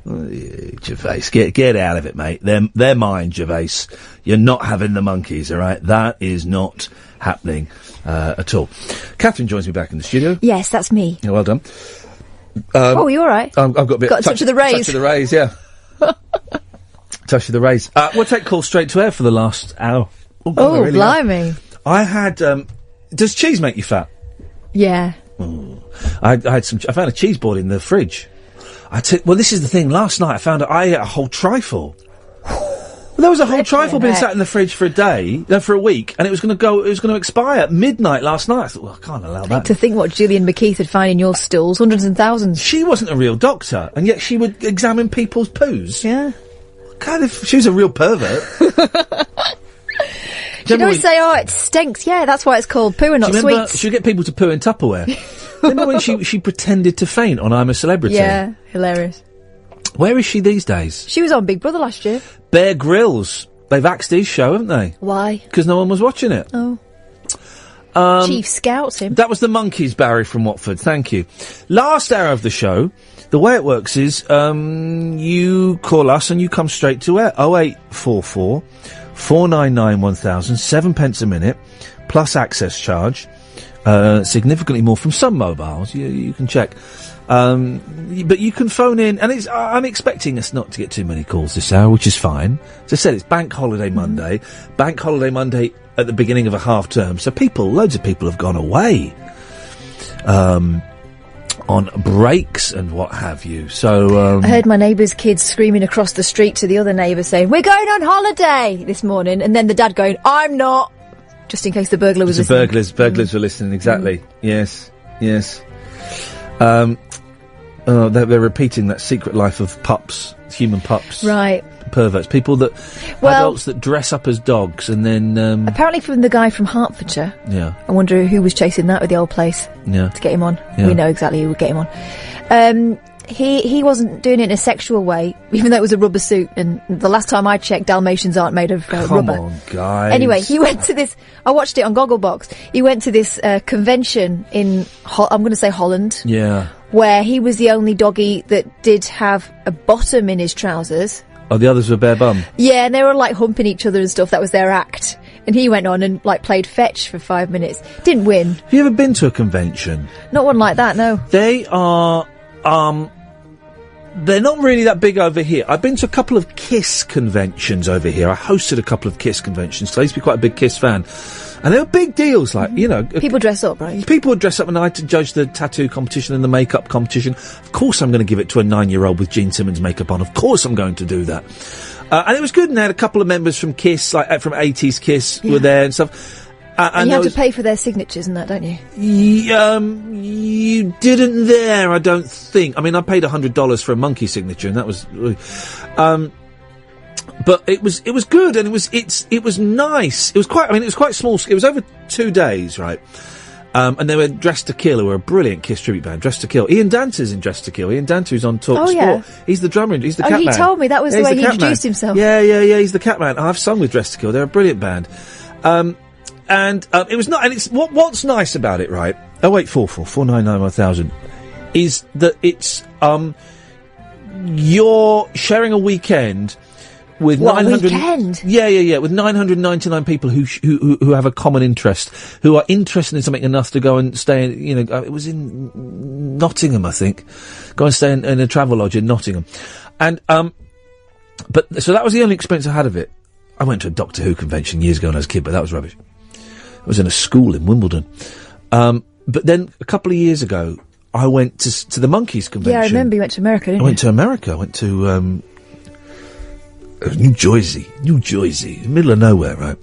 Oh, yeah, Gervais, get out of it, mate. They're mine, Gervais. You're not having the Monkees, all right? That is not happening at all. Catherine joins me back in the studio. Yes, that's me. Yeah, well done. Oh, you all right? I've got a bit got a touch of the rays. Touch of the rays, yeah. Touch of the rays. We'll take calls straight to air for the last hour. Oh, really blimey. I had, does cheese make you fat? Yeah. I found a cheese board in the fridge. Well, this is the thing. Last night I ate a whole trifle. Well, there was a whole trifle being sat in the fridge for a week, and it was going to expire at midnight last night. I thought, well, I can't allow that. To think what Gillian McKeith would find in your stools, hundreds and thousands. She wasn't a real doctor, and yet she would examine people's poos. Yeah. She was a real pervert. She'd always say, oh, it stinks. Yeah, that's why it's called poo and not sweets. She'd get people to poo in Tupperware. Remember when she pretended to faint on I'm a Celebrity? Yeah, hilarious. Where is she these days? She was on Big Brother last year. Bear Grylls. They've axed his show, haven't they? Why? Because no one was watching it. Oh. Chief scouts him. That was the Monkees, Barry from Watford. Thank you. Last hour of the show, the way it works is you call us and you come straight to air. 0844 499 1000, 7 pence a minute, plus access charge. Significantly more from some mobiles. You can check. But you can phone in, and I'm expecting us not to get too many calls this hour, which is fine. As I said, it's Bank Holiday Monday. Bank Holiday Monday at the beginning of a half term, so loads of people have gone away on breaks and what have you. So I heard my neighbour's kids screaming across the street to the other neighbour saying, "We're going on holiday!" this morning, and then the dad going, "I'm not," just in case the burglar was listening. Burglars were listening, exactly. Yes. They're repeating that secret life of pups, human pups. Right. Perverts. Adults that dress up as dogs and then... apparently from the guy from Hertfordshire. Yeah. I wonder who was chasing that with the old place. Yeah. To get him on. Yeah. We know exactly who would get him on. He wasn't doing it in a sexual way, even though it was a rubber suit, and the last time I checked, Dalmatians aren't made of rubber. Come on, guys. Anyway, he went to this... I watched it on Gogglebox. He went to this convention in... I'm going to say Holland. Yeah. Where he was the only doggy that did have a bottom in his trousers. Oh, the others were bare bum? Yeah, and they were, humping each other and stuff. That was their act. And he went on and, played fetch for 5 minutes. Didn't win. Have you ever been to a convention? Not one like that, no. They are, they're not really that big over here. I've been to a couple of Kiss conventions over here. I hosted a couple of Kiss conventions, so I used to be quite a big Kiss fan. And they were big deals, People dress up, right? People would dress up, and I had to judge the tattoo competition and the makeup competition. Of course I'm going to give it to a 9-year-old with Gene Simmons makeup on. Of course I'm going to do that. And it was good, and they had a couple of members from Kiss, like from 80s Kiss, were there and stuff. And you have to pay for their signatures and that, don't you? You didn't there, I don't think. I mean, I paid $100 for a monkey signature, and that was... but it was good, and it was nice. It was quite small. It was over 2 days, right? And they were Dressed to Kill, who were a brilliant Kiss tribute band. Dressed to Kill. Ian Danter's in Dressed to Kill. Ian Danter, who's on Talk Sport. Yeah. He's the drummer. He's the cat man. He told me that was the way he introduced himself. Yeah. He's the cat man. I've sung with Dressed to Kill. They're a brilliant band. And it was not. And it's what's nice about it, right? 0844 499 1000 is that it's you're sharing a weekend with 900. Weekend? Yeah. With 999 people who have a common interest, who are interested in something enough to go and stay. It was in Nottingham, I think. Go and stay in a travel lodge in Nottingham, and but so that was the only experience I had of it. I went to a Doctor Who convention years ago when I was a kid, but that was rubbish. I was in a school in Wimbledon. But then a couple of years ago, I went to the Monkeys convention. Yeah, I remember you went to America, didn't you? I went to America. I went to New Jersey, middle of nowhere, right?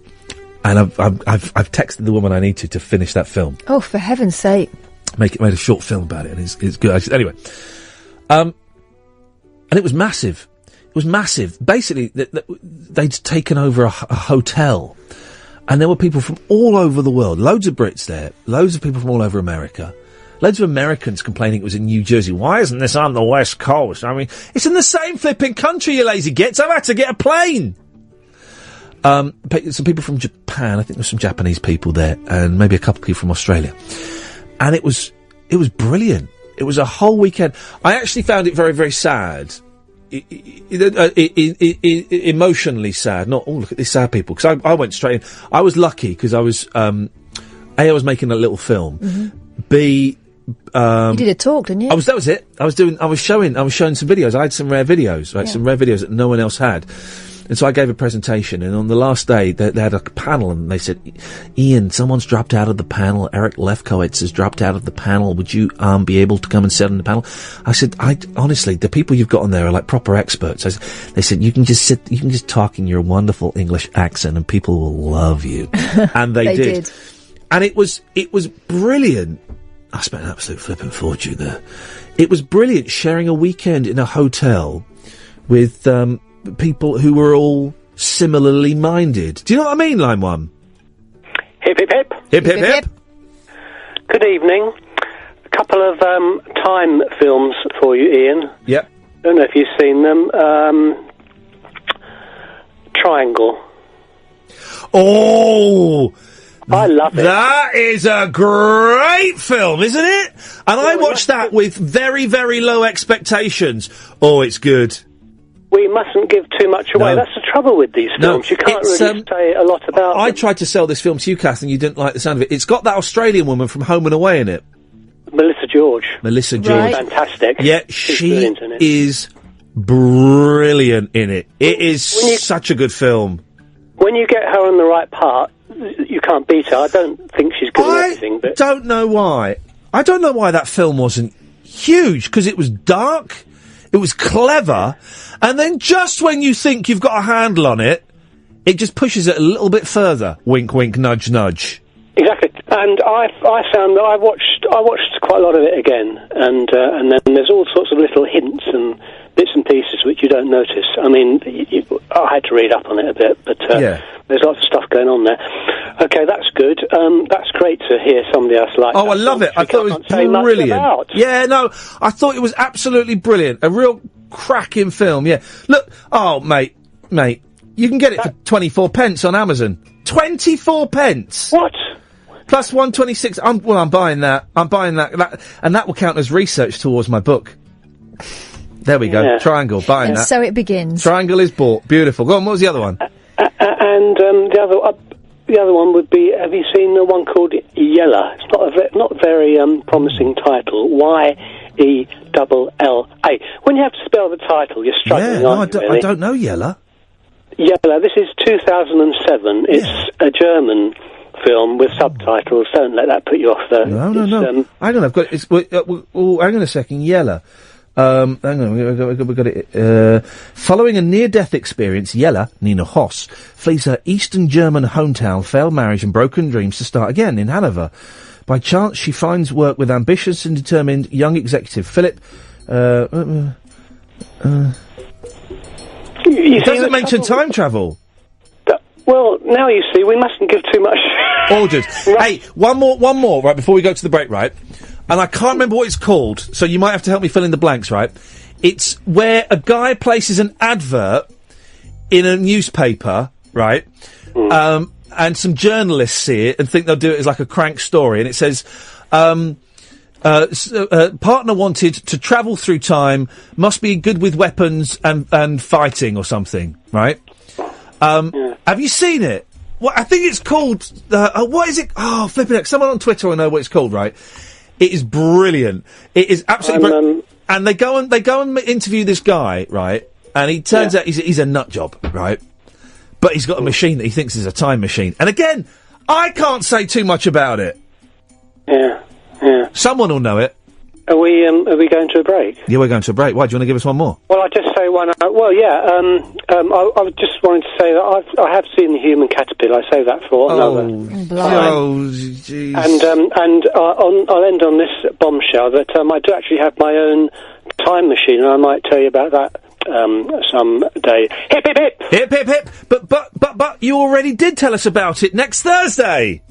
And I've texted the woman I need to finish that film. Oh, for heaven's sake! Made a short film about it, and it's good. Anyway, and it was massive. It was massive. Basically, they'd taken over a hotel, and there were people from all over the world. Loads of Brits there. Loads of people from all over America. Loads of Americans complaining it was in New Jersey. Why isn't this on the West Coast? I mean, it's in the same flipping country, you lazy gits. I've had to get a plane. Some people from Japan. I think there's some Japanese people there, and maybe a couple of people from Australia. And it was brilliant. It was a whole weekend. I actually found it very, very sad. Emotionally sad. Not, oh, look at these sad people. Because I went straight in. I was lucky because I was, A, I was making a little film. Mm-hmm. B, you did a talk, didn't you? that was it. I was showing some videos. I had some rare videos, right? Yeah. Some rare videos that no one else had. And so I gave a presentation, and on the last day, they had a panel, and they said, Ian, someone's dropped out of the panel. Eric Lefkowitz has dropped out of the panel. Would you be able to come and sit on the panel? I said, honestly, the people you've got on there are like proper experts. They said, you can just talk in your wonderful English accent, and people will love you. And they did. And it was brilliant. I spent an absolute flipping fortune there. It was brilliant sharing a weekend in a hotel with people who were all similarly minded. Do you know what I mean, Line 1? Hip, hip, hip. Hip, hip, hip. Good evening. A couple of time films for you, Ian. Yep. Don't know if you've seen them. Triangle. Oh! I love it. That is a great film, isn't it? And I watched that with very, very low expectations. Oh, it's good. We mustn't give too much away. No. That's the trouble with these films. You can't really say a lot about I them. tried to sell this film to you, Kath, and you didn't like the sound of it. It's got that Australian woman from Home and Away in it. Melissa George. Right. Fantastic. Yeah, she is brilliant in it. It is such a good film. When you get her on the right part, you can't beat her. I don't think she's good at everything. But don't know why. I don't know why that film wasn't huge, because it was dark, it was clever, and then just when you think you've got a handle on it, it just pushes it a little bit further. Wink, wink, nudge, nudge. Exactly. And I found that I watched quite a lot of it again, and then there's all sorts of little hints and bits and pieces which you don't notice. I mean, I had to read up on it a bit, but there's lots of stuff going on there. Okay, that's good. That's great to hear somebody else like that. Oh, I love it. I thought it was brilliant. Yeah, no, I thought it was absolutely brilliant. A real cracking film, yeah. Look, oh, mate, you can get it for 24 pence on Amazon. 24 pence? What? Plus 126. I'm buying that. And that will count as research towards my book. There we go. Triangle, buying and that. So it begins. Triangle is bought. Beautiful. Go on, what was the other one? And the other one would be, have you seen the one called Yella? It's not a very promising title. Y-E-L-L-A. When you have to spell the title, you're struggling, aren't you, really? I don't know Yella. Yella, this is 2007. It's a German film with subtitles. Don't let that put you off, though. No. Hang on, I've got... hang on a second. Yella. Hang on, we got it. Following a near-death experience, Jella, Nina Hoss, flees her Eastern German hometown, failed marriage and broken dreams to start again in Hanover. By chance, she finds work with ambitious and determined young executive Philip. It doesn't mention time travel. Well, now you see, we mustn't give too much. Ordered. Hey, one more, right, before we go to the break, right? And I can't remember what it's called, so you might have to help me fill in the blanks, right? It's where a guy places an advert in a newspaper, right? And some journalists see it and think they'll do it as like a crank story, and it says, partner wanted to travel through time, must be good with weapons and fighting or something, right? Have you seen it? Well, I think it's called, what is it? Oh, flipping it. Someone on Twitter will know what it's called, right? It is brilliant. It is absolutely brilliant. And they go and interview this guy, right? And he turns out he's a nut job, right? But he's got a machine that he thinks is a time machine. And again, I can't say too much about it. Yeah. Someone will know it. Are we going to a break? Yeah, we're going to a break. Why, do you want to give us one more? Well, I'll just say one. I was just wanting to say that I have seen The Human Caterpillar. I say that for another. Jeez. And I'll end on this bombshell that I do actually have my own time machine, and I might tell you about that someday. Hip hip hip. Hip hip hip. But you already did tell us about it next Thursday.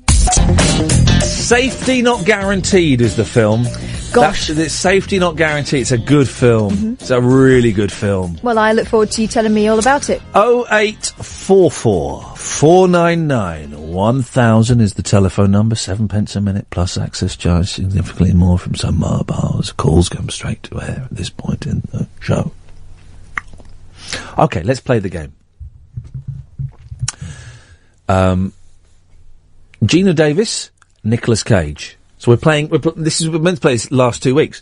Safety Not Guaranteed is the film. Gosh. It's Safety Not Guaranteed. It's a good film. Mm-hmm. It's a really good film. Well, I look forward to you telling me all about it. 0844 499 1000 is the telephone number. 7p a minute plus access charge significantly more from some mobiles. Calls come straight to air at this point in the show. Okay, let's play the game. Gina Davis, Nicolas Cage. So we're meant to play this last 2 weeks.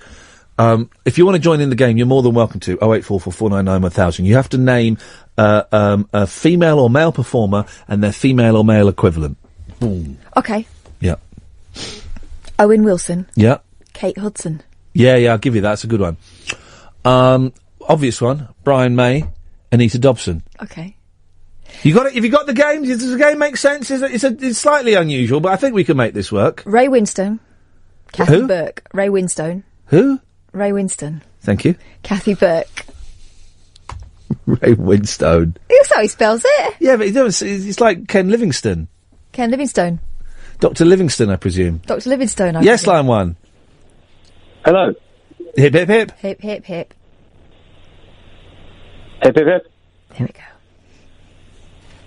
If you want to join in the game, you're more than welcome to. 0844 499 1000. You have to name a female or male performer and their female or male equivalent. Boom. Okay. Yeah. Owen Wilson. Yeah. Kate Hudson. Yeah, I'll give you that. That's a good one. Obvious one. Brian May, Anita Dobson. Okay. You got it? Have you got the game? Does the game make sense? It's slightly unusual, but I think we can make this work. Ray Winstone. Kathy Who? Burke. Ray Winstone. Who? Ray Winston. Thank you. Kathy Burke. Ray Winstone. That's how he spells it. Yeah, but it's like Ken Livingstone. Ken Livingstone. Dr. Livingstone, I presume. Dr. Livingstone, I Yes, presume. line one. Hello. Hip, hip, hip. Hip, hip, hip. Hip, hip, hip. There we go.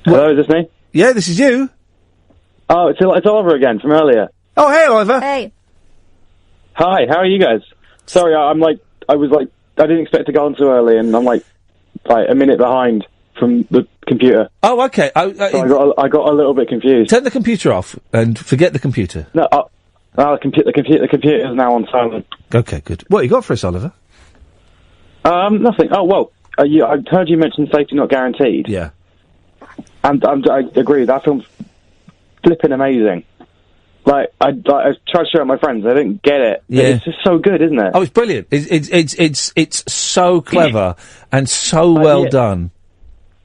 Hello, is this me? Yeah, this is you. Oh, it's Oliver again from earlier. Oh, hey, Oliver. Hey. Hi, how are you guys? Sorry, I didn't expect to go on too early, and I'm like a minute behind from the computer. Oh, okay. So I got a little bit confused. Turn the computer off and forget the computer. No, the computer is now on silent. Okay, good. What you got for us, Oliver? Nothing. Oh, well, I heard you mention Safety Not Guaranteed. Yeah. And I agree, that film's flipping amazing. I tried to show it to my friends, I didn't get it. Yeah. It's just so good, isn't it? Oh, it's brilliant. It's so clever and so well done.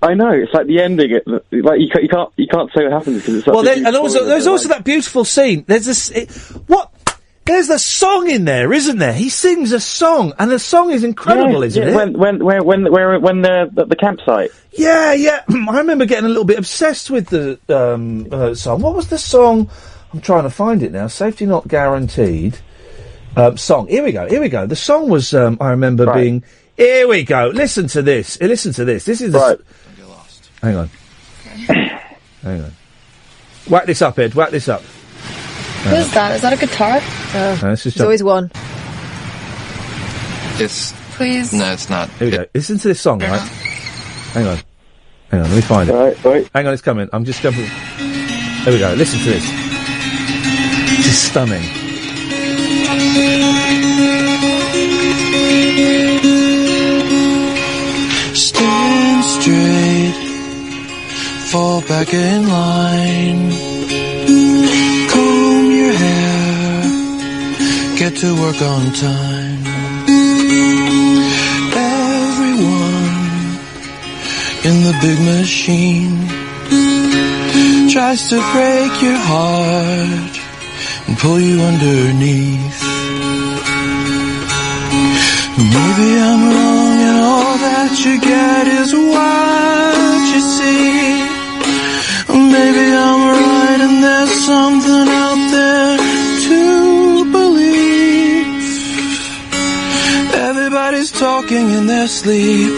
I know, it's like the ending, you can't say what happens because it's such there's also that beautiful scene. There's the song in there, isn't there? He sings a song, and the song is incredible, isn't it? When they're at the campsite. Yeah. I remember getting a little bit obsessed with the song. What was the song? I'm trying to find it now. Safety Not Guaranteed. Song. Here we go. The song was, I remember being... Here we go. Listen to this. This is... Right. Hang on. Hang on. Whack this up, Ed. Whack this up. Who's that? Is that a guitar? There's always one. Please. No, it's not. Here we go. Listen to this song, right? Hang on. Let me find it. Right. Hang on, it's coming. I'm just jumping. There we go. Listen to this. This is stunning. Stand straight, fall back in line, comb your hair, get to work on time. in the big machine tries to break your heart and pull you underneath. Maybe I'm wrong and all that you get is what you see. Maybe I'm right and there's something out there to believe. Everybody's talking in their sleep.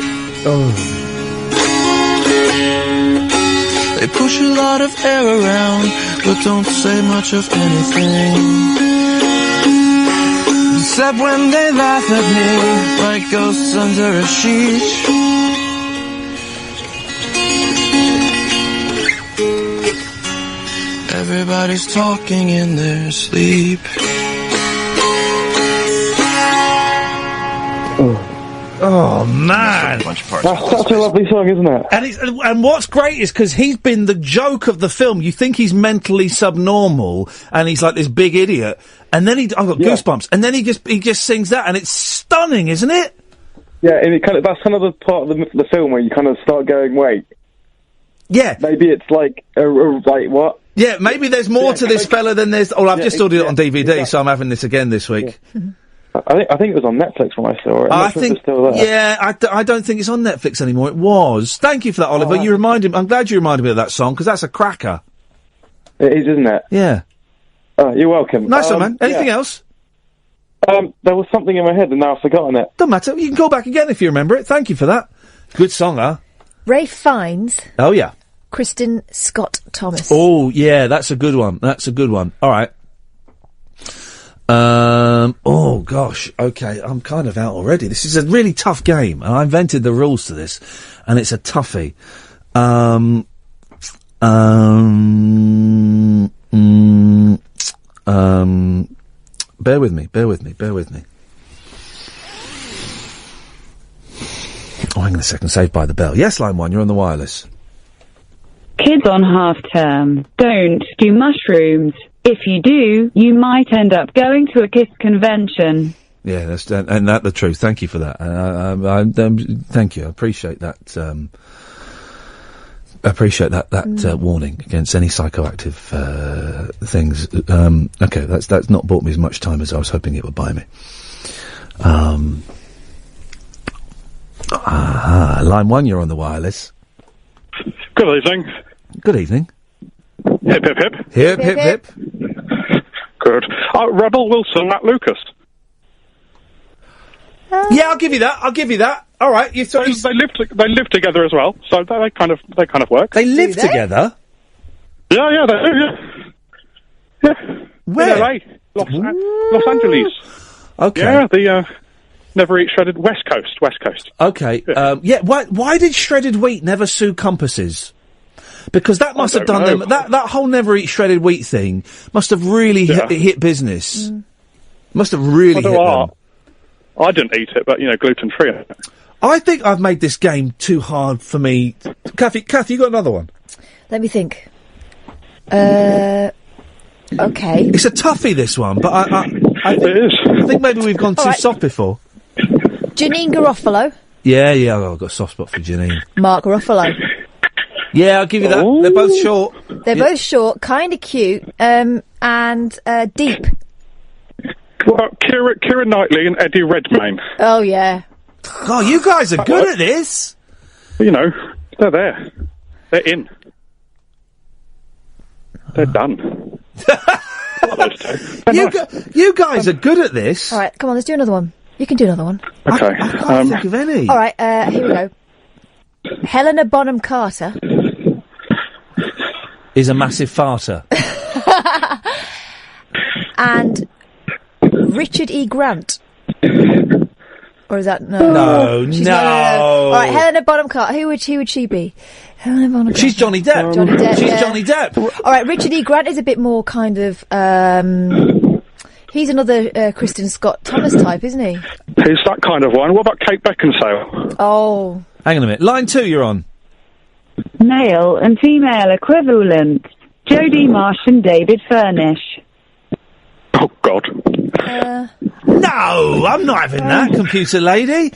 They push a lot of air around, but don't say much of anything. Except when they laugh at me, like ghosts under a sheet. Everybody's talking in their sleep. Oh man, That's such a lovely song, isn't it? And what's great is because he's been the joke of the film. You think he's mentally subnormal and he's like this big idiot, and then I've got goosebumps, and then he just sings that, and it's stunning, isn't it? Yeah, and that's kind of the part of the film where you kind of start going, wait. Yeah. Maybe it's like what? Yeah, maybe there's more to this fella than there's. Oh, I've just ordered it on DVD, exactly. so I'm having this again this week. Yeah. I think it was on Netflix when I saw it. I think, still there. yeah, I don't think it's on Netflix anymore. It was. Thank you for that, Oliver. You reminded. I'm glad you reminded me of that song because that's a cracker. It is, isn't it? Yeah. You're welcome. Nice one, man. Anything else? There was something in my head and now I've forgotten it. Don't matter. You can go back again if you remember it. Thank you for that. Good song, huh? Ralph Fiennes. Oh yeah. Kristen Scott Thomas. Oh yeah, that's a good one. That's a good one. All right. Oh gosh. Okay, I'm kind of out already. This is a really tough game, and I invented the rules to this, and it's a toughie. Bear with me. Oh, hang on a second. Saved by the bell. Yes, line 1. You're on the wireless. Kids on half term don't do mushrooms. If you do, you might end up going to a KISS convention. Yeah, that's and that's the truth. Thank you for that. Thank you. I appreciate that. Warning against any psychoactive things. Okay, that's not bought me as much time as I was hoping it would buy me. Line 1, you're on the wireless. Good evening. Good evening. Hip, hip, hip. Hip, hip, hip. Good. Rebel Wilson, Matt Lucas. Yeah, I'll give you that. All right, you thought they live together as well, so they kind of work. They live together. Yeah, they do. Yeah. Where? In LA, Los Angeles. Okay. Yeah, the never eat shredded West Coast. Okay. Yeah. Why did Shredded Wheat never sue Compasses? Because that must have done them. That whole never eat shredded wheat thing must have really hit business. Must have really hit them. I didn't eat it, but gluten free. I think I've made this game too hard for me. Kathy, you got another one? Let me think. Okay. It's a toughie, this one, but I think maybe we've gone too soft before. Janine Garofalo. Yeah, I've got a soft spot for Janine. Mark Ruffalo. Yeah, I'll give you that. Ooh. They're both short. They're both short, kind of cute, and deep. What about Keira Knightley and Eddie Redmayne? Oh, yeah. Oh, you guys are good at this. They're there. They're in. They're done. You guys are good at this. All right, come on, let's do another one. You can do another one. Okay. I can't think of any. All right, here we go. Helena Bonham Carter is a massive farter. And Richard E. Grant. Or is that no? No. All right, Helena Bonham Carter. Who would she be? Helena Bonham Carter. She's Johnny Depp. Johnny Depp. All right, Richard E. Grant is a bit more kind of. He's another Kristen Scott Thomas type, isn't he? He's that kind of one. What about Kate Beckinsale? Oh. Hang on a minute. Line 2, you're on. Male and female equivalent. Jodie Marsh and David Furnish. Oh, God. No, I'm not having that, computer lady.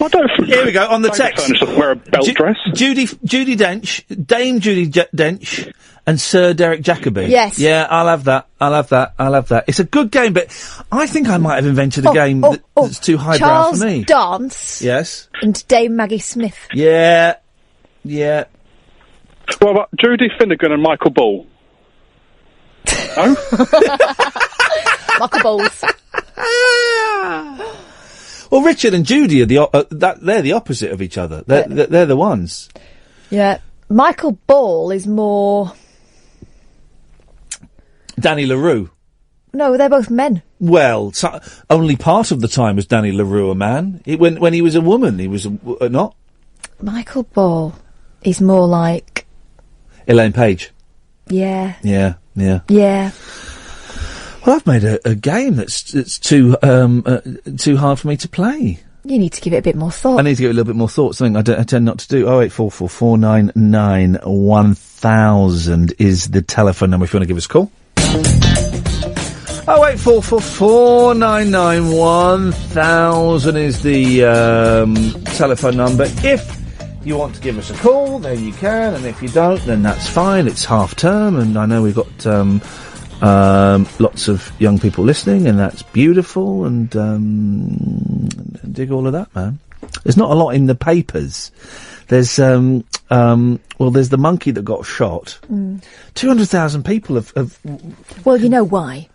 Here we go, on the text. Wear a belt dress. Judy Dench, Dame Judy Dench, and Sir Derek Jacobi. Yes. Yeah, I'll have that. It's a good game, but I think I might have invented a game that's too highbrow Charles for me. Dance. Yes. And Dame Maggie Smith. Yeah. Well, about Judy Finnegan and Michael Ball. No? Michael Balls. Well, Richard and Judy are they're the opposite of each other. They're the ones. Yeah. Michael Ball is more... Danny LaRue. No, they're both men. Well, only part of the time was Danny LaRue a man. When he was a woman, he was not. Michael Ball is more like... Elaine Page. Yeah. Yeah. Well, I've made a game that's too hard for me to play. You need to give it a bit more thought. I need to give it a little bit more thought, something I tend not to do. 08444 499 1000 is the telephone number if you want to give us a call. 08444 499 1000 is the telephone number. If you want to give us a call, then you can, and if you don't, then that's fine. It's half term, and I know we've got lots of young people listening, and that's beautiful, and dig all of that, man. There's not a lot in the papers. There's there's the monkey that got shot. 200,000 people have Well, you know why.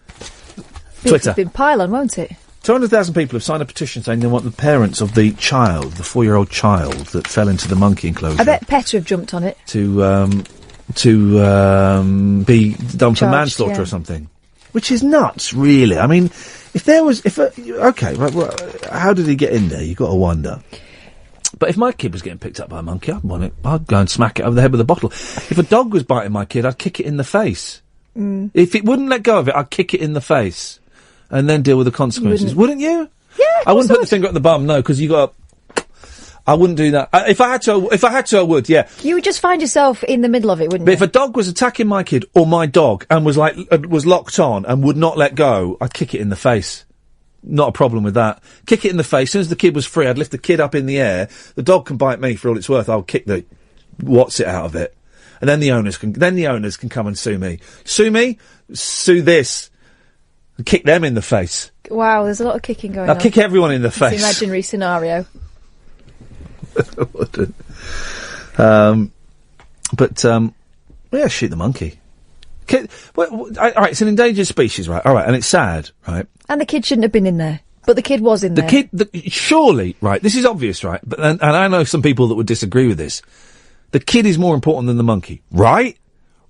Twitter. It's been pile-on, won't it? 200,000 people have signed a petition saying they want the parents of the 4-year-old child that fell into the monkey enclosure. I bet PETA have jumped on it. To be done for Charged, manslaughter or something, which is nuts, really. I mean, if how did he get in there? You got to wonder. But if my kid was getting picked up by a monkey, I'd go and smack it over the head with a bottle. If a dog was biting my kid, I'd kick it in the face. If it wouldn't let go of it, I'd kick it in the face, and then deal with the consequences. Wouldn't you? Yeah, I wouldn't put the finger at the bum, no, because you got. I wouldn't do that. If I had to, I would. Yeah. You would just find yourself in the middle of it, wouldn't But you? if a dog was attacking my kid or my dog and was locked on and would not let go, I'd kick it in the face. Not a problem with that. Kick it in the face. As soon as the kid was free, I'd lift the kid up in the air. The dog can bite me for all it's worth. I'll kick the what's it out of it, and then the owners can come and sue me. Sue this. And kick them in the face. Wow, there's a lot of kicking going on. I'll kick everyone in the face. It's an imaginary scenario. I wouldn't. Yeah, shoot the monkey. All right, it's an endangered species, right? All right, and it's sad, right? And the kid shouldn't have been in there. But the kid was in there. Surely, right, this is obvious, right? But and I know some people that would disagree with this. The kid is more important than the monkey, right?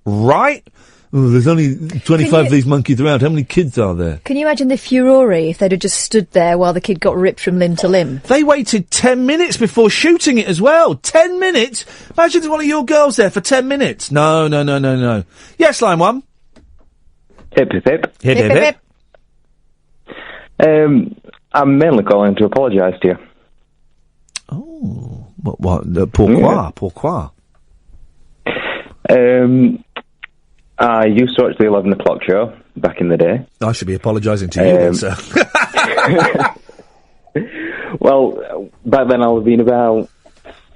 Right? Oh, there's only 25 of these monkeys around. How many kids are there? Can you imagine the furore if they'd have just stood there while the kid got ripped from limb to limb? They waited 10 minutes before shooting it as well. 10 minutes? Imagine there's one of your girls there for 10 minutes. No. Yes, line one. Hip, hip, hip. Hip, hip, hip. I'm mainly calling to apologise to you. Oh, what? Pourquoi? I used to watch the 11 o'clock show back in the day. I should be apologising to you then, sir. Well, back then I would have been about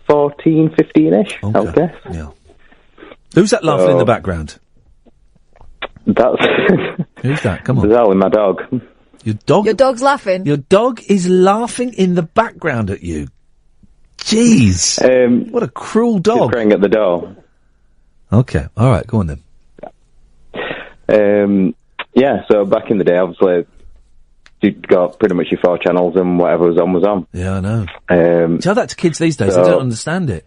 14, 15-ish, I would guess. Yeah. Who's that laughing in the background? That's... Who's that? Come on. Bizarrely, my dog. Your dog? Your dog's laughing? Your dog is laughing in the background at you. Jeez. What a cruel dog. He's crying at the door. Okay. All right. Go on then. Yeah, so back in the day, obviously, you got pretty much your 4 channels and whatever was on. Yeah, I know. Tell that to kids these days. They don't understand it.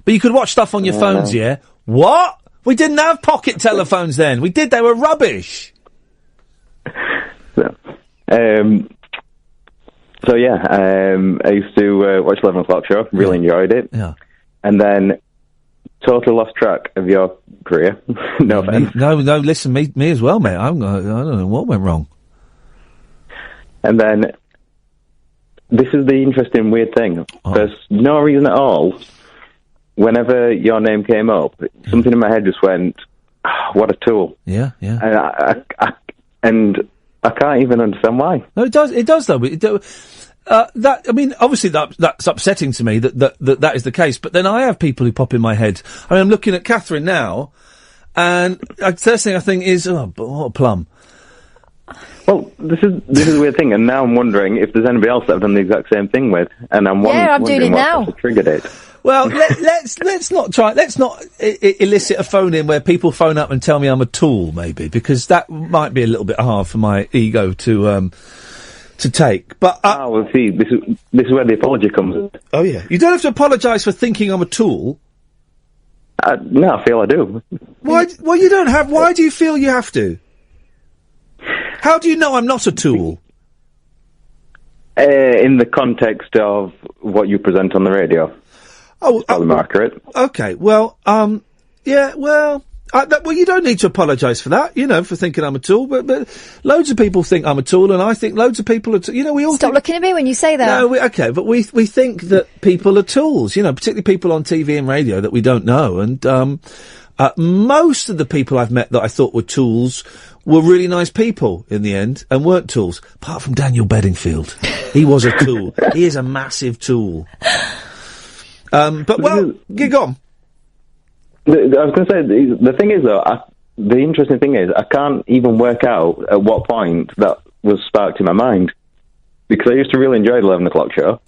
But you could watch stuff on your phones, yeah? What? We didn't have pocket telephones then. We did. They were rubbish. So yeah, I used to watch 11 o'clock show. Really enjoyed it. Yeah. And then totally lost track of your career. No offense. No. Listen, me as well, mate. I don't know what went wrong. And then this is the interesting weird thing. There's no reason at all. Whenever your name came up, something in my head just went, "What a tool!" Yeah. And I can't even understand why. No, it does. It does, though. Obviously that's upsetting to me that is the case. But then I have people who pop in my head. I mean, I'm looking at Catherine now, and the first thing I think is, oh, what a plum. Well, this is a weird thing, and now I'm wondering if there's anybody else that I've done the exact same thing with, and I'm I'm doing it now. What triggered it. Well, let's not elicit a phone in where people phone up and tell me I'm a tool, maybe, because that might be a little bit hard for my ego to take. But well, see, this is where the apology comes in. Oh yeah, you don't have to apologise for thinking I'm a tool. No, I feel I do. Why? Well, you don't have. Why do you feel you have to? How do you know I'm not a tool? In the context of what you present on the radio. Oh, probably accurate. Okay, well, yeah, well, you don't need to apologise for that, for thinking I'm a tool, but loads of people think I'm a tool, and I think loads of people are, we all Stop looking at me when you say that. No, okay, but we think that people are tools, particularly people on TV and radio that we don't know, and, most of the people I've met that I thought were tools were really nice people in the end, and weren't tools, apart from Daniel Bedingfield. He was a tool. He is a massive tool. But, well, get on. I was going to say, the thing is, though, the interesting thing is, I can't even work out at what point that was sparked in my mind. Because I used to really enjoy the 11 o'clock show.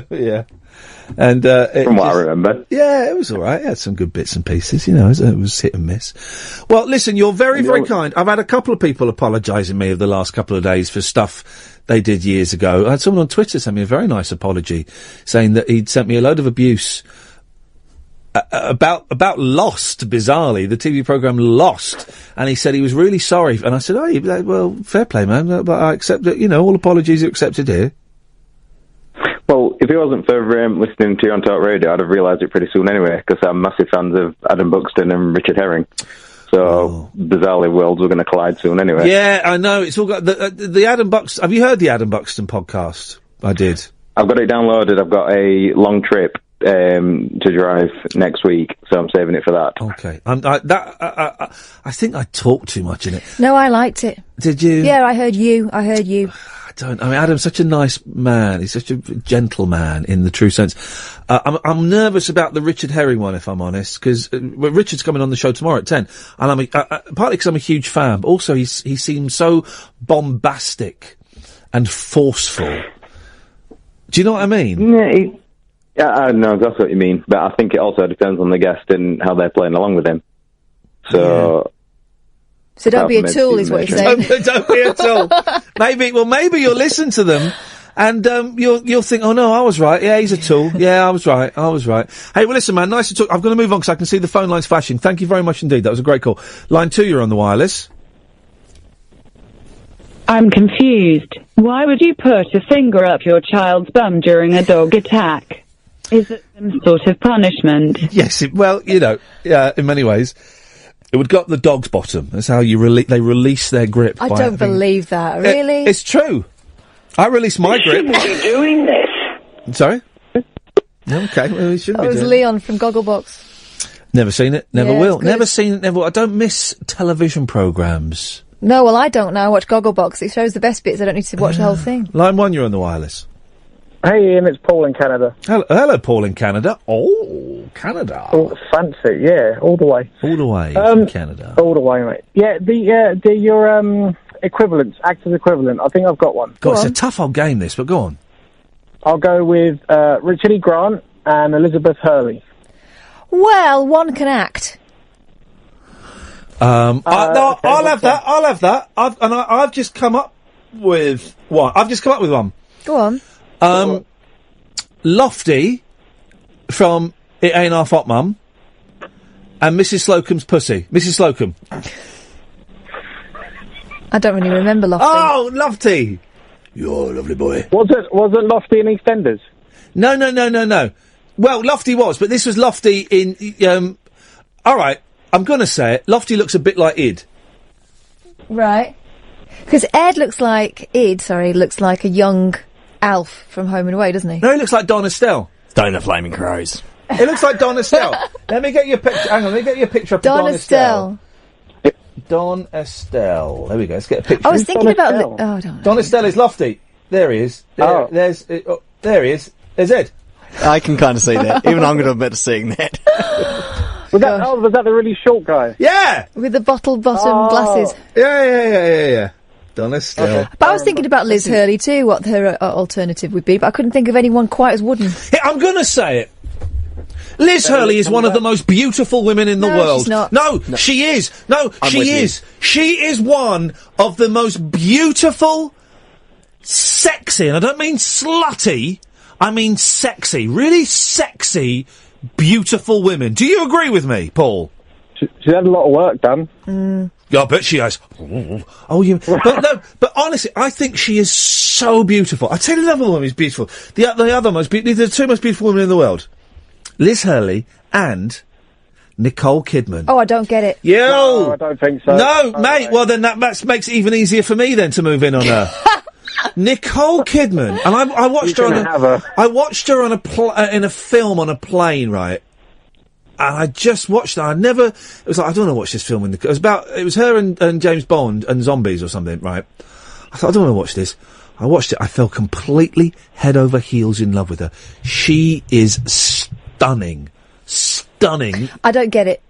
Yeah. And, from what I remember. Yeah, it was alright. It had some good bits and pieces, it was hit and miss. Well, listen, you're very, very kind. I've had a couple of people apologising me over the last couple of days for stuff they did years ago. I had someone on Twitter send me a very nice apology, saying that he'd sent me a load of abuse about Lost, bizarrely, the TV programme Lost, and he said he was really sorry, and I said, oh, well, fair play, man, but I accept that, all apologies are accepted here. Well, if it wasn't for listening to you on Talk Radio, I'd have realised it pretty soon anyway, because I'm massive fans of Adam Buxton and Richard Herring. So, bizarrely, worlds were going to collide soon anyway. Yeah, I know, it's all got, the Adam Buxton, have you heard the Adam Buxton podcast? I did. I've got it downloaded, I've got a long trip to drive next week, so I'm saving it for that. Okay. I think I talked too much in it. No, I liked it. Did you? Yeah, I heard you. Adam's such a nice man. He's such a gentleman in the true sense. I'm nervous about the Richard Herring one, if I'm honest, because Richard's coming on the show tomorrow at 10, and partly because I'm a huge fan, but also he seems so bombastic and forceful. Do you know what I mean? Yeah, I know exactly what you mean, but I think it also depends on the guest and how they're playing along with him. So don't be a tool, is what you're saying. Don't be a tool. Maybe you'll listen to them, and you'll think, oh no, I was right. Yeah, he's a tool. Yeah, I was right. Hey, well, listen, man, nice to talk. I've got to move on because I can see the phone lines flashing. Thank you very much indeed. That was a great call. Line 2, you're on the wireless. I'm confused. Why would you put a finger up your child's bum during a dog attack? Is it some sort of punishment? Yes, in many ways. It would go up the dog's bottom. That's how they release their grip. I don't believe that, really. It's true. I release my grip. Shouldn't be doing this. Sorry? Okay, well, we shouldn't be doing it. It was Leon from Gogglebox. Never seen it, never will. Never seen it, never will. I don't miss television programmes. No, well, I don't now. I watch Gogglebox. It shows the best bits. I don't need to watch the whole thing. Line 1, you're on the wireless. Hey Ian, it's Paul in Canada. Hello, Paul in Canada. Oh, Canada. Oh, fancy, yeah, all the way. All the way from Canada. All the way, mate. Yeah, your equivalents, actors equivalent. I think I've got one. God, it's a tough old game, this, but go on. I'll go with Richard E. Grant and Elizabeth Hurley. Well, one can act. I'll have that. I've just come up with one. Go on. Lofty from It Ain't Our Fault, Mum, and Mrs. Slocum's Pussy. Mrs. Slocum. I don't really remember Lofty. Oh, Lofty! You're a lovely boy. Was it Lofty in EastEnders? No. Well, Lofty was, but this was Lofty in, alright, I'm gonna say it, Lofty looks a bit like Id. Right. Because Ed looks like a young Alf from Home and Away, doesn't he? No, he looks like Don Estelle. Stone of Flaming Crows. It looks like Don Estelle. Let me get you a picture. Hang on, let me get you a picture of Don Estelle. Don Estelle. There we go. Let's get a picture. I was thinking about... I don't know. Don Estelle is Lofty. There he is. There he is. There's Ed. I can kind of see that. Even I'm going to admit to seeing that. Was that the really short guy? Yeah! With the bottle-bottom glasses. Yeah. Don Estelle. Okay. But I was thinking about Liz Hurley too, what her alternative would be, but I couldn't think of anyone quite as wooden. Hey, I'm going to say it. Liz Hurley is one of the most beautiful women in the world. She's not. No, she is. No, she is. She is one of the most beautiful, sexy, and I don't mean slutty, I mean sexy, really sexy, beautiful women. Do you agree with me, Paul? She had a lot of work done. Yeah, I bet she has. Oh, you. But honestly, I think she is so beautiful. I tell you, another woman is beautiful. The two most beautiful women in the world. Liz Hurley and Nicole Kidman. Oh, I don't get it. No, I don't think so. No, mate. Well, then that makes it even easier for me then to move in on her. Nicole Kidman, and I watched her on I watched her on in a film on a plane, right? And I just watched that. It was like, I don't want to watch this film. It was her and James Bond and zombies or something, right? I thought, I don't want to watch this. I watched it. I fell completely head over heels in love with her. She is stunning. I don't get it.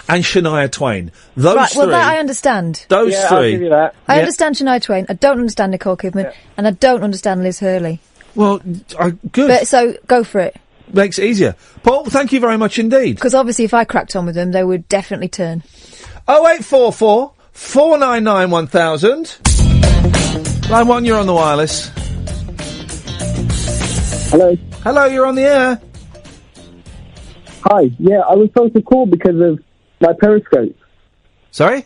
And Shania Twain. Those three. Well, that I understand. Those three. I'll give you that. I understand Shania Twain. I don't understand Nicole Kidman. And I don't understand Liz Hurley. Well, good. But, so, go for it. Makes it easier. Paul, thank you very much indeed. Because obviously if I cracked on with them, they would definitely turn. 0844 499 1000. Line 1, you're on the wireless. Hello. Hello, you're on the air. Hi. Yeah, I was supposed to call because of my Periscope. Sorry?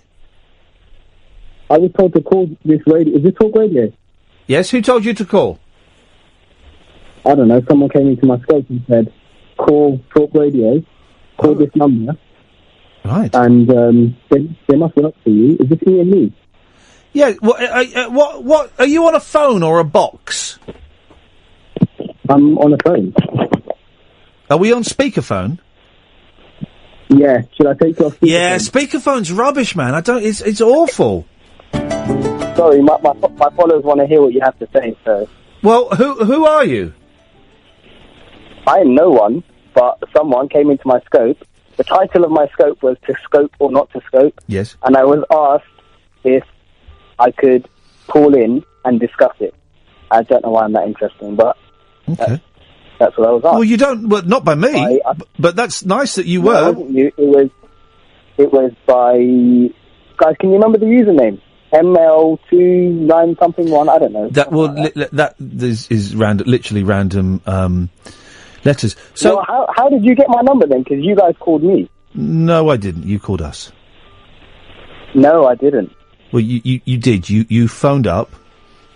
I was told to call this radio. Is this Talk Radio? Yes, who told you to call? I don't know. Someone came into my scope and said, call Talk Radio, call this number. Right. And they must have up for you. Is this Iain Lee? Yeah, what, are you on a phone or a box? I'm on a phone. Are we on speakerphone? Yeah, should I take you off speakerphone? Yeah, speakerphone's rubbish, man. It's awful. Sorry, my followers want to hear what you have to say, so... Well, who are you? I am no one, but someone came into my scope. The title of my scope was To Scope or Not to Scope. Yes. And I was asked if I could call in and discuss it. I don't know why I'm that interesting, but okay. That's what I was asked. Well, you don't. Well, not by me. But that's nice that you were. No, it wasn't you. It was by guys. Can you remember the username? ML29 something one. I don't know. That that is literally random letters. So well, how did you get my number then? Because you guys called me. No, I didn't. You called us. No, I didn't. Well, you did. You phoned up,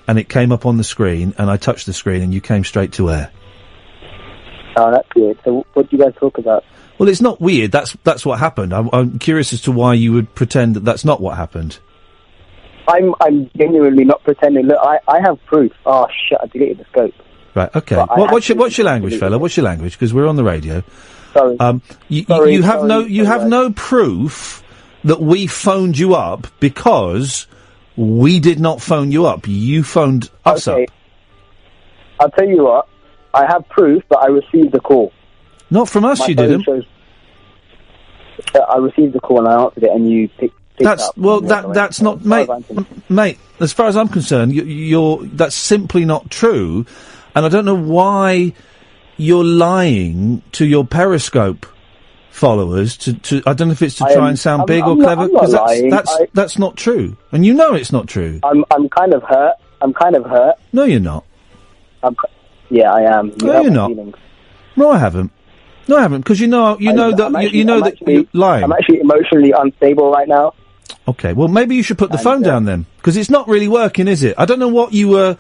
and it came up on the screen, and I touched the screen, and you came straight to air. Oh, that's weird. So what do you guys talk about? Well, it's not weird. That's what happened. I'm curious as to why you would pretend that that's not what happened. I'm genuinely not pretending. Look, I have proof. Oh shit! I deleted the scope. Right. Okay. What's your language, fella? What's your language? Because we're on the radio. Sorry. You have no proof that we phoned you up because we did not phone you up. You phoned us up. I'll tell you what. I have proof that I received a call. Not from us, you didn't. I received a call and I answered it, and you picked that's up. well. That's not, mate. As far as I'm concerned, that's simply not true, and I don't know why you're lying to your Periscope followers. To I don't know if it's to try and sound big or clever, because that's not true, and you know it's not true. I'm kind of hurt. No, you're not. Yeah, I am. No, you're not. Feelings. No, I haven't. No, I haven't, because you know that you're lying. I'm actually emotionally unstable right now. Okay, well, maybe you should put the phone down then, because it's not really working, is it? I don't know what you were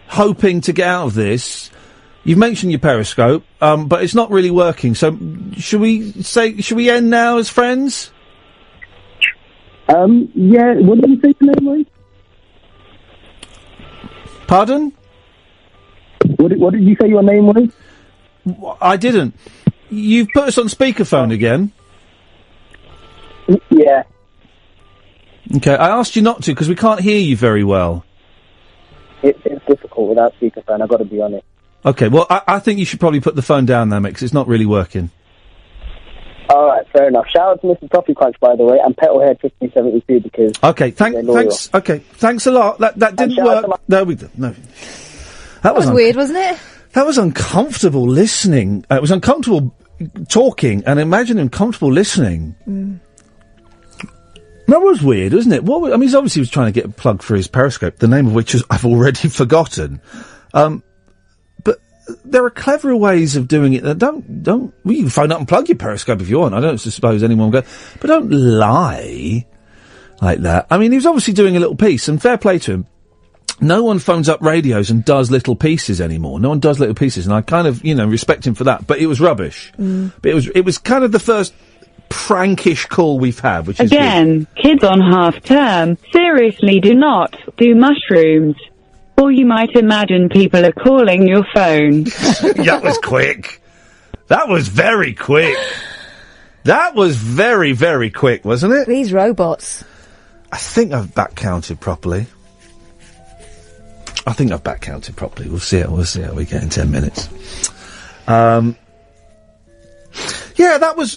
hoping to get out of this. You've mentioned your Periscope, but it's not really working. So, should we end now as friends? Yeah. What did you say your name was? Pardon? What did you say your name was? I didn't. You've put us on speakerphone again. Yeah. Okay, I asked you not to because we can't hear you very well. It's difficult without speakerphone, I've got to be honest. Okay, well, I think you should probably put the phone down there, mate, 'cause it's not really working. Alright, fair enough. Shout out to Mr. Toffee Crunch, by the way, and Petalhead 1572 because... Okay, they're loyal. thanks a lot. That didn't shout out work. to No, we didn't. No. That was weird, wasn't it? That was uncomfortable listening. It was uncomfortable talking, and imagine uncomfortable listening. Mm. That was weird, wasn't it? I mean, he obviously was trying to get a plug for his Periscope, the name of which I've already forgotten. But there are cleverer ways of doing it. Don't. Well, you can phone up and plug your Periscope if you want. I don't suppose anyone will go. But don't lie like that. I mean, he was obviously doing a little piece, and fair play to him. No one phones up radios and does little pieces anymore. No one does little pieces, and I kind of, respect him for that. But it was rubbish. But it was kind of the first prankish call we've had, which is Again, kids on half-term, seriously do not do mushrooms. Or you might imagine people are calling your phone. That was quick. That was very quick. That was very, very quick, wasn't it? These robots. I think I've back-counted properly. We'll see how we get in 10 minutes. Yeah, that was.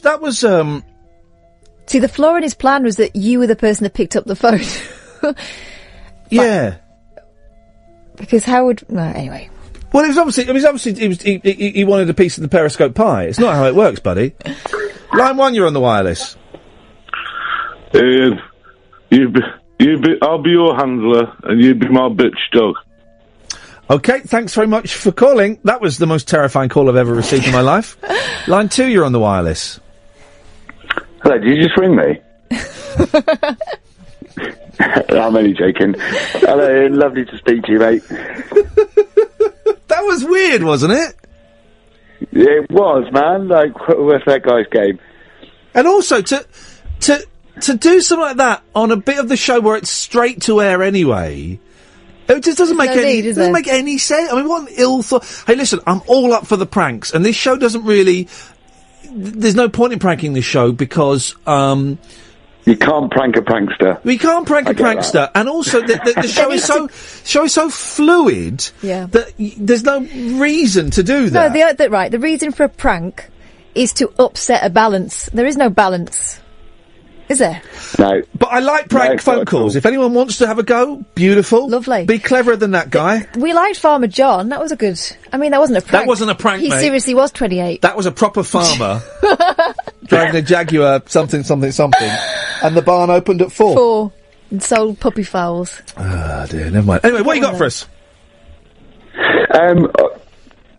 See, the flaw in his plan was that you were the person that picked up the phone. Yeah. Because how would... No, anyway. Well, he wanted a piece of the Periscope pie. It's not how it works, buddy. Line 1, you're on the wireless. Ian, I'll be your handler, and you be my bitch dog. Okay, thanks very much for calling. That was the most terrifying call I've ever received in my life. Line 2, you're on the wireless. Hello, did you just ring me? I'm only joking. Hello, Ian, lovely to speak to you, mate. That was weird, wasn't it? Yeah, it was, man. Like, where's that guy's game? And also, to do something like that on a bit of the show where it's straight to air anyway... It just doesn't make any sense. I mean, what an ill thought. Hey, listen, I'm all up for the pranks, and this show doesn't really... There's no point in pranking this show because... You can't prank a prankster. We can't prank a prankster, and also the show is so fluid that there's no reason to do that. No, the reason for a prank is to upset a balance. There is no balance. Is there? No. But I like prank phone calls. If anyone wants to have a go, beautiful. Lovely. Be cleverer than that guy. We liked Farmer John. That was a good... I mean, that wasn't a prank. That wasn't a prank, He mate. seriously was 28. That was a proper farmer. Driving a Jaguar, something, and the barn opened at 4. 4. And sold puppy fowls. Ah, dear, never mind. Anyway, what you got for us?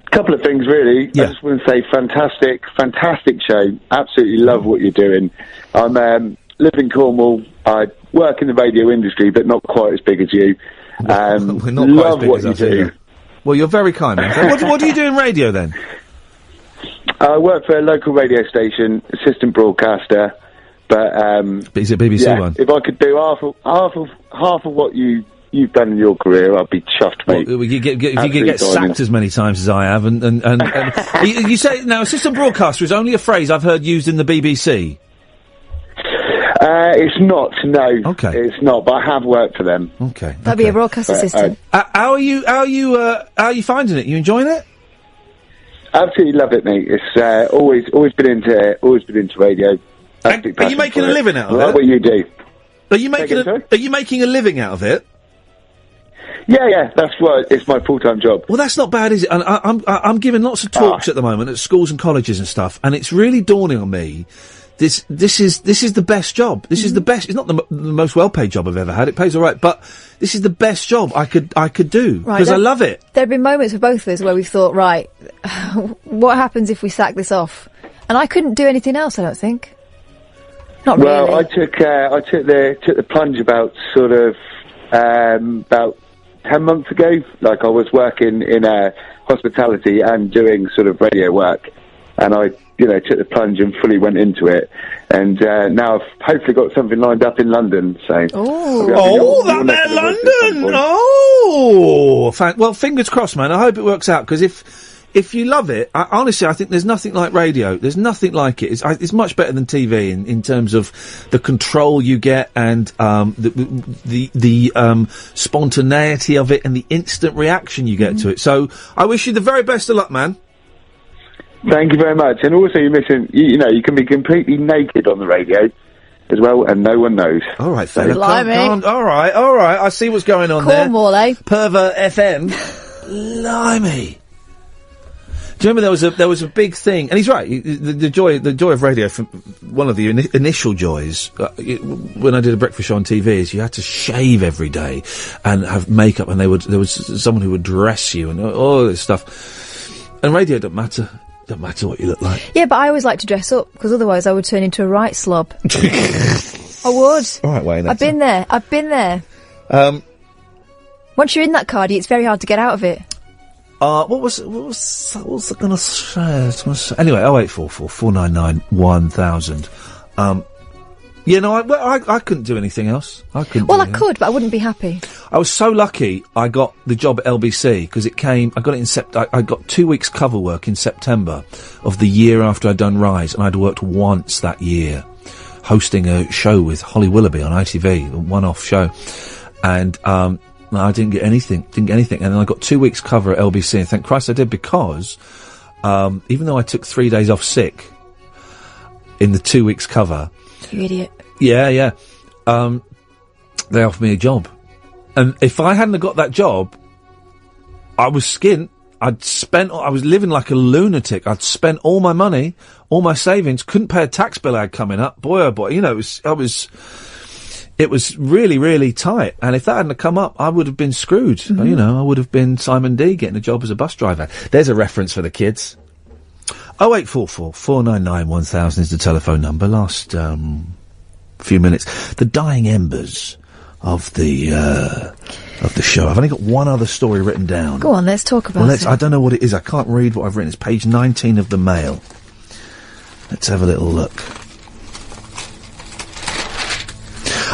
Couple of things, really. Yeah. I just want to say fantastic show. Absolutely love what you're doing. I'm live in Cornwall. I work in the radio industry, but not quite as big as you. We're not quite as big as us either. Well, you're very kind, man. What do you do in radio, then? I work for a local radio station, assistant broadcaster, but is it BBC one? If I could do half of what you've done in your career, I'd be chuffed, mate. Well, if you get sacked as many times as I have, and you say now assistant broadcaster is only a phrase I've heard used in the BBC. It's not, no. Okay. It's not, but I have worked for them. Okay. That'd be a broadcast assistant. How are you finding it? You enjoying it? Absolutely love it, mate. It's always been into radio. Are you making a living out of it? Like what you do. Are you making a living out of it? Yeah, that's what it's my full-time job. Well, that's not bad, is it? And I'm giving lots of talks at the moment at schools and colleges and stuff, and it's really dawning on me. This is the best job. This is the best. It's not the most well-paid job I've ever had. It pays all right, but this is the best job I could do because I love it. There have been moments for both of us where we've thought, right, what happens if we sack this off? And I couldn't do anything else. I don't think. Not really. Well, I took the plunge about 10 months ago. Like I was working in hospitality and doing sort of radio work, and I took the plunge and fully went into it. And now I've hopefully got something lined up in London. So London! Oh, well, fingers crossed, man. I hope it works out because if if you love it, honestly, I think there's nothing like radio. There's nothing like it. It's much better than TV in terms of the control you get and the spontaneity of it and the instant reaction you get to it. So I wish you the very best of luck, man. Thank you very much. And also, you can be completely naked on the radio as well, and no one knows. All right, fella. All right. I see what's going on there. Cornwall, eh? Pervert FM. Blimey. Do you remember there was a big thing, and he's right. The joy of radio. From one of the initial joys when I did a breakfast show on TV is you had to shave every day and have makeup, and there was someone who would dress you and all this stuff. And radio don't matter. Don't matter what you look like. Yeah, but I always like to dress up, because otherwise I would turn into a right slob. I would. All right, Wayne. I've been there. Once you're in that cardi, it's very hard to get out of it. What was I going to say? Anyway, 0844 499 1000. I couldn't do anything else. I could, but I wouldn't be happy. I was so lucky I got the job at LBC, because it came, I got it in I got 2 weeks cover work in September of the year after I'd done Rise, and I'd worked once that year, hosting a show with Holly Willoughby on ITV, a one-off show. And, I didn't get anything. And then I got 2 weeks cover at LBC, and thank Christ I did, because, even though I took 3 days off sick in the 2 weeks cover. You idiot. Yeah. They offered me a job. And if I hadn't have got that job, I was skint. I was living like a lunatic. I'd spent all my money, all my savings, couldn't pay a tax bill I had coming up. Boy, oh boy, it was really, really tight. And if that hadn't have come up, I would have been screwed. Mm-hmm. I would have been Simon D getting a job as a bus driver. There's a reference for the kids. 0844 499 1000 is the telephone number. Last, few minutes. The dying embers of the show. I've only got one other story written down. Go on, let's talk about it. I don't know what it is. I can't read what I've written. It's page 19 of the Mail. Let's have a little look.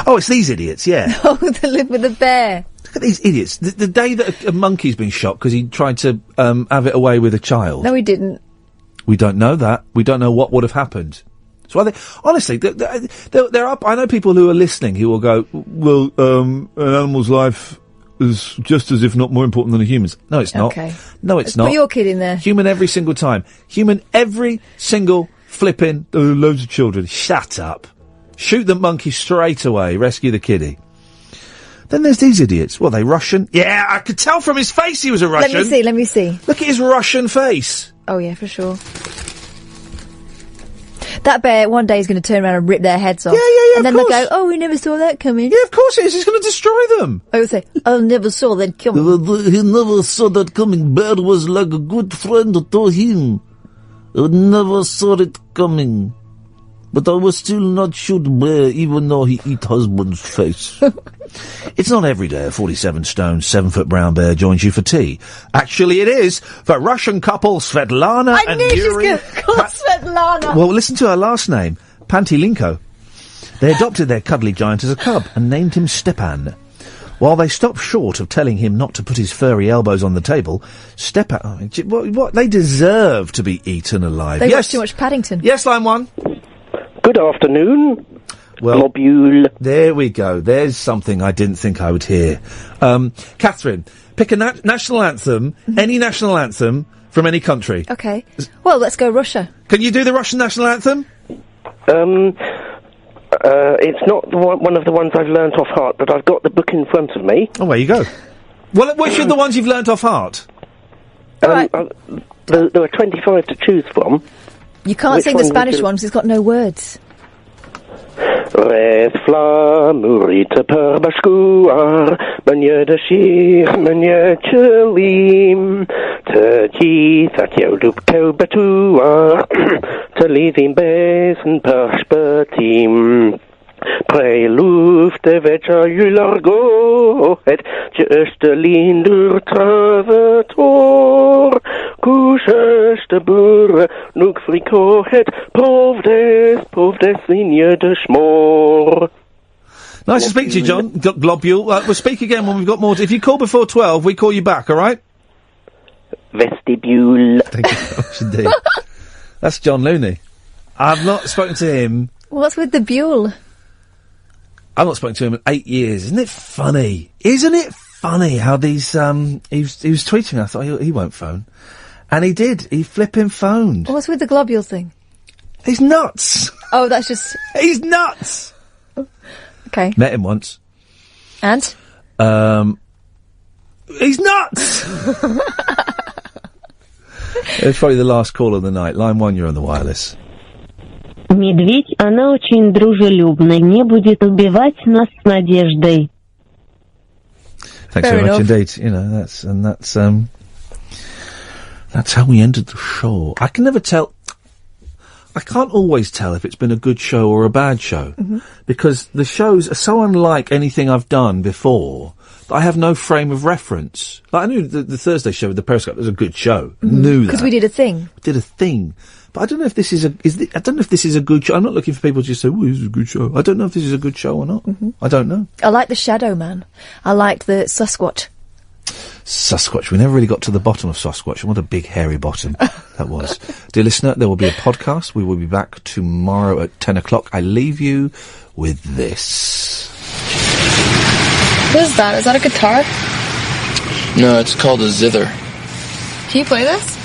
Oh, it's these idiots, yeah. Oh, they live with a bear. Look at these idiots. The day that a monkey's been shot because he tried to have it away with a child. No, he didn't. We don't know that. We don't know what would have happened. So honestly, they're up. I know people who are listening who will go, well, an animal's life is just as if not more important than a human's. No, it's not. Okay. No, it's not. Put your kid in there. Human every single time. Human every single flipping loads of children. Shut up. Shoot the monkey straight away. Rescue the kiddie. Then there's these idiots. What, are they Russian? Yeah, I could tell from his face he was a Russian. Let me see. Look at his Russian face. Oh, yeah, for sure. That bear one day is going to turn around and rip their heads off. Yeah, and then of course. they'll go, oh, we never saw that coming. Yeah, of course it is. He's going to destroy them. I would say, I never saw that coming. He never saw that coming. Bear was like a good friend to him. I never saw it coming. But I will still not shoot bear, even though he eat husband's face. It's not every day a 47 stone, 7 foot brown bear joins you for tea. Actually, it is for Russian couple Svetlana and Yuri. I knew she was going to call Svetlana. Well, listen to her last name, Pantilinko. They adopted their cuddly giant as a cub and named him Stepan. While they stopped short of telling him not to put his furry elbows on the table, Stepan... What? They deserve to be eaten alive. They watch too much Paddington. Yes, line one. Good afternoon. Well, Globule. There we go. There's something I didn't think I would hear. Catherine, pick a national anthem, any national anthem from any country. Okay. Well, let's go Russia. Can you do the Russian national anthem? It's not one of the ones I've learnt off heart, but I've got the book in front of me. Oh, there you go. Well, which are the ones you've learnt off heart? There are 25 to choose from. You can't sing the Spanish one because it's got no words. Res flamurita per bascuar, manye de shir, manye chelim, te ji that yodup ko betuar, te living besen per spetim. Pre lufte vecha julargo, het juste lindur travetor, kusheste burre, nuk friko het, povdes signe de schmor. Nice to speak to you, John. Globule. We'll speak again when we've got more. If you call before 12, we call you back, all right? vestibule. Thank you very much indeed. That's John Looney. I've not spoken to him. What's with the Buell? I've not spoken to him in 8 years. Isn't it funny? Isn't it funny how these, he was tweeting, I thought he won't phone. And he did. He flipping phoned. What's with the globules thing? He's nuts. Oh, that's just... He's nuts. Okay. Met him once. And? He's nuts! It's probably the last call of the night. Line 1, you're on the wireless. Медведь, она очень дружелюбная, не будет убивать нас с надеждой. Thanks very much indeed. You know, that's how we ended the show. I can never tell. I can't always tell if it's been a good show or a bad show, because the shows are so unlike anything I've done before that I have no frame of reference. Like, I knew the Thursday show with the Periscope was a good show. Knew that. Because we did a thing. But I don't know if this is I don't know if this is a good show. I'm not looking for people to just say, "Oh, this is a good show." I don't know if this is a good show or not. I don't know. I like the Shadow Man. I liked the Sasquatch. Sasquatch. We never really got to the bottom of Sasquatch. What a big hairy bottom that was. Dear listener, there will be a podcast. We will be back tomorrow at 10 o'clock. I leave you with this. What is that? Is that a guitar? No, it's called a zither. Can you play this?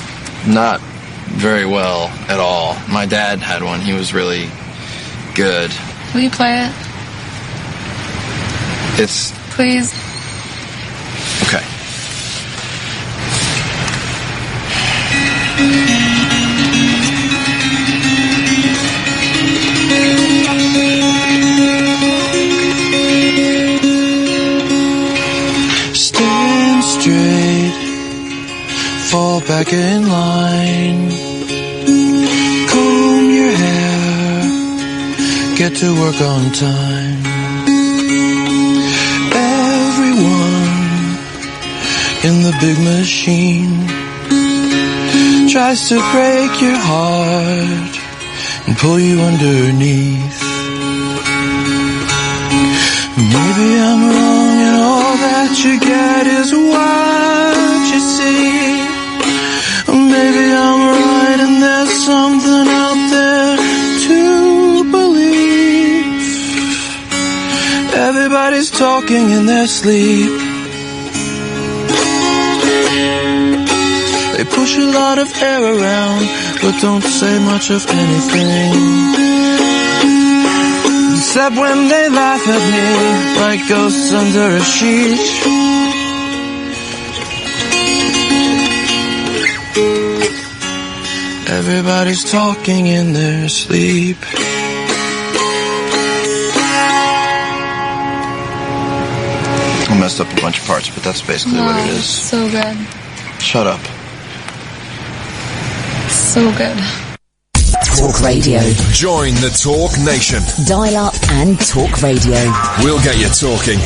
Not very well at all. My dad had one. He was really good. Will you play it? It's... Please. Okay. Stand straight, fall back in line, comb your hair, get to work on time. Everyone in the big machine tries to break your heart and pull you underneath. Maybe I'm wrong and all that you get is what you see. Maybe I'm right and there's something out there to believe. Everybody's talking in their sleep. They push a lot of air around, but don't say much of anything. Except when they laugh at me like ghosts under a sheet. Everybody's talking in their sleep. I messed up a bunch of parts, but that's basically what it is. So good. Shut up. So good. Talk Radio. Join the Talk Nation. Dial up and talk radio. We'll get you talking.